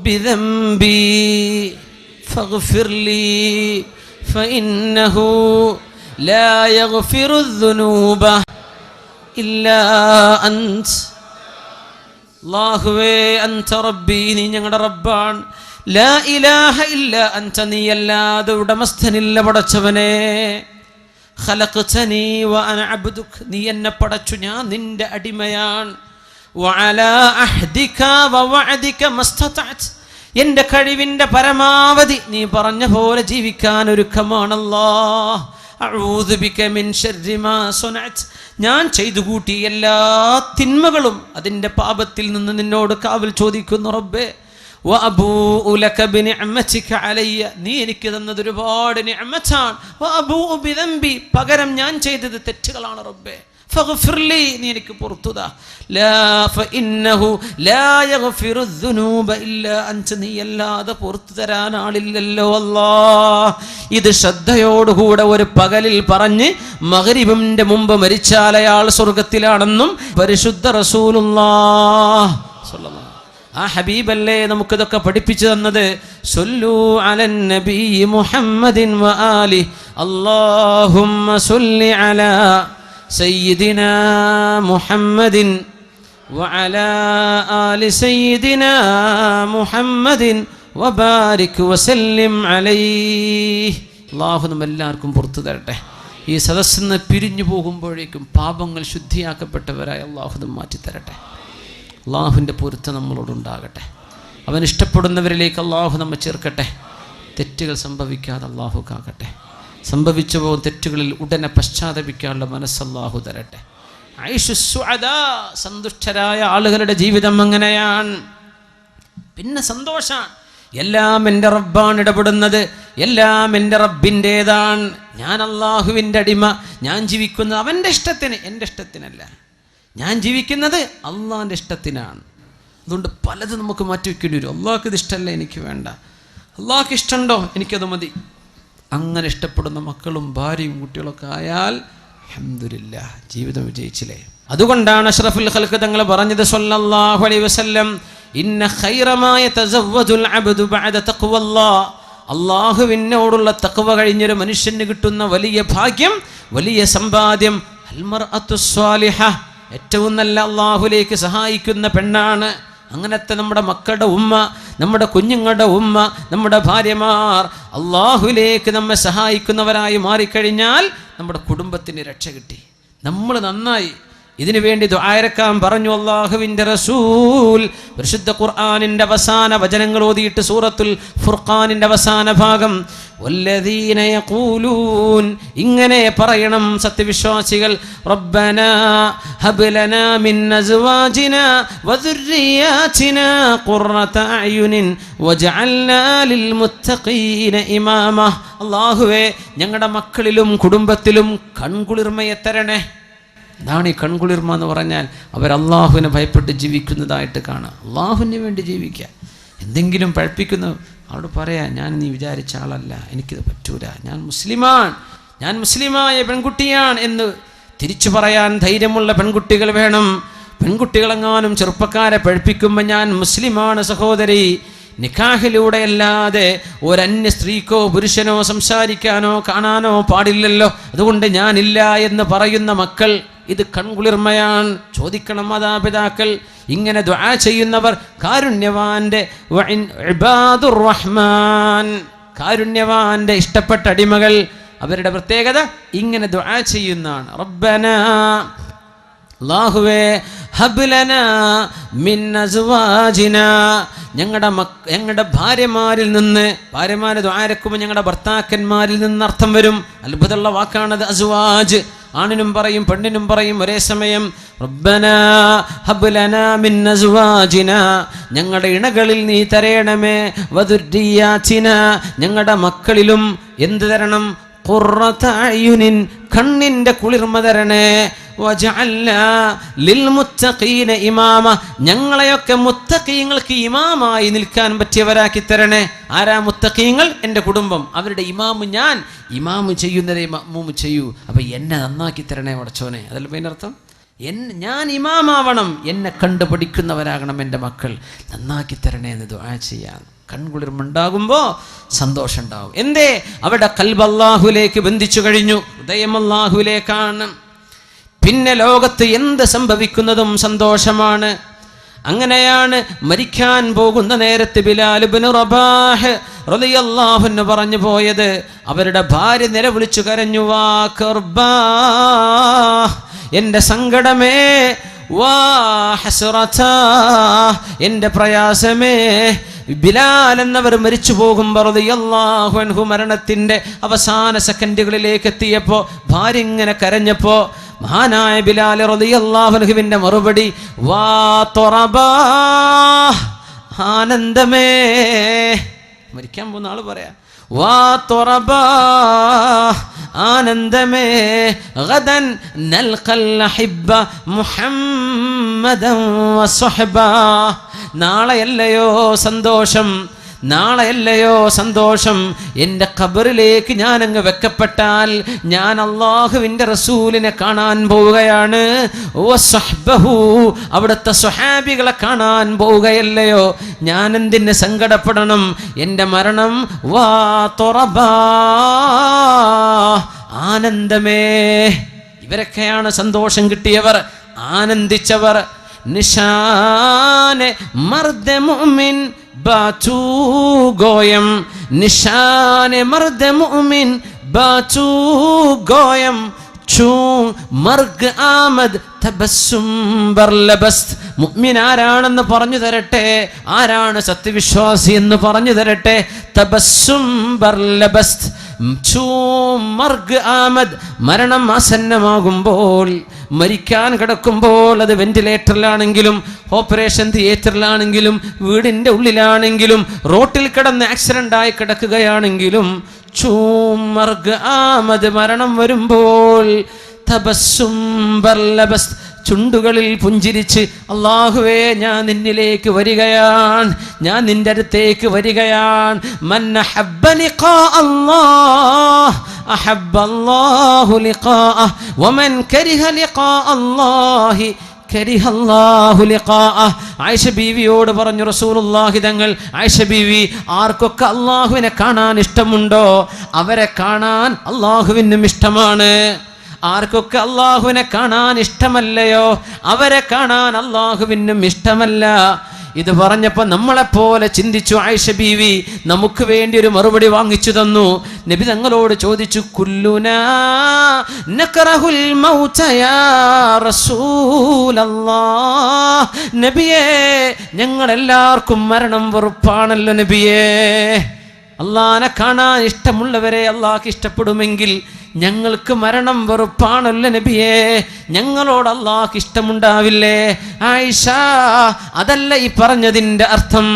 بذنبي فاغفر لي فإنه لا يغفر الذنوب إلا أنت. അല്ലാഹുവേ അൻത റബ്ബി, നീ ഞങ്ങളുടെ റബ്ബാണ്. ലാ ഇലാഹ ഇല്ലാ അൻത, നീയല്ലാതെ ഉടമസ്ഥനില്ല പടച്ചവനെ. ഖലഖ്തനി വഅന അബ്ദുക, നീ എന്നെ പടച്ചു, ഞാൻ നിന്റെ അടിമയാണ്. വഅലാ അഹ്ദിക വവഅദിക മസ്തതഅത്, എൻ്റെ കഴിവിൻ്റെ പരമാവധി നീ പറഞ്ഞ പോലെ ജീവിക്കാൻ ഒരുക്കമാണ് അല്ലാഹ്. അഊദു ബിക മിൻ ശർരി മാ സനഅത്, ഞാൻ ചെയ്തു കൂട്ടിയ എല്ലാ തിന്മകളും അതിൻ്റെ പാപത്തിൽ നിന്ന് നിന്നോട് കാവൽ ചോദിക്കുന്നു റബ്ബേ. വഅബൂഉ ലക ബിനിഅമതിക അലയ്യ, നീ എനിക്ക് തന്നത് ഒരുപാട് നിഅമത്താണ്. വഅബൂഉ ബിദംബി, പകരം ഞാൻ ചെയ്തത് തെറ്റുകളാണ് റബ്ബേ. ഫഗ്ഫിർലി, നീ എനിക്ക് പുറത്തുതാ. ലാ ഫഇന്നഹു ലാ യഗ്ഫിറു ദുനൂബ ഇല്ലാ അൻത, നീ അല്ലാതെ പുറത്തു തരാൻ ആളില്ലല്ലോ അല്ലാഹ്. ഇത് ശ്രദ്ധയോടുകൂടെ ഒരു പകലിൽ പറഞ്ഞ് മഗ്രിബിന്റെ മുമ്പ് മരിച്ചാൽ അയാൾ സ്വർഗത്തിലാണെന്നും പരിശുദ്ധ റസൂലുള്ളാഹ് സ്വല്ലല്ലാഹു. ആ ഹബീബല്ലേ നമുക്കിതൊക്കെ പഠിപ്പിച്ചു തന്നത്. സല്ലു അലൻ നബി മുഹമ്മദിൻ വ ആലി അല്ലാഹുമ്മ സല്ലി അലാ സയ്യിദിനാ മുഹമ്മദിൻ വഅലാ ആലി സയ്യിദിനാ മുഹമ്മദിൻ വബാരിക് വസല്ലിം അലൈഹി. അല്ലാഹു നമ്മെല്ലാവർക്കും പുറത്തു തരട്ടെ. ഈ സദസ്സിൽ നിന്ന് പിരിഞ്ഞു പോകുമ്പോഴേക്കും പാപങ്ങൾ ശുദ്ധിയാക്കപ്പെട്ടവരായി അല്ലാഹു നമ്മെ മാറ്റിത്തരട്ടെ. അള്ളാഹുവിൻ്റെ പൊരുത്തം നമ്മളോടുണ്ടാകട്ടെ. അവൻ ഇഷ്ടപ്പെടുന്നവരിലേക്ക് അള്ളാഹു നമ്മെ ചേർക്കട്ടെ. തെറ്റുകൾ സംഭവിക്കാതെ അള്ളാഹു കാക്കട്ടെ. സംഭവിച്ചു പോകുന്ന തെറ്റുകളിൽ ഉടനെ പശ്ചാത്തപിക്കാനുള്ള മനസ്സ് അള്ളാഹു തരട്ടെ. ഐഷുസ്സുഅദാ, സന്തുഷ്ടരായ ആളുകളുടെ ജീവിതം അങ്ങനെയാണ്. പിന്നെ സന്തോഷമാണ്. എല്ലാം എൻ്റെ റബ്ബാണ് ഇടപെടുന്നത്, എല്ലാം എൻ്റെ റബ്ബിൻ്റേതാണ്. ഞാൻ അള്ളാഹുവിൻ്റെ അടിമ. ഞാൻ ജീവിക്കുന്നത് അവൻ്റെ ഇഷ്ടത്തിന്, എൻ്റെ ഇഷ്ടത്തിനല്ല. ഞാൻ ജീവിക്കുന്നത് അള്ളാഹിൻ്റെ ഇഷ്ടത്തിനാണ്. അതുകൊണ്ട് പലതും നമുക്ക് മാറ്റി വയ്ക്കേണ്ടി വരും. അള്ളാഹ്ക്ക് ഇത് ഇഷ്ടമല്ല, എനിക്ക് വേണ്ട. അള്ളാഹ്ക്ക് ഇഷ്ടമുണ്ടോ, എനിക്കത് മതി. അങ്ങനെ ഇഷ്ടപ്പെടുന്ന മക്കളും ഭാര്യയും കുട്ടികളൊക്കെ ആയാൽ അൽഹംദുലില്ലാഹ്, ജീവിതം വിജയിച്ചില്ലേ. അതുകൊണ്ടാണ് അഷ്റഫുൽ ഖൽഖ് തങ്ങൾ പറഞ്ഞത് സ്വല്ലല്ലാഹു അലൈഹി വസല്ലം, ഇന്ന ഖൈറ മാ യതസവ്വജുൽ അബ്ദു ബഅദ തഖ്വല്ലാഹ്. അള്ളാഹുവിനോടുള്ള തഖ്വ കഴിഞ്ഞൊരു മനുഷ്യന് കിട്ടുന്ന വലിയ ഭാഗ്യം, വലിയ സമ്പാദ്യം അൽ മർഅത്തു സ്വാലിഹ, ഏറ്റവും നല്ല അള്ളാഹുലേക്ക് സഹായിക്കുന്ന പെണ്ണാണ്. അങ്ങനത്തെ നമ്മുടെ മക്കളുടെ ഉമ്മ, നമ്മുടെ കുഞ്ഞുങ്ങളുടെ ഉമ്മ, നമ്മുടെ ഭാര്യമാർ അള്ളാഹുലേക്ക് നമ്മെ സഹായിക്കുന്നവരായി മാറിക്കഴിഞ്ഞാൽ നമ്മുടെ കുടുംബത്തിന് രക്ഷ കിട്ടി, നമ്മൾ നന്നായി. ഇതിനു വേണ്ടി ദുആയിരക്കാൻ പറഞ്ഞു അല്ലാഹുവിൻ്റെ റസൂൽ. പരിശുദ്ധ ഖുർആനിൻ്റെ അവസാന വചനങ്ങൾ ഓതിയിട്ട് സൂറത്തുൽ ഫുർഖാനിൻ്റെ അവസാന ഭാഗം, വല്ലദീന യഖൂലൂൻ, ഇങ്ങനെ പറയണം സത്യവിശ്വാസികൾ, റബ്ബനാ ഹബ് ലനാ മിൻ അസ്വാജിനാ വദുർരിയാതിനാ ഖുർറത അയുനിൻ വജഅൽനാ ലിൽ മുത്തഖീന ഇമാമ. അല്ലാഹുവേ, ഞങ്ങളുടെ മക്കളിലും കുടുംബത്തിലും കൺകുളിർമയെ തരണേ. ഇതാണ് ഈ കൺകുളിർമ എന്ന് പറഞ്ഞാൽ, അവർ അള്ളാഹുവിനെ ഭയപ്പെട്ട് ജീവിക്കുന്നതായിട്ട് കാണാം. അള്ളാഹുവിന് വേണ്ടി ജീവിക്കുക. എന്തെങ്കിലും പഴപ്പിക്കുന്ന അവരോട് പറയാം, ഞാൻ നീ വിചാരിച്ച ആളല്ല, എനിക്കിത് പറ്റൂല, ഞാൻ മുസ്ലിമാണ്, ഞാൻ മുസ്ലിമായ പെൺകുട്ടിയാണ് എന്ന് തിരിച്ചു പറയാൻ ധൈര്യമുള്ള പെൺകുട്ടികൾ വേണം. പെൺകുട്ടികളെങ്ങാനും ചെറുപ്പക്കാരെ പഴപ്പിക്കുമ്പോൾ ഞാൻ മുസ്ലിമാണ് സഹോദരി, നിക്കാഹിലൂടെ അല്ലാതെ ഒരന്യ സ്ത്രീക്കോ പുരുഷനോ സംസാരിക്കാനോ കാണാനോ പാടില്ലല്ലോ, അതുകൊണ്ട് ഞാനില്ല എന്ന് പറയുന്ന മക്കൾ, ഇത് കൺകുളിർമയാണ്. ചോദിക്കണം മാതാപിതാക്കൾ. ഇങ്ങനെ ദുആ ചെയ്യുന്നവർ കാരുണ്യവാന്റെ ഇബാദുർ റഹ്മാൻ, കാരുണ്യവാന്റെ ഇഷ്ടപ്പെട്ട അടിമകൾ, അവരുടെ പ്രത്യേകത ഇങ്ങനെ ദുആ ചെയ്യുന്നതാണ്. റബ്ബനാ, അല്ലാഹുവേ, ഹബ് ലനാ മിൻ അസ്വാജിനാ, ഞങ്ങളുടെ ഭാര്യമാരിൽ നിന്ന്, ഭാര്യമാരെ ദുആരക്കുമ്പോൾ ഞങ്ങളുടെ ഭർത്താക്കന്മാരിൽ നിന്ന് അർത്ഥം വരും. അത്ഭുതമുള്ള വാക്കാണത് അസ്വാജ്. ആണിനും പറയും പെണ്ണിനും പറയും ഒരേ സമയം. റബ്ബനാ ഹബ് ലനാ മിൻ അസ്വാജിനാ, ഞങ്ങളുടെ ഇണകളിൽ നീ തരേണമേ, വദുർരിയാതിനാ, ഞങ്ങളുടെ മക്കളിലും എന്ത് തരണം, ഖുർറത അയുനിൻ, കണ്ണിൻ്റെ കുളിർമ തരണേ, വജഅൽനാ ലിൽ മുത്തഖീന ഇമാമ, ഞങ്ങളെയൊക്കെ മുത്തഖീങ്ങൾക്ക് ഇമാമായി നിൽക്കാൻ പറ്റിയവരാക്കി തരണേ. ആരാ മുത്തഖീങ്ങൾ? എൻ്റെ കുടുംബം. അവരുടെ ഇമാമ് ഞാൻ. ഇമാമ് ചെയ്യുന്നതേ മഅ്മൂമ് ചെയ്യൂ. അപ്പം എന്നെ നന്നാക്കി തരണേ പടച്ചോനെ. അതല്ല അതിനർത്ഥം, ഞാൻ ഇമാമാവണം, എന്നെ കണ്ടു പഠിക്കുന്നവരാകണം എൻ്റെ മക്കൾ, നന്നാക്കി തരണേ എന്ന് ദുആ ചെയ്യാൻ. കൺകുളിർമുണ്ടാകുമ്പോൾ സന്തോഷം ഉണ്ടാവും. എന്തേ? അവിടെ ഖൽബ് അല്ലാഹുവിലേക്ക് ബന്ധിച്ചു കഴിഞ്ഞു, ഹൃദയം അല്ലാഹുവിലേക്കാണ്. പിന്നെ ലോകത്ത് എന്ത് സംഭവിക്കുന്നതും സന്തോഷമാണ്. അങ്ങനെയാണ് മരിക്കാൻ പോകുന്ന നേരത്ത് ബിലാൽ ഇബ്നു റബാഹ് റളിയല്ലാഹു അൻഹു പറഞ്ഞു പോയത്, അവരുടെ ഭാര്യ നിലവിളിച്ചു കരഞ്ഞു, വാ കർബാ, എൻ്റെ സങ്കടമേ, വാ ഹസ്റതാ, എൻ്റെ പ്രയാസമേ. ബിലാൽ എന്നവർ മരിച്ചു പോകുമ്പോൾ റളിയല്ലാഹു അൻഹു മരണത്തിൻ്റെ അവസാന സെക്കൻഡുകളിലേക്ക് എത്തിയപ്പോൾ, ഭാര്യ ഇങ്ങനെ കരഞ്ഞപ്പോൾ മഹാനായ ബിലാൽ റളിയല്ലാഹു അൻഹുവിൻ്റെ മറുപടി, വാ തൊറബാ, ആനന്ദമേ. മരിക്കാൻ പോകുന്ന ആള് പറയാം, വാ തുറബാ ആനന്ദമേ ഗദൻ നൽഖൽ അഹിബ്ബ മുഹമ്മദൻ വസ്വഹബ. നാളെയല്ലയോ സന്തോഷം, നാളെയല്ലയോ സന്തോഷം. എൻ്റെ ഖബറിലേക്ക് ഞാനങ്ങ് വെക്കപ്പെട്ടാൽ ഞാൻ അള്ളാഹുവിൻ്റെ റസൂലിനെ കാണാൻ പോവുകയാണ്. വസ്വഹ്ബഹു, അവിടുത്തെ സ്വഹാബികളെ കാണാൻ പോവുകയല്ലയോ. ഞാൻ എന്തിന് സങ്കടപ്പെടണം? എൻ്റെ മരണം വാ തുറബാ ആനന്ദമേ. ഇവരൊക്കെയാണ് സന്തോഷം കിട്ടിയവർ, ആനന്ദിച്ചവർ. നിശാനെ മർദ മുഅ്മിൻ ബാതു ഗോയം, നിശാനെ മർദ മുഅ്മിൻ ബാതു ഗോയം, ചൂം മർഗ് ആമദ് തബസ്സും ബർലബസ്ത്. മുഅ്മിൻ ആരാണെന്ന് പറഞ്ഞു തരട്ടെ, ആരാണ് സത്യവിശ്വാസി എന്ന് പറഞ്ഞു തരട്ടെ. തബസ്സും ബർലബസ്ത്, മർഗ് ആമദ്, മരണം ആസന്നമാകുമ്പോൾ, മരിക്കാൻ കിടക്കുമ്പോൾ, അത് വെന്റിലേറ്ററിലാണെങ്കിലും ഓപ്പറേഷൻ തിയേറ്ററിലാണെങ്കിലും വീടിൻ്റെ ഉള്ളിലാണെങ്കിലും റോട്ടിൽ കിടന്ന് ആക്സിഡൻ്റായി കിടക്കുകയാണെങ്കിലും, മർഗ് ആമദ്, മരണം വരുമ്പോൾ, തബസ്സും ബർലബസ്ത്, ചുണ്ടുകളിൽ പുഞ്ചിരിച്ച് അല്ലാഹുവേ ഞാൻ നിന്നിലേക്ക് വരികയാണ്, ഞാൻ നിന്റെ അടുത്തേക്ക് വരികയാണ്. മൻ അഹബ്ബ ലിഖാ അല്ലാഹ് അഹബ്ബ അല്ലാഹു ലിഖാഅഹ് വമൻ കരിഹ ലിഖാ അല്ലാഹി കരിഹ അല്ലാഹു ലിഖാഅഹ്. ആയിഷ ബീവിയോട് പറഞ്ഞു റസൂലുള്ളാഹി തങ്ങൾ, ആയിഷ ബീവി, ആർക്കൊക്കെ അല്ലാഹുവിനെ കാണാൻ ഇഷ്ടമുണ്ടോ അവരെ കാണാൻ അല്ലാഹുവിനും ഇഷ്ടമാണ്. ആർക്കൊക്കെ അള്ളാഹുവിനെ കാണാൻ ഇഷ്ടമല്ലയോ അവരെ കാണാൻ അള്ളാഹുവിനും ഇഷ്ടമല്ല. ഇത് പറഞ്ഞപ്പോൾ നമ്മളെപ്പോലെ ചിന്തിച്ചു ആയിഷ ബീവി. നമുക്ക് വേണ്ടി ഒരു മറുപടി വാങ്ങിച്ചു തന്നു. നബി തങ്ങളോട് ചോദിച്ചു, കുല്ലുനാ നക്റഹുൽ മൗത യാ റസൂലല്ലാഹ്. നബിയേ, ഞങ്ങളെല്ലാവർക്കും മരണം വെറുപ്പാണല്ലോ നബിയേ. അള്ളാഹനെ കാണാൻ ഇഷ്ടമുള്ളവരെ അള്ളാഹ്ക്ക് ഇഷ്ടപ്പെടുമെങ്കിൽ ഞങ്ങൾക്ക് മരണം വെറുപ്പാണല്ലോ നബിയേ. ഞങ്ങളോട് അള്ളാഹ്ക്ക് ഇഷ്ടമുണ്ടാവില്ലേ? ആയിഷ, അതല്ല ഈ പറഞ്ഞതിൻ്റെ അർത്ഥം,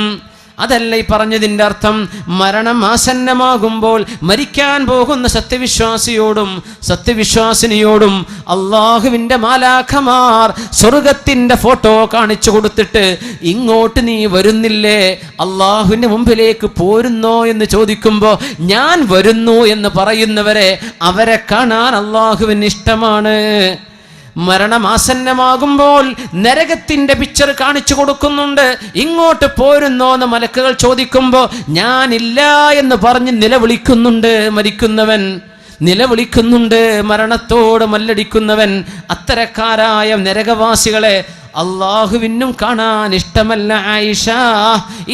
അതല്ല ഈ പറഞ്ഞതിൻ്റെ അർത്ഥം. മരണം ആസന്നമാകുമ്പോൾ മരിക്കാൻ പോകുന്ന സത്യവിശ്വാസിയോടും സത്യവിശ്വാസിനിയോടും അള്ളാഹുവിൻ്റെ മാലാഖമാർ സ്വർഗത്തിൻ്റെ ഫോട്ടോ കാണിച്ചു കൊടുത്തിട്ട്, ഇങ്ങോട്ട് നീ വരുന്നില്ലേ, അള്ളാഹുവിൻ്റെ മുമ്പിലേക്ക് പോരുന്നോ എന്ന് ചോദിക്കുമ്പോൾ ഞാൻ വരുന്നു എന്ന് പറയുന്നവരെ, അവരെ കാണാൻ അള്ളാഹുവിന് ഇഷ്ടമാണ്. മരണമാസന്നമാകുമ്പോൾ നരകത്തിന്റെ പിക്ചർ കാണിച്ചു കൊടുക്കുന്നുണ്ട്. ഇങ്ങോട്ട് പോരുന്നോ എന്ന് മലക്കുകൾ ചോദിക്കുമ്പോൾ ഞാനില്ല എന്ന് പറഞ്ഞ് നിലവിളിക്കുന്നുണ്ട്. മരിക്കുന്നവൻ നിലവിളിക്കുന്നുണ്ട്, മരണത്തോട് മല്ലടിക്കുന്നവൻ. അത്തരക്കാരായ നരകവാസികളെ അള്ളാഹുവിനും കാണാൻ ഇഷ്ടമല്ല ആയിഷ.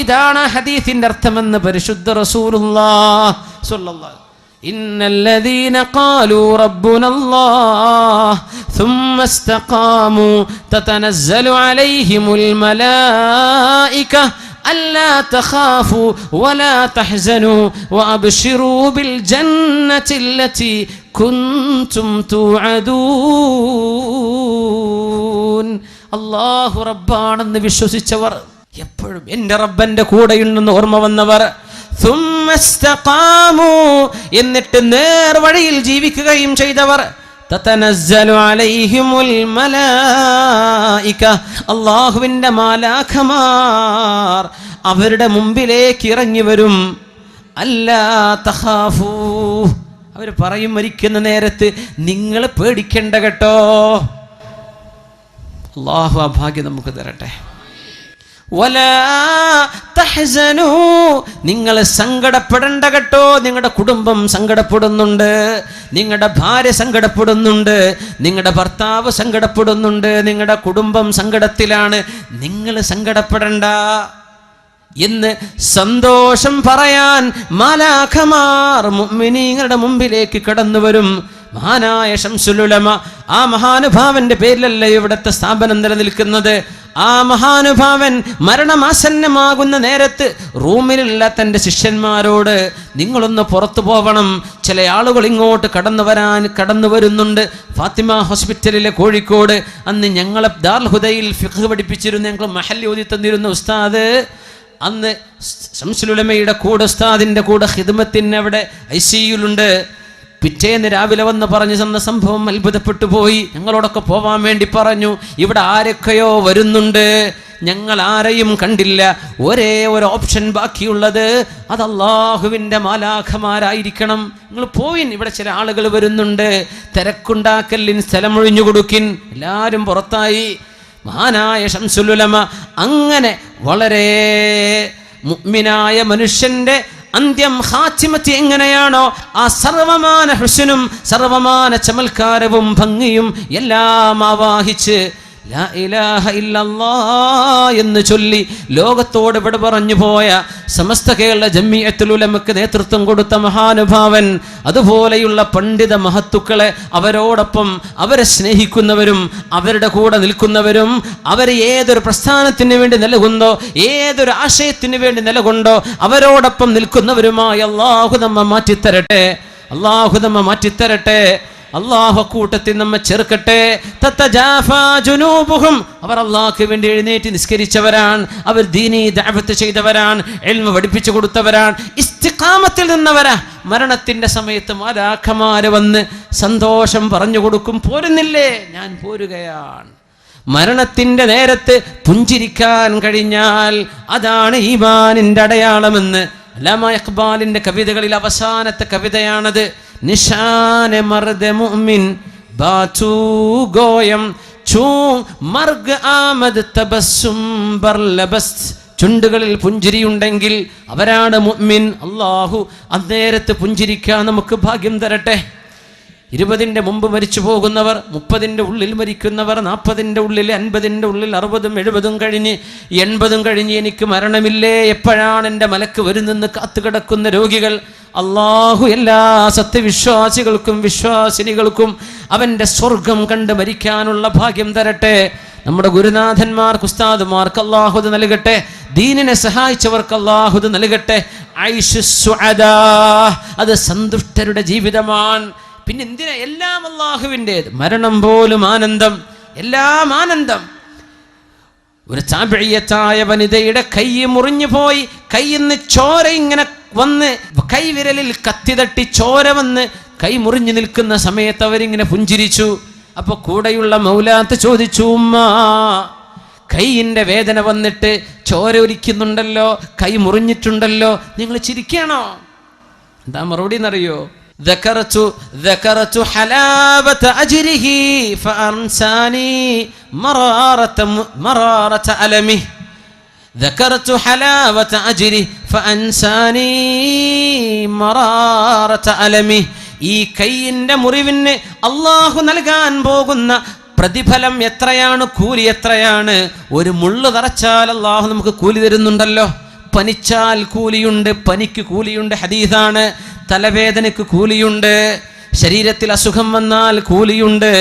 ഇതാണ് ഹദീസിന്റെ അർത്ഥമെന്ന് പരിശുദ്ധ റസൂലുള്ളാഹി സ്വല്ലല്ലാഹു. ഇന്നല്ലദീന ഖാലൂ റബ്ബുനല്ലാഹ് ثم استقاموا تتنزل عليهم الملائكة ألا تخافوا ولا تحزنوا وأبشروا بالجنة التي كنتم توعدون. അല്ലാഹു റബ്ബാണെന്ന് വിശ്വസിച്ചവർ, എപ്പോഴും എൻ്റെ റബ്ബന്റെ കൂടെയുണ്ടെന്ന് ഓർമ്മ വന്നവർ, എന്നിട്ട് നേർവഴിയിൽ ജീവിക്കുകയും ചെയ്തവർ, തതനസ്സലു അലൈഹിമുൽ മലായിക, അല്ലാഹുവിൻ്റെ മാലാഖമാർ അവരുടെ മുമ്പിലേക്ക് ഇറങ്ങി വരും. അല്ലാ തഖാഫൂ, അവർ പറയും മരിക്കുന്ന നേരത്ത്, നിങ്ങൾ പേടിക്കണ്ട കേട്ടോ. അല്ലാഹു ആ ഭാഗ്യം നമുക്ക് തരട്ടെ. വലാ തഹ്സനൂ, നിങ്ങൾ സങ്കടപ്പെടണ്ട കേട്ടോ. നിങ്ങളുടെ കുടുംബം സങ്കടപ്പെടുന്നുണ്ട്, നിങ്ങളുടെ ഭാര്യ സങ്കടപ്പെടുന്നുണ്ട്, നിങ്ങളുടെ ഭർത്താവ് സങ്കടപ്പെടുന്നുണ്ട്, നിങ്ങളുടെ കുടുംബം സങ്കടത്തിലാണ്. നിങ്ങൾ സങ്കടപ്പെടണ്ട എന്ന് സന്തോഷം പറയാൻ മാലാഖമാർ മുഅ്മിനീങ്ങളുടെ മുമ്പിലേക്ക് കടന്നു വരും. മഹാനായ ശംസുൽ ഉലമ, ആ മഹാനുഭാവന്റെ പേരിലല്ലേ ഇവിടുത്തെ സ്ഥാപനം നിലനിൽക്കുന്നത്. ആ മഹാനുഭാവൻ മരണമാസന്നമാകുന്ന നേരത്ത് റൂമിലുള്ള തൻ്റെ ശിഷ്യന്മാരോട്, നിങ്ങളൊന്ന് പുറത്തു പോവണം, ചില ആളുകൾ ഇങ്ങോട്ട് കടന്നു വരുന്നുണ്ട്. ഫാത്തിമ ഹോസ്പിറ്റലിലെ കോഴിക്കോട്, അന്ന് ഞങ്ങളെ ദാറുൽ ഹുദയിൽ ഫിഖ് പഠിപ്പിച്ചിരുന്ന, ഞങ്ങൾ മഹല്ലി ഓതി തന്നിരുന്ന ഉസ്താദ്, അന്ന് ശംസുൽ ഉലമയുടെ കൂടെ ഉസ്താദിന്റെ കൂടെ ഖിദ്മത്തിന് അവിടെ ICUലുണ്ട്. പിറ്റേന്ന് രാവിലെ വന്ന് പറഞ്ഞു തന്ന സംഭവം അത്ഭുതപ്പെട്ടു പോയി. ഞങ്ങളോടൊക്കെ പോവാൻ വേണ്ടി പറഞ്ഞു. ഇവിടെ ആരൊക്കെയോ വരുന്നുണ്ട്, ഞങ്ങൾ ആരെയും കണ്ടില്ല. ഒരേ ഒരു ഓപ്ഷൻ ബാക്കിയുള്ളത് അത് അല്ലാഹുവിൻ്റെ മാലാഖമാരായിരിക്കണം. നിങ്ങൾ പോയിൻ, ഇവിടെ ചില ആളുകൾ വരുന്നുണ്ട്, തിരക്കുണ്ടാക്കലിൻ, സ്ഥലം ഒഴിഞ്ഞു കൊടുക്കിൻ. എല്ലാവരും പുറത്തായി. മഹാനായ ശംസുൽ ഉലമ അങ്ങനെ വളരെ മുഅ്മിനായ മനുഷ്യന്റെ അന്ത്യം ഖാത്തിമത്ത് എങ്ങനെയാണോ ആ സർവമാന ഹുസ്നും സർവമാന ചമൽക്കാരവും ഭംഗിയും എല്ലാം ആവാഹിച്ച് ലാ ഇലാഹ ഇല്ലല്ലാഹ് എന്ന് ചൊല്ലി ലോകത്തോട് ഇവിടെ പറഞ്ഞു പോയ സമസ്ത കേരള ജംഇയ്യത്തുൽ ഉലമക്ക് നേതൃത്വം കൊടുത്ത മഹാനുഭാവൻ, അതുപോലെയുള്ള പണ്ഡിത മഹത്തുക്കളെ അവരോടൊപ്പം അവരെ സ്നേഹിക്കുന്നവരും അവരുടെ കൂടെ നിൽക്കുന്നവരും അവർ ഏതൊരു പ്രസ്ഥാനത്തിന് വേണ്ടി നിലകൊണ്ടോ ഏതൊരു ആശയത്തിന് വേണ്ടി നിലകൊണ്ടോ അവരോടൊപ്പം നിൽക്കുന്നവരുമായി അല്ലാഹു നമ്മെ മാറ്റിത്തരട്ടെ. അല്ലാഹു നമ്മെ മാറ്റിത്തരട്ടെ. അല്ലാഹു കൂട്ടത്തിൽ നമ്മെ ചേർക്കട്ടെ. തതജാഫാ ജുനൂബുഹും, അവർ അല്ലാഹുവിന് വേണ്ടി എഴുന്നേറ്റ് നിസ്കരിച്ചവരാണ്, അവർ ദീനി ദഅവത്ത് ചെയ്തവരാണ്, ഇൽമു പഠിപ്പിച്ചു കൊടുത്തവരാണ്, ഇസ്തിഖാമത്തിൽ നിന്നവരാ. മരണത്തിന്റെ സമയത്ത് മലാഖമാര് വന്ന് സന്തോഷം പറഞ്ഞു കൊടുക്കും, പോരുന്നില്ലേ? ഞാൻ പോരുകയാണ്. മരണത്തിന്റെ നേരത്ത് പുഞ്ചിരിക്കാൻ കഴിഞ്ഞാൽ അതാണ് ഈമാനിന്റെ അടയാളമെന്ന് അല്ലാമ ഇഖ്ബാലിന്റെ കവിതകളിൽ അവസാനത്തെ കവിതയാണത്. നിശാന മർദ മുഅ്മിൻ ബാതു ഗോയം ചൂ മർഗ് ആമദ് തബസ്സും ബർലബസ്. ചുണ്ടുകളിൽ പുഞ്ചിരിയുണ്ടെങ്കിൽ അവരാണ് മുഅ്മിൻ. അല്ലാഹു അന്നേരത്ത് പുഞ്ചിരിക്കാൻ നമുക്ക് ഭാഗ്യം തരട്ടെ. 20ന്റെ മുമ്പ് മരിച്ചു പോകുന്നവർ, 30ന്റെ ഉള്ളിൽ മരിക്കുന്നവർ, 40ന്റെ ഉള്ളിൽ, 50ന്റെ ഉള്ളിൽ, 60ഉം 70ഉം കഴിഞ്ഞ് 80ഉം കഴിഞ്ഞ് എനിക്ക് മരണമില്ലേ, എപ്പോഴാണ് എൻ്റെ മലക്ക് വരുന്നെന്ന് കാത്തുകിടക്കുന്ന രോഗികൾ, അല്ലാഹു എല്ലാ സത്യവിശ്വാസികൾക്കും വിശ്വാസിനികൾക്കും അവൻ്റെ സ്വർഗം കണ്ട് മരിക്കാനുള്ള ഭാഗ്യം തരട്ടെ. നമ്മുടെ ഗുരുനാഥന്മാർക്ക് ഉസ്താദുമാർക്ക് അല്ലാഹു നൽകട്ടെ. ദീനിനെ സഹായിച്ചവർക്ക് അല്ലാഹു നൽകട്ടെ. ഐഷു സുഅദാ, അത് സന്തുഷ്ടരുടെ ജീവിതമാണ്. പിന്നെ എന്തിനാ? എല്ലാം അല്ലാഹുവിൻ്റേത്. മരണം പോലും ആനന്ദം, എല്ലാം ആനന്ദം. ഒരു താബിഈയത്തായ വനിതയുടെ കൈ മുറിഞ്ഞു പോയി, കൈയിൽ നിന്ന് ചോര ഇങ്ങനെ വന്ന്, കൈവിരലിൽ കത്തി തട്ടി ചോര വന്ന് കൈ മുറിഞ്ഞു നിൽക്കുന്ന സമയത്ത് അവരിങ്ങനെ പുഞ്ചിരിച്ചു. അപ്പൊ കൂടെയുള്ള മൗലാത്ത് ചോദിച്ചു, ഉമ്മ കൈയിൻ്റെ വേദന വന്നിട്ട് ചോര ഒലിക്കുന്നുണ്ടല്ലോ, കൈ മുറിഞ്ഞിട്ടുണ്ടല്ലോ, നിങ്ങൾ ചിരിക്കണോ? എന്താ മറുപടി എന്നറിയോ? ذكرت حلاوة أجره فأنساني مرارة ألمه. ذكرت حلاوة أجره فأنساني مرارة ألمه. ഈ കൈയിൻ്റെ മുറിവിന് അല്ലാഹു നൽകാൻ പോകുന്ന പ്രതിഫലം എത്രയാണ്, കൂലി എത്രയാണ്? ഒരു മുള്ളു തറച്ചാൽ അല്ലാഹു നമുക്ക് കൂലി തരുന്നുണ്ടല്ലോ. പനിച്ചാൽ കൂലിയുണ്ട്, പനിക്ക് കൂലിയുണ്ട്, ഹദീസാണ്. തലവേദനയ്ക്ക് കൂലിയുണ്ട്, ശരീരത്തിൽ അസുഖം വന്നാൽ കൂലിയുണ്ട്.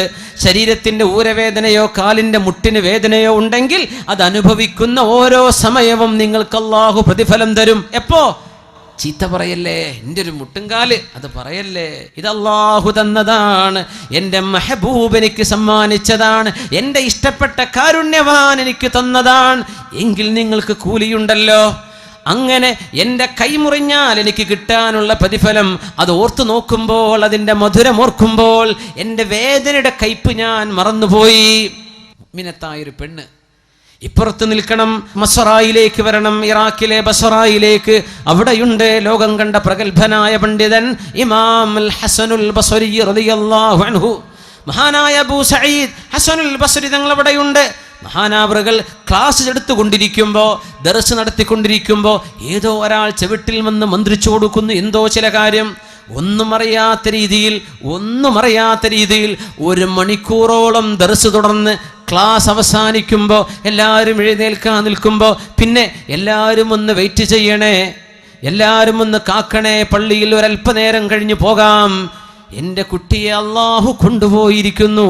ശരീരത്തിൻ്റെ ഊരവേദനയോ കാലിൻ്റെ മുട്ടിന് വേദനയോ ഉണ്ടെങ്കിൽ അത് അനുഭവിക്കുന്ന ഓരോ സമയവും നിങ്ങൾക്ക് അല്ലാഹു പ്രതിഫലം തരും. എപ്പോ? ചീത്ത പറയല്ലേ, എൻ്റെ ഒരു മുട്ടുംകാല്, അത് പറയല്ലേ. ഇത് അല്ലാഹു തന്നതാണ്, എൻ്റെ മെഹബൂബ് എനിക്ക് സമ്മാനിച്ചതാണ്, എൻ്റെ ഇഷ്ടപ്പെട്ട കാരുണ്യവാൻ എനിക്ക് തന്നതാണ്. എങ്കിൽ നിങ്ങൾക്ക് കൂലിയുണ്ടല്ലോ. അങ്ങനെ എൻ്റെ കൈ മുറിഞ്ഞാൽ എനിക്ക് കിട്ടാനുള്ള പ്രതിഫലം അത് ഓർത്തു നോക്കുമ്പോൾ, അതിൻ്റെ മധുരം ഓർക്കുമ്പോൾ എൻ്റെ വേദനയുടെ കയ്പ് ഞാൻ മറന്നുപോയി. മുഅ്മിനത്തായൊരു പെണ്ണ് ഇപ്പുറത്ത് നിൽക്കണം, ബസ്റയിലേക്ക് വരണം, ഇറാഖിലെ ബസ്റയിലേക്ക്. അവിടെയുണ്ട് ലോകം കണ്ട പ്രഗത്ഭനായ പണ്ഡിതൻ ഇമാം അൽ ഹസനുൽ ബസ്രി റളിയല്ലാഹു അൻഹു. മഹാനായ അബൂ സഈദ് ഹസനുൽ ബസ്രി തങ്ങൾ അവിടെയുണ്ട്. മഹാനാവറുകൾ ക്ലാസ് എടുത്തുകൊണ്ടിരിക്കുമ്പോൾ, ദർസ് നടത്തിക്കൊണ്ടിരിക്കുമ്പോൾ ഏതോ ഒരാൾ ചെവിട്ടിൽ വന്ന് മന്ത്രിച്ചു കൊടുക്കുന്നു എന്തോ ചില കാര്യം. ഒന്നും അറിയാത്ത രീതിയിൽ 1 മണിക്കൂറോളം ദർസ് തുടർന്ന് ക്ലാസ് അവസാനിക്കുമ്പോൾ എല്ലാവരും എഴുന്നേൽക്കാൻ നിൽക്കുമ്പോൾ പിന്നെ എല്ലാവരും ഒന്ന് വെയിറ്റ് ചെയ്യണേ, എല്ലാവരും ഒന്ന് കാക്കണേ, പള്ളിയിൽ ഒരല്പനേരം കഴിഞ്ഞ് പോകാം. എൻ്റെ കുട്ടിയെ അല്ലാഹു കൊണ്ടുപോയിരിക്കുന്നു.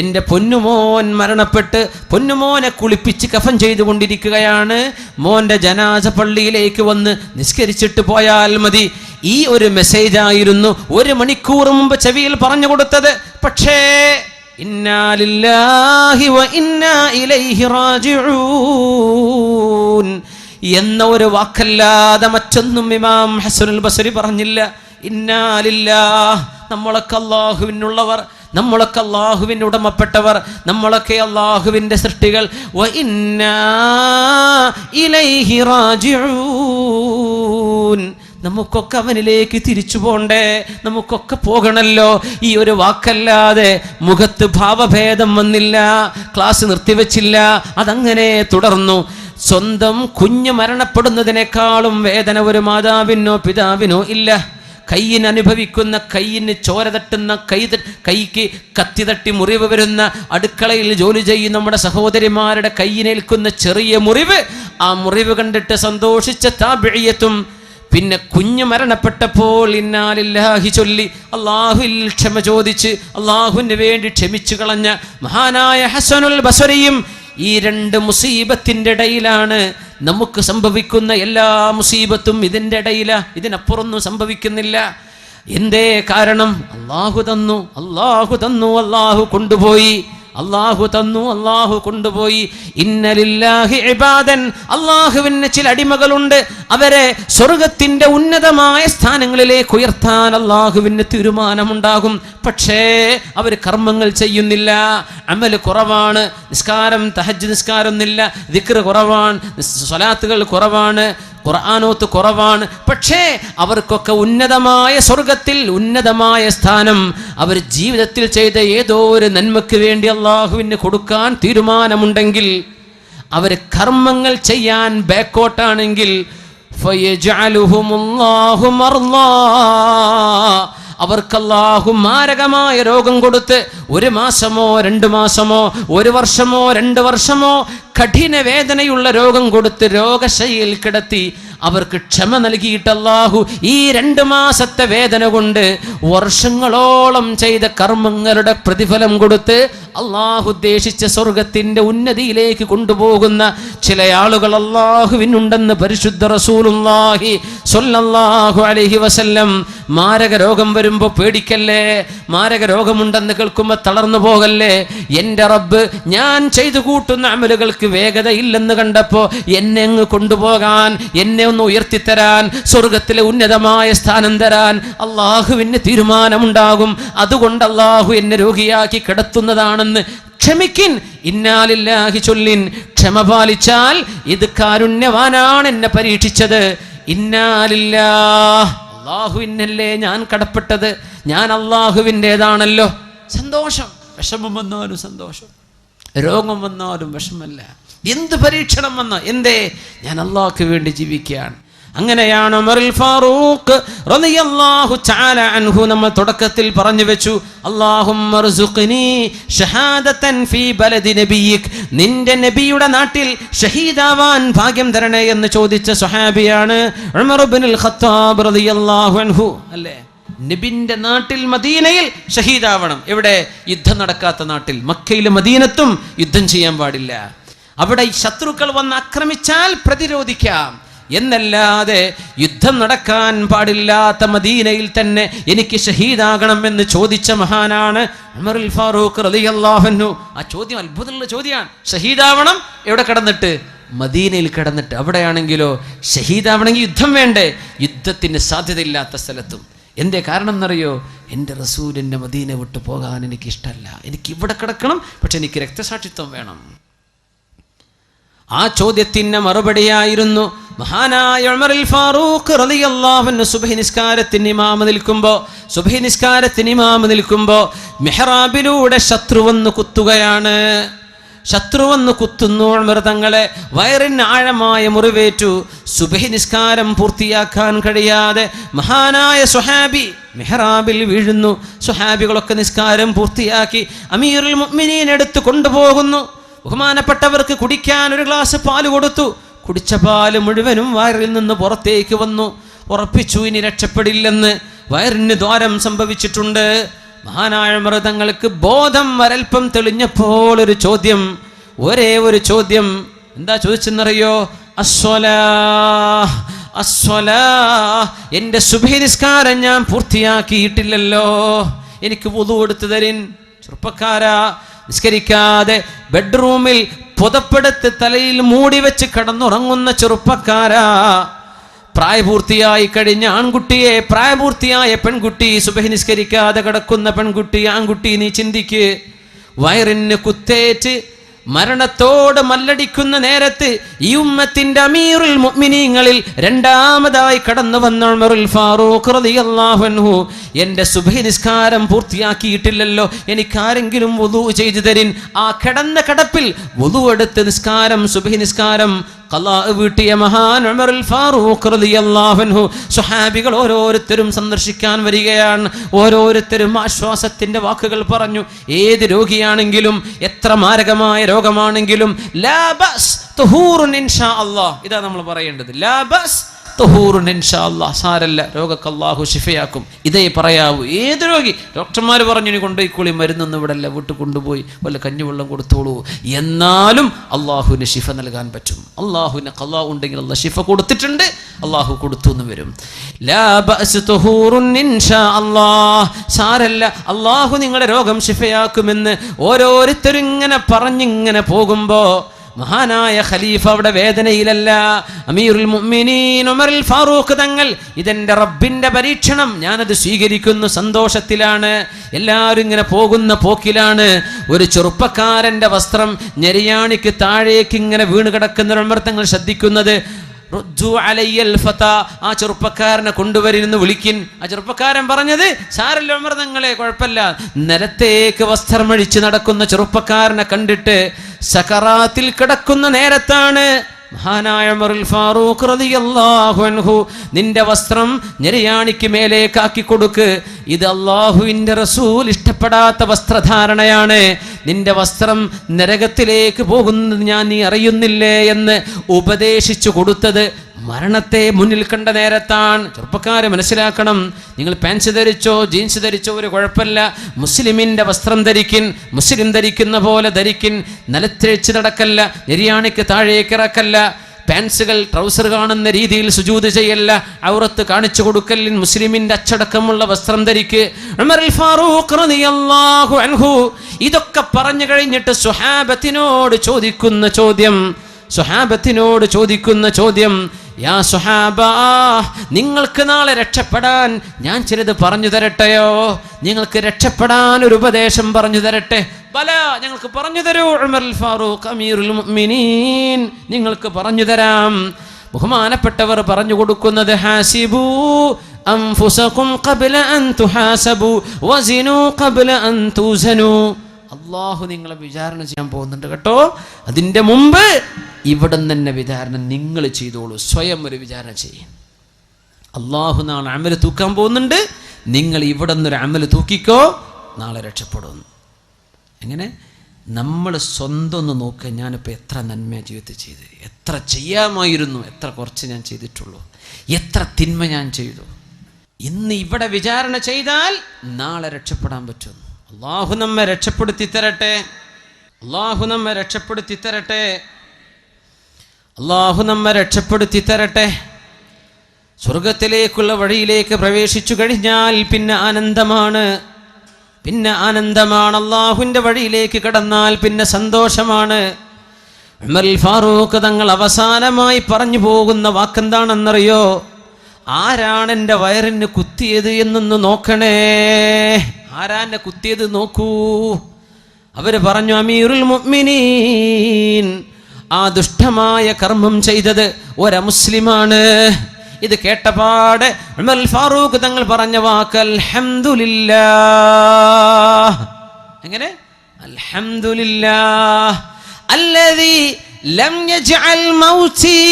എൻ്റെ പൊന്നുമോൻ മരണപ്പെട്ട് പൊന്നുമോനെ കുളിപ്പിച്ച് കഫൻ ചെയ്തുകൊണ്ടിരിക്കുകയാണ്. മോൻ്റെ ജനാസ പള്ളിയിലേക്ക് വന്ന് നിസ്കരിച്ചിട്ട് പോയാൽ മതി. ഈ ഒരു മെസ്സേജ് ആയിരുന്നു 1 മണിക്കൂർ മുമ്പ് ചെവിയിൽ പറഞ്ഞു കൊടുത്തത്. പക്ഷേ ഇന്നാ ലില്ലാഹി വ ഇന്നാ ഇലൈഹി റാജിഊൻ, എന്ന ഒരു വാക്കല്ലാതെ മറ്റൊന്നും ഇമാം ഹസനുൽ ബസ്രി പറഞ്ഞില്ല. ഇന്നാ ലില്ലാഹ്, നമ്മളൊക്കെ അല്ലാഹുവിനുള്ളവർ, നമ്മളൊക്കെ അല്ലാഹുവിന് ഉടമപ്പെട്ടവർ, നമ്മളൊക്കെ അല്ലാഹുവിൻ്റെ സൃഷ്ടികൾ. വ ഇന്നാ ഇലൈഹി റാജിഊൻ, നമുക്കൊക്കെ അവനിലേക്ക് തിരിച്ചു പോണ്ടേ, നമുക്കൊക്കെ പോകണല്ലോ. ഈ ഒരു വാക്കല്ലാതെ മുഖത്ത് ഭാവഭേദം വന്നില്ല, ക്ലാസ് നിർത്തിവെച്ചില്ല, അതങ്ങനെ തുടർന്നു. സ്വന്തം കുഞ്ഞ് മരണപ്പെടുന്നതിനേക്കാളും വേദന ഒരു മാതാവിനോ പിതാവിനോ ഇല്ല. കയ്യിന് അനുഭവിക്കുന്ന, കയ്യിന് ചോര തട്ടുന്ന, കൈക്ക് കത്തി തട്ടി മുറിവ് വരുന്ന, അടുക്കളയിൽ ജോലി ചെയ്യുന്ന നമ്മുടെ സഹോദരിമാരുടെ കയ്യിനേൽക്കുന്ന ചെറിയ മുറിവ്, ആ മുറിവ് കണ്ടിട്ട് സന്തോഷിച്ച താബിഈയത്തും, പിന്നെ കുഞ്ഞ് മരണപ്പെട്ടപ്പോൾ ഇന്നാ ലില്ലാഹി ചൊല്ലി അല്ലാഹുവിൽ ക്ഷമ ചോദിച്ച് അല്ലാഹുവിന് വേണ്ടി ക്ഷമിച്ചു കളഞ്ഞ മഹാനായ ഹസനുൽ ബസ്രിയും ഈ രണ്ട് മുസീബത്തിൻ്റെ ഇടയിലാണ്. നമുക്ക് സംഭവിക്കുന്ന എല്ലാ മുസീബത്തും ഇതിൻ്റെ ഇടയിലാണ്, ഇതിനപ്പുറമൊന്നും സംഭവിക്കുന്നില്ല. എന്തേ കാരണം? അല്ലാഹു തന്നു, അല്ലാഹു തന്നു, അല്ലാഹു കൊണ്ടുപോയി, അല്ലാഹു തന്നു, അല്ലാഹു കൊണ്ടുപോയി. ഇന്ന ലില്ലാഹി ഇബാദൻ, അല്ലാഹുവിന് ചില അടിമകളുണ്ട്, അവരെ സ്വർഗത്തിന്റെ ഉന്നതമായ സ്ഥാനങ്ങളിലേക്ക് ഉയർത്താൻ അല്ലാഹുവിന് തീരുമാനമുണ്ടാകും. പക്ഷേ അവർ കർമ്മങ്ങൾ ചെയ്യുന്നില്ല, അമൽ കുറവാണ്, നിസ്കാരം തഹജ്ജുദ് നിസ്കാരമൊന്നുമില്ല, ദിക്ർ കുറവാണ്, സ്വലാത്തുകൾ കുറവാണ്, ഖുർആനോത്ത് കുറവാണ്. പക്ഷേ അവർക്കൊക്കെ ഉന്നതമായ സ്വർഗത്തിൽ ഉന്നതമായ സ്ഥാനം അവർ ജീവിതത്തിൽ ചെയ്ത ഏതോ ഒരു നന്മയ്ക്ക് വേണ്ടി അല്ലാഹുവിന് കൊടുക്കാൻ തീരുമാനമുണ്ടെങ്കിൽ, അവർ കർമ്മങ്ങൾ ചെയ്യാൻ ബാക്കോട്ടാണെങ്കിൽ ഫയജഅലുഹുമുല്ലാഹു മർളാ, അവർക്ക് അല്ലാഹു മാരകമായ രോഗം കൊടുത്ത് 1 മാസമോ 2 മാസമോ 1 വർഷമോ 2 വർഷമോ കഠിന വേദനയുള്ള രോഗം കൊടുത്ത് രോഗശയ്യയിൽ കിടത്തി അവർക്ക് ക്ഷമ നൽകിയിട്ട് അല്ലാഹു ഈ 2 മാസത്തെ വേദന കൊണ്ട് വർഷങ്ങളോളം ചെയ്ത കർമ്മങ്ങളുടെ പ്രതിഫലം കൊടുത്ത് അല്ലാഹു ഉദ്ദേശിച്ച സ്വർഗത്തിന്റെ ഉന്നതിയിലേക്ക് കൊണ്ടുപോകുന്ന ചില ആളുകൾ അല്ലാഹുവിനുണ്ടെന്ന് പരിശുദ്ധ റസൂലുള്ളാഹി സ്വല്ലല്ലാഹു അലൈഹി വസല്ലം. മാരക രോഗം വരുമ്പോൾ പേടിക്കല്ലേ, മാരക രോഗമുണ്ടെന്ന് കേൾക്കുമ്പോൾ തളർന്നു പോകല്ലേ. എൻ്റെ റബ്ബ് ഞാൻ ചെയ്തു കൂട്ടുന്ന അമലുകൾക്ക് വേഗത ഇല്ലെന്ന് കണ്ടപ്പോൾ എന്നെ അങ്ങ് കൊണ്ടുപോകാൻ, എന്നെ ഒന്ന് ഉയർത്തിത്തരാൻ, സ്വർഗത്തിലെ ഉന്നതമായ സ്ഥാനം തരാൻ അല്ലാഹുവിന് തീരുമാനമുണ്ടാകും. അതുകൊണ്ട് അല്ലാഹു എന്നെ രോഗിയാക്കി കിടത്തുന്നതാണെന്ന് ക്ഷമിക്കിൻ, ഇന്നാ ലില്ലാഹി ചൊല്ലിൻ. ക്ഷമ പാലിച്ചാൽ ഇത് കാരുണ്യവാനാണ് എന്നെ പരീക്ഷിച്ചത്. ഇന്നാ ലില്ലാഹ്, അല്ലാഹുവിനല്ലേ ഞാൻ കടപ്പെട്ടത്, ഞാൻ അല്ലാഹുവിൻ്റെതാണല്ലോ. സന്തോഷം, വിഷമം വന്നാലും സന്തോഷം, രോഗം വന്നാലും വിഷമല്ല. എന്ത് പരീക്ഷണം വന്ന എന്തേ, ഞാൻ അല്ലാഹുവിന് വേണ്ടി ജീവിക്കുകയാണ്. അങ്ങനെയാണ് ഉമറുൽ ഫാറൂഖ് റളിയല്ലാഹു തആല അൻഹു നമ്മൾ തുടക്കത്തിൽ പറഞ്ഞു വെച്ചു, അല്ലാഹുമ്മ ർസുഖ്നി ഷഹാദതൻ ഫീ ബലദി നബിയിക്, നിന്റെ നബിയുടെ നാട്ടിൽ ഷഹീദാവാൻ ഭാഗ്യം തരണേ എന്ന് ചോദിച്ച സ്വഹാബിയാണ് ഉമർ ഇബ്നുൽ ഖത്താബ് റളിയല്ലാഹു അൻഹു. അല്ലേ, നബിന്റെ നാട്ടിൽ മദീനയിൽ ഷഹീദാവണം. എവിടെ? യുദ്ധം നടക്കാത്ത നാട്ടിൽ, മക്കയിലും മദീനത്തും യുദ്ധം ചെയ്യാൻ പാടില്ല. അവിടെ ശത്രുക്കൾ വന്ന് ആക്രമിച്ചാൽ പ്രതിരോധിക്കാം എന്നല്ലാതെ യുദ്ധം നടക്കാൻ പാടില്ലാത്ത മദീനയിൽ തന്നെ എനിക്ക് ഷഹീദാകണം എന്ന് ചോദിച്ച മഹാനാണ് ഉമറുൽ ഫാറൂഖ് റളിയല്ലാഹു അൻഹു. ആ ചോദ്യം അത്ഭുതമുള്ള ചോദ്യമാണ്. ഷഹീദാവണം എവിടെ കിടന്നിട്ട്? മദീനയിൽ കിടന്നിട്ട്. അവിടെയാണെങ്കിലോ ഷഹീദാവണമെങ്കിൽ യുദ്ധം വേണ്ടേ? യുദ്ധത്തിന് സാധ്യതയില്ലാത്ത സ്ഥലത്തും. എന്തേ കാരണം എന്നറിയോ? എൻ്റെ റസൂലിൻ്റെ മദീന വിട്ടു പോകാൻ എനിക്ക് ഇഷ്ടമല്ല, എനിക്ക് ഇവിടെ കിടക്കണം, പക്ഷെ എനിക്ക് രക്തസാക്ഷിത്വം വേണം. ആ ചോദ്യത്തിന് മറുപടിയായിരുന്നു മഹാനായ ഉമറുൽ ഫാറൂഖ് റളിയല്ലാഹു അൻഹു സുബ്ഹി നിസ്കാരത്തിന് ഇമാമ് നിൽക്കുമ്പോൾ മിഹ്റാബിലൂടെ ശത്രു വന്ന് കുത്തുകയാണ്. ശത്രു വന്ന് കുത്തുന്നു. ഉമർ തങ്ങളെ വയറിന് ആഴമായ മുറിവേറ്റു. സുബ്ഹി നിസ്കാരം പൂർത്തിയാക്കാൻ കഴിയാതെ മഹാനായ സ്വഹാബി മിഹ്റാബിൽ വീഴുന്നു. സ്വഹാബികളൊക്കെ നിസ്കാരം പൂർത്തിയാക്കി അമീറുൽ മുഅ്മിനീൻ എടുത്ത് കൊണ്ടുപോകുന്നു. ബഹുമാനപ്പെട്ടവർക്ക് കുടിക്കാൻ ഒരു ഗ്ലാസ് പാല് കൊടുത്തു. കുടിച്ച പാല് മുഴുവനും വയറിൽ നിന്ന് പുറത്തേക്ക് വന്നു. ഉറപ്പിച്ചു ഇനി രക്ഷപ്പെടില്ലെന്ന്. വയറിന് ദ്വാരം സംഭവിച്ചിട്ടുണ്ട്. മഹാനായ ഉമർ തങ്ങൾക്ക് ബോധം വരൽപ്പം തെളിഞ്ഞപ്പോൾ ഒരു ചോദ്യം, ഒരേ ഒരു ചോദ്യം. എന്താ ചോദിച്ചെന്നറിയോ? അസ്വലാഹ്, എൻ്റെ സുബ്ഹി നിസ്കാരം ഞാൻ പൂർത്തിയാക്കിയിട്ടില്ലല്ലോ, എനിക്ക് വുളു എടുത്തു തരിൻ. ചെറുപ്പക്കാരാ, നിസ്കരിക്കാതെ ബെഡ്റൂമിൽ പുതപ്പെടുത്ത് തലയിൽ മൂടി വെച്ച് കിടന്നുറങ്ങുന്ന ചെറുപ്പക്കാരാ, പ്രായപൂർത്തിയായി കഴിഞ്ഞ ആൺകുട്ടിയെ, പ്രായപൂർത്തിയായ പെൺകുട്ടി, സുബഹി നിസ്കരിക്കാതെ കിടക്കുന്ന പെൺകുട്ടി, ആൺകുട്ടി, നീ ചിന്തിക്ക്. വയറിന് കുത്തേറ്റ് മരണത്തോട് മല്ലടിക്കുന്ന നേരത്ത് ഈ ഉമ്മത്തിന്റെ അമീറുൽ മുഅ്മിനീങ്ങളിൽ രണ്ടാമതായി കടന്നു വന്ന ഉമറുൽ ഫാറൂഖ് റളിയല്ലാഹു അൻഹു, എൻ്റെ സുബഹി നിസ്കാരം പൂർത്തിയാക്കിയിട്ടില്ലല്ലോ, എനിക്കാരെങ്കിലും വുളൂ ചെയ്തു തരിൻ. ആ കിടന്ന കിടപ്പിൽ വുളൂ എടുത്ത് നിസ്കാരം, സുബഹി നിസ്കാരം ഖളാ വീട്ടിയ മഹാൻ ഉമറുൽ ഫാറൂഖ് റളിയല്ലാഹു അൻഹു. സ്വഹാബികൾ ഓരോരുത്തരും സന്ദർശിക്കാൻ വരികയാണ്. ഓരോരുത്തരും ആശ്വാസത്തിന്റെ വാക്കുകൾ പറഞ്ഞു. ഏത് രോഗിയാണെങ്കിലും, എത്ര മാരകമായ രോഗമാണെങ്കിലും, ലാ ബസ് തുഹൂറുൻ ഇൻഷാ അല്ലാഹ്, ഇതാ നമ്മൾ പറയേണ്ടത്. ലാ ബസ് തുഹൂറുൻ ഇൻഷാ അല്ലാഹ്, സാരല്ല, രോഗക്ക് അല്ലാഹു ശിഫയാക്കും. ഇതേ പറയാവൂ. ഏത് രോഗി, ഡോക്ടർമാർ പറഞ്ഞു ഇനി കൊണ്ടുപോയിക്കോളി, മരുന്നൊന്നും ഇവിടെ അല്ല, വീട്ടിൽ കൊണ്ടുപോയി വല്ല കഞ്ഞിവെള്ളം കൊടുത്തോളൂ, എന്നാലും അള്ളാഹുവിന് ശിഫ നൽകാൻ പറ്റും. അള്ളാഹുവിന് ഖളാ ഉണ്ടെങ്കിൽ അള്ളാഹ് ശിഫ കൊടുത്തിട്ടുണ്ട്, അള്ളാഹു കൊടുത്തു എന്ന് വരും. ലാ ബഅസ് തുഹൂറുൻ ഇൻഷാ അല്ലാഹ്, സാരല്ല, അള്ളാഹു നിങ്ങളുടെ രോഗം ശിഫയാക്കുമെന്ന് ഓരോരുത്തരും ഇങ്ങനെ പറഞ്ഞിങ്ങനെ പോകുമ്പോ മഹാനായ ഖലീഫ അവിടെ വേദനയിലല്ല. അമീറുൽ മുഅ്മിനീൻ ഉമറുൽ ഫാറൂഖ് തങ്ങൾ, ഇതെന്റെ റബ്ബിന്റെ പരീക്ഷണം, ഞാനത് സ്വീകരിക്കുന്നു, സന്തോഷത്തിലാണ്. എല്ലാവരും ഇങ്ങനെ പോകുന്ന പോക്കിലാണ് ഒരു ചെറുപ്പക്കാരന്റെ വസ്ത്രം ഞെരിയാണിക്ക് താഴേക്ക് ഇങ്ങനെ വീണ് കിടക്കുന്ന ഉമർ തങ്ങൾ ശ്രദ്ധിക്കുന്നത്. ആ ചെറുപ്പക്കാരനെ കൊണ്ടുവരുന്നു, വിളിക്കിൻ. ആ ചെറുപ്പക്കാരൻ പറഞ്ഞത്, സാരല്ല ഉമർ തങ്ങളെ, കുഴപ്പമില്ല. നിലത്തേക്ക് വസ്ത്രമഴിച്ച് നടക്കുന്ന ചെറുപ്പക്കാരനെ കണ്ടിട്ട് സകറാത്തിൽ കിടക്കുന്ന നേരത്താണ് മഹാനായ ഉമറുൽ ഫാറൂഖ് റളിയല്ലാഹു അൻഹു, നിന്റെ വസ്ത്രം ഞെരിയാണിക്ക് മേലേക്കാക്കി കൊടുക്ക്, ഇത് അല്ലാഹുവിൻ്റെ റസൂൽ ഇഷ്ടപ്പെടാത്ത വസ്ത്രധാരണയാണ്, നിന്റെ വസ്ത്രം നരകത്തിലേക്ക് പോകുന്നത് നീ അറിയുന്നില്ലേ എന്ന് ഉപദേശിച്ചു കൊടുത്തത് മരണത്തെ മുന്നിൽ കണ്ട നേരത്താണ്. ചെറുപ്പക്കാരെ മനസ്സിലാക്കണം, നിങ്ങൾ പാൻസ് ധരിച്ചോ ജീൻസ് ധരിച്ചോ ഒരു കുഴപ്പമില്ല, മുസ്ലിമിൻ്റെ വസ്ത്രം ധരിക്കിൻ, മുസ്ലിം ധരിക്കുന്ന പോലെ ധരിക്കിൻ, നിലത്തിഴച്ച് നടക്കല്ല, ഞെരിയാണിക്ക് താഴേക്ക് ഇറക്കല്ല, പാൻസുകൾ ട്രൗസർ കാണുന്ന രീതിയിൽ സുജൂദ് ചെയ്യല്ല, ഔറത്ത് കാണിച്ചു കൊടുക്കലിൻ, മുസ്ലിമിൻ്റെ അച്ചടക്കമുള്ള വസ്ത്രം ധരിക്ക്. ഉമറുൽ ഫാറൂഖ് റളിയല്ലാഹു അൻഹു ഇതൊക്കെ പറഞ്ഞു കഴിഞ്ഞിട്ട് സ്വഹാബത്തിനോട് ചോദിക്കുന്ന ചോദ്യം, യാ സ്വഹാബാ, നിങ്ങൾക്ക് നാളെ രക്ഷപ്പെടാൻ ഞാൻ ചിലത് പറഞ്ഞു തരട്ടെയോ? നിങ്ങൾക്ക് രക്ഷപ്പെടാൻ ഒരു ഉപദേശം പറഞ്ഞു തരട്ടെ? ബല, ഞങ്ങൾക്ക് പറഞ്ഞു തരൂ ഉമറുൽ ഫാറൂഖ് അമീറുൽ മുഅ്മിനീൻ, നിങ്ങൾക്ക് പറഞ്ഞു തരാം. ബഹുമാനപ്പെട്ടവർ പറഞ്ഞു കൊടുക്കുന്നത്, ഹാസിബു അൻഫുസകും ഖബ്ല അൻ തുഹാസബു വസിനു ഖബ്ല അൻ തുസനു. അള്ളാഹു നിങ്ങളെ വിചാരണ ചെയ്യാൻ പോകുന്നുണ്ട് കേട്ടോ, അതിൻ്റെ മുമ്പ് ഇവിടെ തന്നെ വിചാരണ നിങ്ങൾ ചെയ്തോളൂ, സ്വയം ഒരു വിചാരണ ചെയ്യും. അള്ളാഹു നാളെ അമല് തൂക്കാൻ പോകുന്നുണ്ട്, നിങ്ങൾ ഇവിടെ നിന്നൊരു അമല് തൂക്കിക്കോ, നാളെ രക്ഷപ്പെടുന്നു. എങ്ങനെ? നമ്മൾ സ്വന്തം ഒന്ന് നോക്കുക, ഞാനിപ്പോൾ എത്ര നന്മ ജീവിതത്തിൽ ചെയ്ത്, എത്ര ചെയ്യാമായിരുന്നു, എത്ര കുറച്ച് ഞാൻ ചെയ്തിട്ടുള്ളൂ, എത്ര തിന്മ ഞാൻ ചെയ്തു. ഇന്ന് ഇവിടെ വിചാരണ ചെയ്താൽ നാളെ രക്ഷപ്പെടാൻ പറ്റും. അള്ളാഹു നമ്മെ രക്ഷപ്പെടുത്തി തരട്ടെ, അള്ളാഹു നമ്മെ രക്ഷപ്പെടുത്തി തരട്ടെ, അള്ളാഹു നമ്മെ രക്ഷപ്പെടുത്തി തരട്ടെ. സ്വർഗത്തിലേക്കുള്ള വഴിയിലേക്ക് പ്രവേശിച്ചു കഴിഞ്ഞാൽ പിന്നെ ആനന്ദമാണ്, അള്ളാഹുവിൻ്റെ വഴിയിലേക്ക് കടന്നാൽ പിന്നെ സന്തോഷമാണ്. ഉമറുൽ ഫാറൂഖ് തങ്ങൾ അവസാനമായി പറഞ്ഞു പോകുന്ന വാക്കെന്താണെന്നറിയോ? ആരാണ് എൻ്റെ വയറിന് കുത്തിയത് എന്നൊന്ന് നോക്കണേ, ആരാന്നെ കുത്തിയത് നോക്കൂ. അവർ പറഞ്ഞു, അമീറുൽ മുഅ്മിനീൻ, ആ ദുഷ്ടമായ കർമ്മം ചെയ്തത് ഒരമുസ്ലിമാണ്. ഇത് കേട്ടപാടെ ഉമറുൽ ഫാറൂഖ് തങ്ങൾ പറഞ്ഞ വാക്ക് അൽഹംദുലില്ലാഹ്. എങ്ങനെ? അൽഹംദുലില്ലാഹ് അല്ലദീ ലം യജ്അൽ മൗതി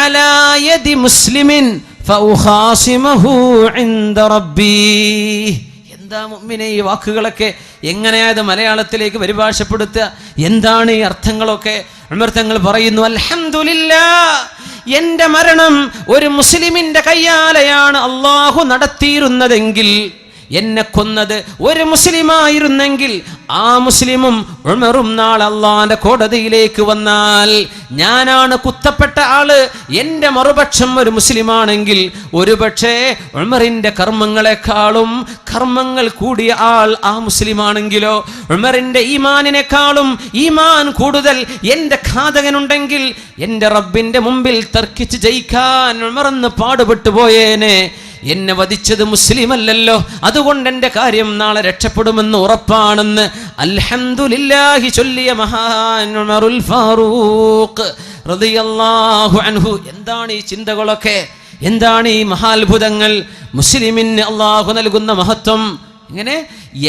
അലാ യദി മുസ്ലിമിൻ ഫഉഖാസിമഹു ഇൻദ റബ്ബി. എന്താ മുഅ്മിനേ ഈ വാക്കുകളൊക്കെ എങ്ങനെയായത് മലയാളത്തിലേക്ക് പരിഭാഷപ്പെടുത്തുക? എന്താണ് ഈ അർത്ഥങ്ങളൊക്കെ? ഉമർ തങ്ങൾ പറയുന്നു, അൽഹംദുലില്ലാഹ്, എൻ്റെ മരണം ഒരു മുസ്ലിമിൻ്റെ കയ്യാലെയാണ് അള്ളാഹു നടത്തിയിരുന്നതെങ്കിൽ എന്നെ കൊന്നത് ഒരു മുസ്ലിമായിരുന്നെങ്കിൽ ആ മുസ്ലിമും ഉമറും നാളെ അള്ളാന്റെ കോടതിയിലേക്ക് വന്നാൽ ഞാനാണ് കുത്തപ്പെട്ട ആള്, എന്റെ മറുപക്ഷം ഒരു മുസ്ലിമാണെങ്കിൽ ഒരുപക്ഷേ ഉമറിന്റെ കർമ്മങ്ങളെക്കാളും കർമ്മങ്ങൾ കൂടിയ ആൾ ആ മുസ്ലിമാണെങ്കിലോ, ഉമറിന്റെ ഈമാനിനെക്കാളും ഈമാൻ കൂടുതൽ എന്റെ ഘാതകനുണ്ടെങ്കിൽ എന്റെ റബ്ബിന്റെ മുമ്പിൽ തർക്കിച്ച് ജയിക്കാൻ ഉമറെന്ന് പാടുപെട്ടു പോയേനെ. എന്നെ വധിച്ചത് മുസ്ലിമല്ലല്ലോ, അതുകൊണ്ട് എൻ്റെ കാര്യം നാളെ രക്ഷപ്പെടുമെന്ന് ഉറപ്പാണെന്ന് അൽഹംദുലില്ലാഹി ചൊല്ലിയ മഹാൻ ഉമറുൽ ഫാറൂഖ് റളിയല്ലാഹു അൻഹു. എന്താണ് ഈ ചിന്തകളൊക്കെ? എന്താണ് ഈ മഹാത്ഭുതങ്ങൾ? മുസ്ലിമിന് അള്ളാഹു നൽകുന്ന മഹത്വം. ഇങ്ങനെ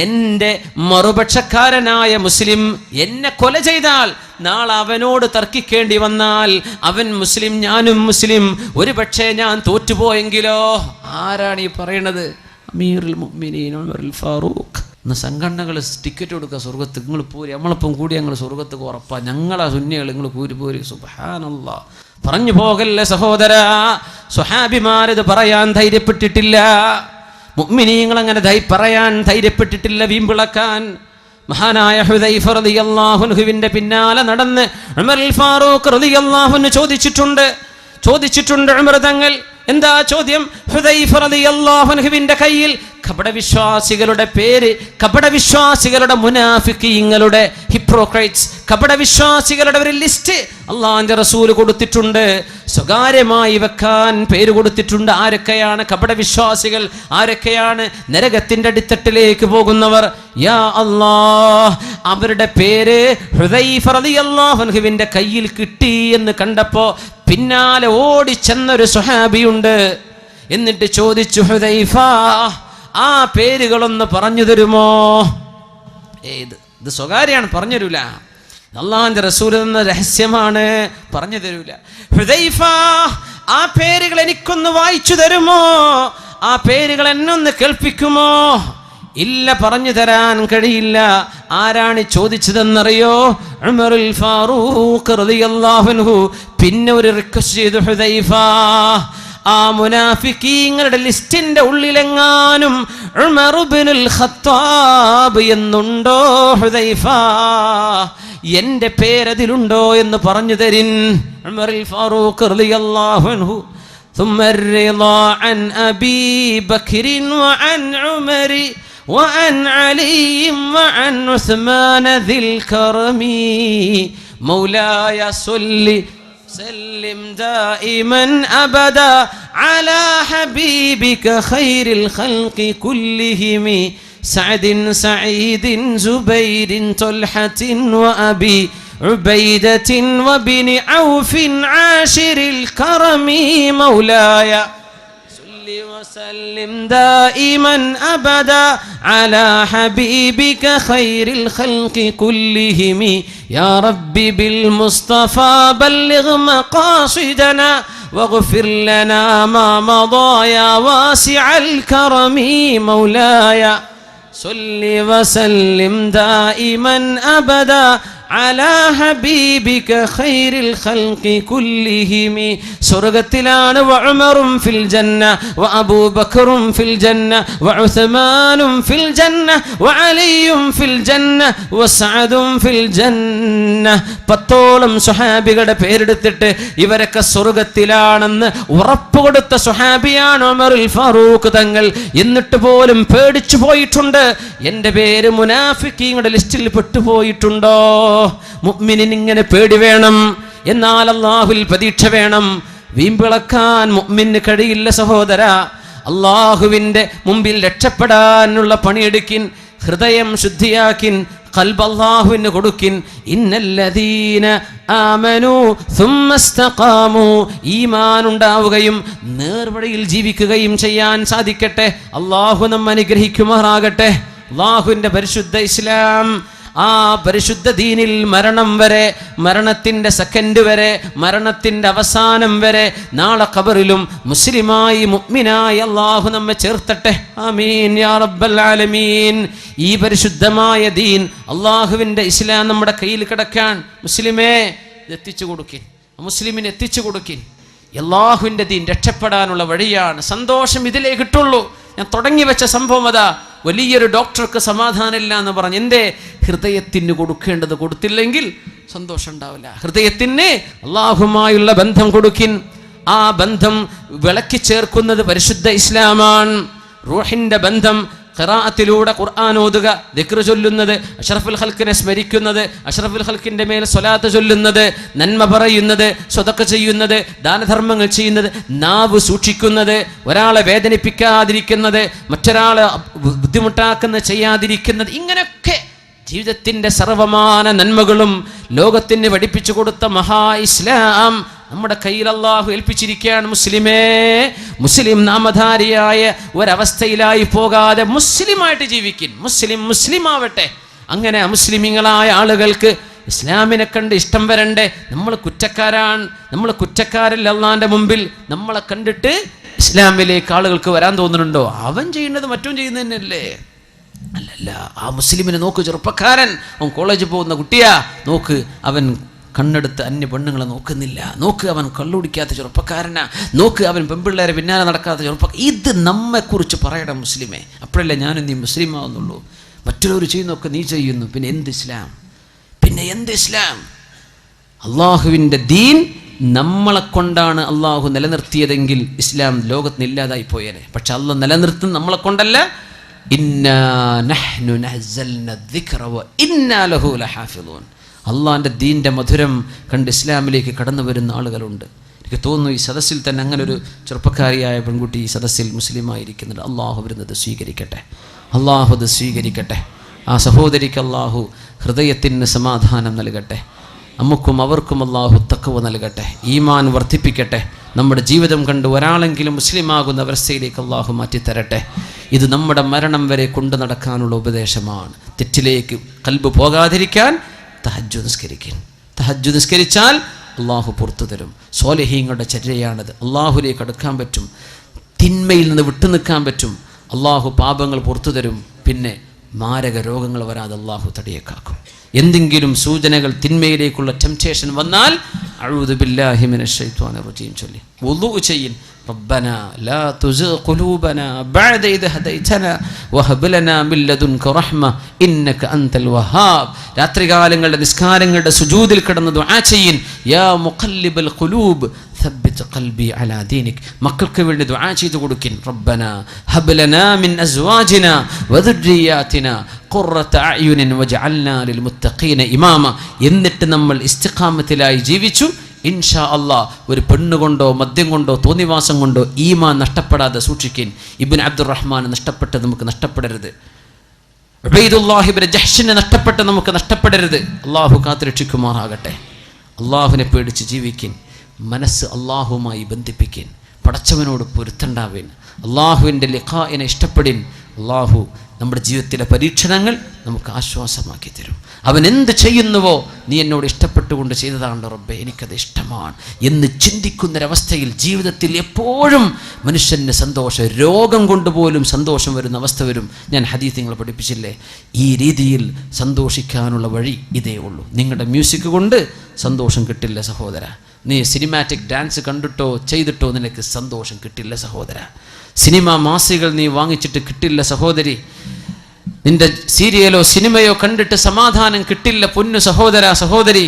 എൻ്റെ മറുപക്ഷക്കാരനായ മുസ്ലിം എന്നെ കൊല ചെയ്താൽ നാളെ അവനോട് തർക്കിക്കേണ്ടി വന്നാൽ അവൻ മുസ്ലിം, ഞാനും മുസ്ലിം, ഒരു പക്ഷേ ഞാൻ തോറ്റുപോയെങ്കിലോ? ആരാണ് ഈ പറയണത്? അമീറുൽ മുഅ്മിനീൻ ഉമറുൽ ഫാറൂഖ്. ഇന്ന് സംഘടനകൾ ടിക്കറ്റ് കൊടുക്കുക സ്വർഗത്ത്, നിങ്ങൾ പോരി, നമ്മളിപ്പം കൂടി ഞങ്ങൾ സ്വർഗത്തേക്ക് ഉറപ്പാ, ഞങ്ങളാ സുന്നികൾ, നിങ്ങൾ പോരി. സുബ്ഹാനല്ലാഹ്. പറഞ്ഞു പോകല്ലേ സഹോദര, സ്വഹാബിമാരത് പറയാൻ ധൈര്യപ്പെട്ടിട്ടില്ല, മുഅ്മിനീങ്ങൾ അങ്ങനെ പറയാൻ ധൈര്യപ്പെട്ടിട്ടില്ല, വീമ്പിളക്കാൻ. മഹാനായ ഹുദൈഫ റളിയല്ലാഹു അൻഹുവിന്റെ പിന്നാലെ നടന്ന് ഉമറുൽ ഫാറൂഖ് റളിയല്ലാഹു അൻഹു ചോദിച്ചിട്ടുണ്ട് ഉമർ തങ്ങൾ. എന്താ ചോദ്യം? ഹുദൈഫ റളിയല്ലാഹു അൻഹുവിന്റെ കയ്യിൽ കപടവിശ്വാസികളുടെ പേര്, കപടവിശ്വാസികളുടെ മുനാഫിഖീങ്ങളുടെ, ഹിപ്രോക്രൈറ്റ്സ്, കപടവിശ്വാസികളുടെ ഒരു ലിസ്റ്റ് അള്ളാഹുവിന്റെ റസൂൽ കൊടുത്തിട്ടുണ്ട്, സ്വകാര്യമായി വെക്കാൻ പേര് കൊടുത്തിട്ടുണ്ട്. ആരൊക്കെയാണ് കപടവിശ്വാസികൾ? ആരൊക്കെയാണ് നരകത്തിന്റെ അടിത്തട്ടിലേക്ക് പോകുന്നവർ? യാ അല്ലാഹ്, അവരുടെ പേര് ഹുദൈഫ റളിയല്ലാഹു അൻഹുവിന്റെ കയ്യിൽ കിട്ടി എന്ന് കണ്ടപ്പോ പിന്നാലെ ഓടിച്ചെന്നൊരു സ്വഹാബിയുണ്ട്. എന്നിട്ട് ചോദിച്ചു, ഹുദൈഫ, ആ പേരുകളൊന്ന് പറഞ്ഞു തരുമോ? ഇത് സ്വകാര്യാണ്, പറഞ്ഞു തരൂല. അള്ളാഹുവിന്റെ റസൂൽ എന്ന രഹസ്യമാണ്, പറഞ്ഞു തരൂല. ഹുദൈഫ, ആ പേരുകൾ എനിക്കൊന്ന് വായിച്ചു തരുമോ? ആ പേരുകൾ എന്നൊന്ന് കേൾപ്പിക്കുമോ? ഇല്ല, പറഞ്ഞു തരാൻ കഴിയില്ല. ആരാണ് ചോദിച്ചതെന്നറിയോ? ഉമറുൽ ഫാറൂഖ് റളിയല്ലാഹു അൻഹു. പിന്നെ ഒരു റിക്വസ്റ്റ് ചെയ്തു, ഹുദൈഫ, ആ മുനാഫിക്കീങ്ങളുടെ ലിസ്റ്റിന്റെ ഉള്ളിലെങ്ങാനും ഉമർ ഇബ്നുൽ ഖത്താബ് എന്നുണ്ടോ ഹുദൈഫ? എന്റെ പേരതിലുണ്ടോ എന്ന് പറഞ്ഞു തരിൻ. ഉമറുൽ ഫാറൂഖ് റളിയല്ലാഹു അൻഹു. ثم الرضا عن أبي بكر وعن عمر وعن علي وعن عثمان ذي الكرم مولاي صل سلم دائما أبدا على حبيبك خير الخلق كلهم سعد سعيد زبير طلحة وأبي عبيدة وبن عوف عاشر الكرم مولاي صل وسلم دائما أبدا على حبيبك خير الخلق كلهم يا ربي بالمصطفى بلغ مقاصدنا واغفر لنا ما مضى يا واسع الكرم مولاي صل وسلم دائما أبدا على حبيبك خير الخلق كلهم സ്വർഗ്ഗത്തിലാണ് വഉമറും ഫിൽ ജന്ന വഅബൂബക്കറും ഫിൽ ജന്ന വഉസ്മാനും ഫിൽ ജന്ന വഅലിയും ഫിൽ ജന്ന വസഅദും ഫിൽ ജന്ന. 10ഓളം സ്വഹാബികളുടെ പേരെടുത്തിട്ട് ഇവരൊക്കെ സ്വർഗ്ഗത്തിലാണെന്ന് ഉറപ്പ് കൊടുത്ത സ്വഹാബിയാണ് ഉമറുൽ ഫാറൂഖ് തങ്ങൾ. എന്നിട്ട് പോലും പേടിച്ചു പോയിട്ടുണ്ട്, എൻ്റെ പേര് മുനാഫിക്കീങ്ങളുടെ ലിസ്റ്റിൽ പെട്ടുപോയിട്ടുണ്ടോ? മുഅ്മിനിന് ഇങ്ങനെ പേടി വേണം, എന്നാൽ അല്ലാഹുവിൽ പ്രതീക്ഷ വേണം. വീമ്പിളക്കാൻ മുഅ്മിന് കഴിയില്ല സഹോദര. അല്ലാഹുവിൻ്റെ മുമ്പിൽ രക്ഷപ്പെടാനുള്ള പണിയെടുക്കിൻ, ഹൃദയം ശുദ്ധിയാക്കിൻ, ഖൽബ് അല്ലാഹുവിന് കൊടുക്കിൻ. ഇന്നല്ലദീന ആമനൂ സുമ്മ ഇസ്തഖാമൂ, ഈമാൻ ഉണ്ടാവുകയും നേർവഴിയിൽ ജീവിക്കുകയും ചെയ്യാൻ സാധിക്കട്ടെ. അല്ലാഹു നമ്മെ അനുഗ്രഹിക്കുമാറാകട്ടെ. അല്ലാഹുവിൻ്റെ പരിശുദ്ധ ഇസ്ലാം, ആ പരിശുദ്ധ ദീനിൽ മരണം വരെ, മരണത്തിൻ്റെ സെക്കൻഡ് വരെ, മരണത്തിൻ്റെ അവസാനം വരെ, നാളെ ഖബറിലും മുസ്ലിമായി മുഅ്മിനായി അല്ലാഹു നമ്മെ ചേർത്തട്ടെ. ആമീൻ യാ റബ്ബൽ ആലമീൻ. ഈ പരിശുദ്ധമായ ദീൻ, അല്ലാഹുവിൻ്റെ ഇസ്ലാം നമ്മുടെ കയ്യിൽ കിടക്കാൻ മുസ്ലിമേ എത്തിച്ചു കൊടുക്കിൻ, മുസ്ലിമിന് എത്തിച്ചു കൊടുക്കിൻ. അല്ലാഹുവിൻ്റെ ദീൻ രക്ഷപ്പെടാനുള്ള വഴിയാണ്. സന്തോഷം ഇതിലേ കിട്ടുള്ളൂ. ഞാൻ തുടങ്ങി വെച്ച സംഭവം അതാ. വലിയൊരു ഡോക്ടർക്ക് സമാധാനമില്ല എന്ന് പറഞ്ഞ് എൻ്റെ ഹൃദയത്തിന് കൊടുക്കേണ്ടത് കൊടുത്തില്ലെങ്കിൽ സന്തോഷം ഉണ്ടാവില്ല. ഹൃദയത്തിന് അള്ളാഹുമായുള്ള ബന്ധം കൊടുക്കിൻ. ആ ബന്ധം വിളക്കി ചേർക്കുന്നത് പരിശുദ്ധ ഇസ്ലാമാണ്. റൂഹിൻ്റെ ബന്ധം ഖിറാഅത്തിലൂടെ ഖുർആൻ ഓതുക, ദിക്ർ ചൊല്ലുന്നത്, അഷ്റഫുൽ ഖൽക്കിനെ സ്മരിക്കുന്നത്, അഷ്റഫുൽ ഖൽക്കിൻ്റെ മേൽ സ്വലാത്ത് ചൊല്ലുന്നത്, നന്മ പറയുന്നത്, സ്വതക്ക ചെയ്യുന്നത്, ദാനധർമ്മങ്ങൾ ചെയ്യുന്നത്, നാവ് സൂക്ഷിക്കുന്നത്, ഒരാളെ വേദനിപ്പിക്കാതിരിക്കുന്നത്, മറ്റൊരാളെ ബുദ്ധിമുട്ടാക്കുന്ന ചെയ്യാതിരിക്കുന്നത്, ഇങ്ങനെയൊക്കെ ജീവിതത്തിൻ്റെ സർവമാന നന്മകളും ലോകത്തിന് പഠിപ്പിച്ചു കൊടുത്ത മഹാ ഇസ്ലാം നമ്മുടെ കയ്യിൽ അല്ലാഹു ഏൽപ്പിച്ചിരിക്കുകയാണ്. മുസ്ലിം നാമധാരിയായ ഒരവസ്ഥയിലായി പോകാതെ മുസ്ലിമായിട്ട് ജീവിക്കും. മുസ്ലിം ആവട്ടെ. അങ്ങനെ അമുസ്ലിമീങ്ങളായ ആളുകൾക്ക് ഇസ്ലാമിനെ കണ്ട് ഇഷ്ടം വരണ്ടേ? നമ്മൾ കുറ്റക്കാരാണ്, നമ്മൾ കുറ്റക്കാരല്ല അള്ളാന്റെ മുമ്പിൽ. നമ്മളെ കണ്ടിട്ട് ഇസ്ലാമിലേക്ക് ആളുകൾക്ക് വരാൻ തോന്നുന്നുണ്ടോ? അവൻ ചെയ്യുന്നത് മറ്റും ചെയ്യുന്നത് തന്നെയല്ലേ? അല്ലല്ല, ആ മുസ്ലിമിനെ നോക്ക്, ചെറുപ്പക്കാരൻ, അവൻ കോളേജിൽ പോകുന്ന കുട്ടിയാ, നോക്ക്, അവൻ കണ്ണെടുത്ത് അന്യ പെണ്ണുങ്ങളെ നോക്കുന്നില്ല, നോക്ക്, അവൻ കള്ളുടിക്കാത്ത ചെറുപ്പക്കാരനാ, നോക്ക്, അവൻ പെൺപിള്ളേരെ പിന്നാലെ നടക്കാത്ത ചെറുപ്പക്കാരൻ. ഇത് നമ്മെക്കുറിച്ച് പറയണം മുസ്ലിമേ. അപ്പോഴല്ലേ ഞാനും നീ മുസ്ലിം ആവുന്നുള്ളൂ. മറ്റുള്ളവർ ചെയ്യുന്നൊക്കെ നീ ചെയ്യുന്നു, പിന്നെ എന്ത് ഇസ്ലാം? പിന്നെ എന്ത് ഇസ്ലാം? അള്ളാഹുവിൻ്റെ ദീൻ നമ്മളെ കൊണ്ടാണ് അള്ളാഹു നിലനിർത്തിയതെങ്കിൽ ഇസ്ലാം ലോകത്തിന് ഇല്ലാതായി പോയേനെ. പക്ഷെ അള്ളാഹ് നിലനിർത്തും നമ്മളെ കൊണ്ടല്ല. ഇന്നാ നഹ്നു നസ്സൽന ദിക്റ വ ഇന്നാ ലഹു ലഹാഫിളൂൻ. അള്ളാഹിൻ്റെ ദീൻ്റെ മധുരം കണ്ട് ഇസ്ലാമിലേക്ക് കടന്നു വരുന്ന ആളുകളുണ്ട്. എനിക്ക് തോന്നുന്നു ഈ സദസ്സിൽ തന്നെ അങ്ങനെ ഒരു ചെറുപ്പക്കാരിയായ പെൺകുട്ടി ഈ സദസ്സിൽ മുസ്ലിമായിരിക്കുന്നുണ്ട്. അള്ളാഹു വരുന്നത് സ്വീകരിക്കട്ടെ, അള്ളാഹു അത് സ്വീകരിക്കട്ടെ. ആ സഹോദരിക്ക് അള്ളാഹു ഹൃദയത്തിന് സമാധാനം നൽകട്ടെ. നമുക്കും അവർക്കും അള്ളാഹു തഖ്വ നൽകട്ടെ, ഈമാൻ വർദ്ധിപ്പിക്കട്ടെ. നമ്മുടെ ജീവിതം കണ്ട് ഒരാളെങ്കിലും മുസ്ലിമാകുന്ന അവസ്ഥയിലേക്ക് അള്ളാഹു മാറ്റിത്തരട്ടെ. ഇത് നമ്മുടെ മരണം വരെ കൊണ്ടു നടക്കാനുള്ള ഉപദേശമാണ്. തെറ്റിലേക്ക് ഖൽബ് പോകാതിരിക്കാൻ തഹജ്ജുദ് നിസ്കരിക്കാൻ. തഹജ്ജുദ് നിസ്കരിച്ചാൽ അള്ളാഹു പുറത്തു തരും. സ്വാലിഹീങ്ങളുടെ ചര്യയാണത്. അള്ളാഹുലേക്ക് അടുക്കാൻ പറ്റും, തിന്മയിൽ നിന്ന് വിട്ടു നിൽക്കാൻ പറ്റും. അള്ളാഹു പാപങ്ങൾ പുറത്തു തരും. പിന്നെ മാരക രോഗങ്ങൾ വരാതെ അള്ളാഹു തടിയേക്കാക്കും. എന്തെങ്കിലും സൂചനകൾ തിന്മയിലേക്കുള്ള ടെംപ്റ്റേഷൻ വന്നാൽ അഊദു ബില്ലാഹി മിനശ് ശൈത്വാനിർ റജീം ചൊല്ലി വുളൂ ചെയ്യിൻ. ربنا لا تزغ قلوبنا بعد إذ هديتنا وهب لنا من لدنك رحمة إنك أنت الوهاب. രാത്രികാലങ്ങളുടെ നിസ്കാരങ്ങളുടെ സുജൂദിൽ കിടന്ന് ദുആ ചെയ്യിൻ. യാ മുഖല്ലിബൽ ഖുലൂബ് ثبت قلبي على دينك. മക്കൾക്ക് വേണ്ടി ദുആ ചെയ്തു കൊടുക്കിൻ. ربنا هب لنا من أزواجنا وذرياتنا قرة أعين واجعلنا للمتقين إماما. എന്നിട്ട് നമ്മൾ ഇസ്തിഖാമത്തിലായി ജീവിച്ചു. ഇൻഷാ അള്ളാഹ് ഒരു പെണ്ണുകൊണ്ടോ മദ്യം കൊണ്ടോ തോന്നിവാസം കൊണ്ടോ ഈമാൻ നഷ്ടപ്പെടാതെ സൂക്ഷിക്കാൻ. ഇബ്നു അബ്ദുറഹ്മാൻ നഷ്ടപ്പെട്ട് നമുക്ക് നഷ്ടപ്പെടരുത്. ഉബൈദുല്ലാഹ് ഇബ്നു ജഹ്ഷിനെ നഷ്ടപ്പെട്ട് നമുക്ക് നഷ്ടപ്പെടരുത്. അള്ളാഹു കാത്തുരക്ഷിക്കുമാറാകട്ടെ. അള്ളാഹുവിനെ പേടിച്ച് ജീവിക്കാൻ, മനസ്സ് അള്ളാഹുമായി ബന്ധിപ്പിക്കാൻ, പടച്ചവനോട് പൊരുത്തണ്ടാവേൻ, അള്ളാഹുവിൻ്റെ ലിഖാഇനെ ഇഷ്ടപ്പെടിൻ. അള്ളാഹു നമ്മുടെ ജീവിതത്തിലെ പരീക്ഷണങ്ങൾ നമുക്ക് ആശ്വാസമാക്കി തരും. അവൻ എന്ത് ചെയ്യുന്നുവോ നീ എന്നോട് ഇഷ്ടപ്പെട്ടുകൊണ്ട് ചെയ്തതാണ് റബ്ബേ, എനിക്കത് ഇഷ്ടമാണ് എന്ന് ചിന്തിക്കുന്നൊരവസ്ഥയിൽ ജീവിതത്തിൽ എപ്പോഴും മനുഷ്യന് സന്തോഷം, രോഗം കൊണ്ടുപോലും സന്തോഷം വരുന്ന അവസ്ഥ വരും. ഞാൻ ഹദീസ് നിങ്ങളെ പഠിപ്പിച്ചില്ലേ? ഈ രീതിയിൽ സന്തോഷിക്കാനുള്ള വഴി ഇതേ ഉള്ളൂ. നിങ്ങളുടെ മ്യൂസിക് കൊണ്ട് സന്തോഷം കിട്ടില്ല സഹോദര. നീ സിനിമാറ്റിക് ഡാൻസ് കണ്ടിട്ടോ ചെയ്തിട്ടോ നിനക്ക് സന്തോഷം കിട്ടില്ല സഹോദര. സിനിമ മാസികൾ നീ വാങ്ങിച്ചിട്ട് കിട്ടില്ല സഹോദരി. നിന്റെ സീരിയലോ സിനിമയോ കണ്ടിട്ട് സമാധാനം കിട്ടില്ല പൊന്നു സഹോദര സഹോദരി.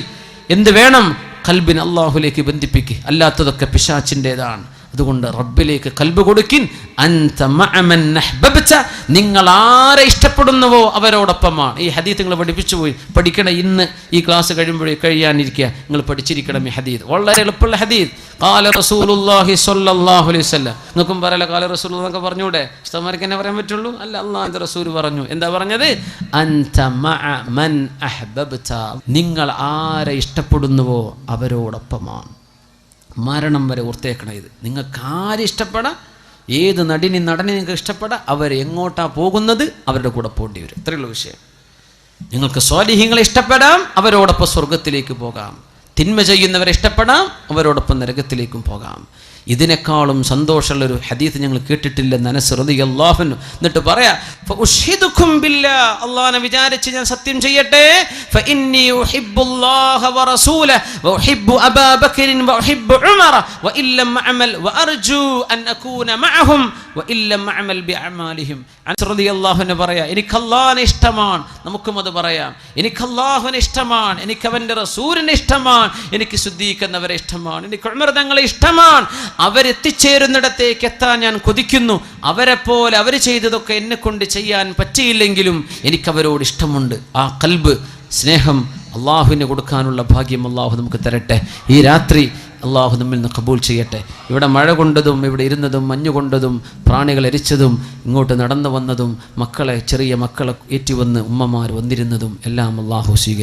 എന്ത് വേണം? ഖൽബിനെ അള്ളാഹുലേക്ക് ബന്ധിപ്പിക്കുക. അല്ലാത്തതൊക്കെ പിശാചിൻ്റെതാണ്. അതുകൊണ്ട് റബ്ബിലേക്ക് ഖൽബ് കൊടുക്കിൻ. അൻത മഅമൻ അഹ്ബബ്ത. നിങ്ങൾ ആരെ ഇഷ്ടപ്പെടുന്നുവോ അവരോടൊപ്പമാണ്. ഈ ഹദീസ് നിങ്ങൾ പഠിപ്പിച്ചു പോയി, പഠിക്കണം. ഇന്ന് ഈ ക്ലാസ് കഴിയാനിരിക്കുക, നിങ്ങൾ പഠിച്ചിരിക്കണം ഈ ഹദീസ്. വളരെ എളുപ്പമുള്ള ഹദീസ്. ഖാല റസൂലുള്ളാഹി സ്വല്ലല്ലാഹു അലൈഹി വസല്ലം. നിങ്ങൾക്കും പറയല ഖാല റസൂലുള്ളാഹി എന്നൊക്കെ പറഞ്ഞൂടെ? ഉസ്താദ്മാർക്ക് എന്നെ പറയാൻ പറ്റുള്ളൂ? അല്ല, അള്ളാഹുവിൻ്റെ റസൂൽ പറഞ്ഞു. എന്താ പറഞ്ഞത്? അൻത മഅമൻ അഹ്ബബ്ത. നിങ്ങൾ ആരെ ഇഷ്ടപ്പെടുന്നുവോ അവരോടൊപ്പമാണ്. മരണം വരെ ഓർത്തേക്കണം ഇത്. നിങ്ങൾക്ക് ആരെ ഇഷ്ടപ്പെടാം, ഏത് നടനെ നിങ്ങൾക്ക് ഇഷ്ടപ്പെടാം, അവരെങ്ങോട്ടാ പോകുന്നത് അവരുടെ കൂടെ പോകേണ്ടി വരും. ഇത്രയുള്ള വിഷയം. നിങ്ങൾക്ക് സ്വാലിഹീങ്ങളെ ഇഷ്ടപ്പെടാം, അവരോടൊപ്പം സ്വർഗത്തിലേക്ക് പോകാം. തിന്മ ചെയ്യുന്നവരെ ഇഷ്ടപ്പെടാം, അവരോടൊപ്പം നരകത്തിലേക്കും പോകാം. ഇതിനേക്കാളും സന്തോഷമുള്ളൊരു ഹദീസ് ഞങ്ങൾ കേട്ടിട്ടില്ലെന്ന് അനസ് റളിയല്ലാഹു അൻഹു. എന്നിട്ട് പറയാ, ഫഉഷ്ഹിദുകും ബില്ലാഹ്, അല്ലാഹനെ വിചാരിച്ച് ഞാൻ സത്യം ചെയ്യട്ടെ, ഫഇന്നി ഉഹിബ്ബുല്ലാഹ വറസൂലഹു വഉഹിബ്ബു അബാ ബക്രിൻ വഉഹിബ്ബു ഉമറ വഇല്ലം അഅമൽ വഅർജു അൻ അകൂന മഅഹും വഇല്ലം അഅമൽ ബിഅമാലിഹിം. അനസ് റളിയല്ലാഹു അൻഹു പറയാ, എനിക്ക് അല്ലാഹനെ ഇഷ്ടമാണ്, നമുക്കും അത് പറയാം, എനിക്ക് അല്ലാഹുവിനെ ഇഷ്ടമാണ്, എനിക്ക് അവൻ്റെ റസൂലിനെ ഇഷ്ടമാണ്, എനിക്ക് സിദ്ദീഖ് എന്നവരെ ഇഷ്ടമാണ്, എനിക്ക് ഉമർ തങ്ങളെ ഇഷ്ടമാണ്, അവരെത്തിച്ചേരുന്നിടത്തേക്ക് എത്താൻ ഞാൻ കൊതിക്കുന്നു, അവരെ പോലെ അവർ ചെയ്തതൊക്കെ എന്നെ കൊണ്ട് ചെയ്യാൻ പറ്റിയില്ലെങ്കിലും എനിക്കവരോട് ഇഷ്ടമുണ്ട്. ആ ഖൽബ് സ്നേഹം അള്ളാഹുവിന് കൊടുക്കാനുള്ള ഭാഗ്യം അള്ളാഹു നമുക്ക് തരട്ടെ. ഈ രാത്രി അള്ളാഹു നമ്മിൽ നിന്ന് കബൂൽ ചെയ്യട്ടെ. ഇവിടെ മഴ കൊണ്ടതും ഇവിടെ ഇരുന്നതും മഞ്ഞുകൊണ്ടതും പ്രാണികൾ എരിച്ചതും ഇങ്ങോട്ട് നടന്നു വന്നതും ചെറിയ മക്കളെ ഏറ്റുവന്ന് ഉമ്മമാർ വന്നിരുന്നതും എല്ലാം അള്ളാഹു സ്വീകരിക്കും.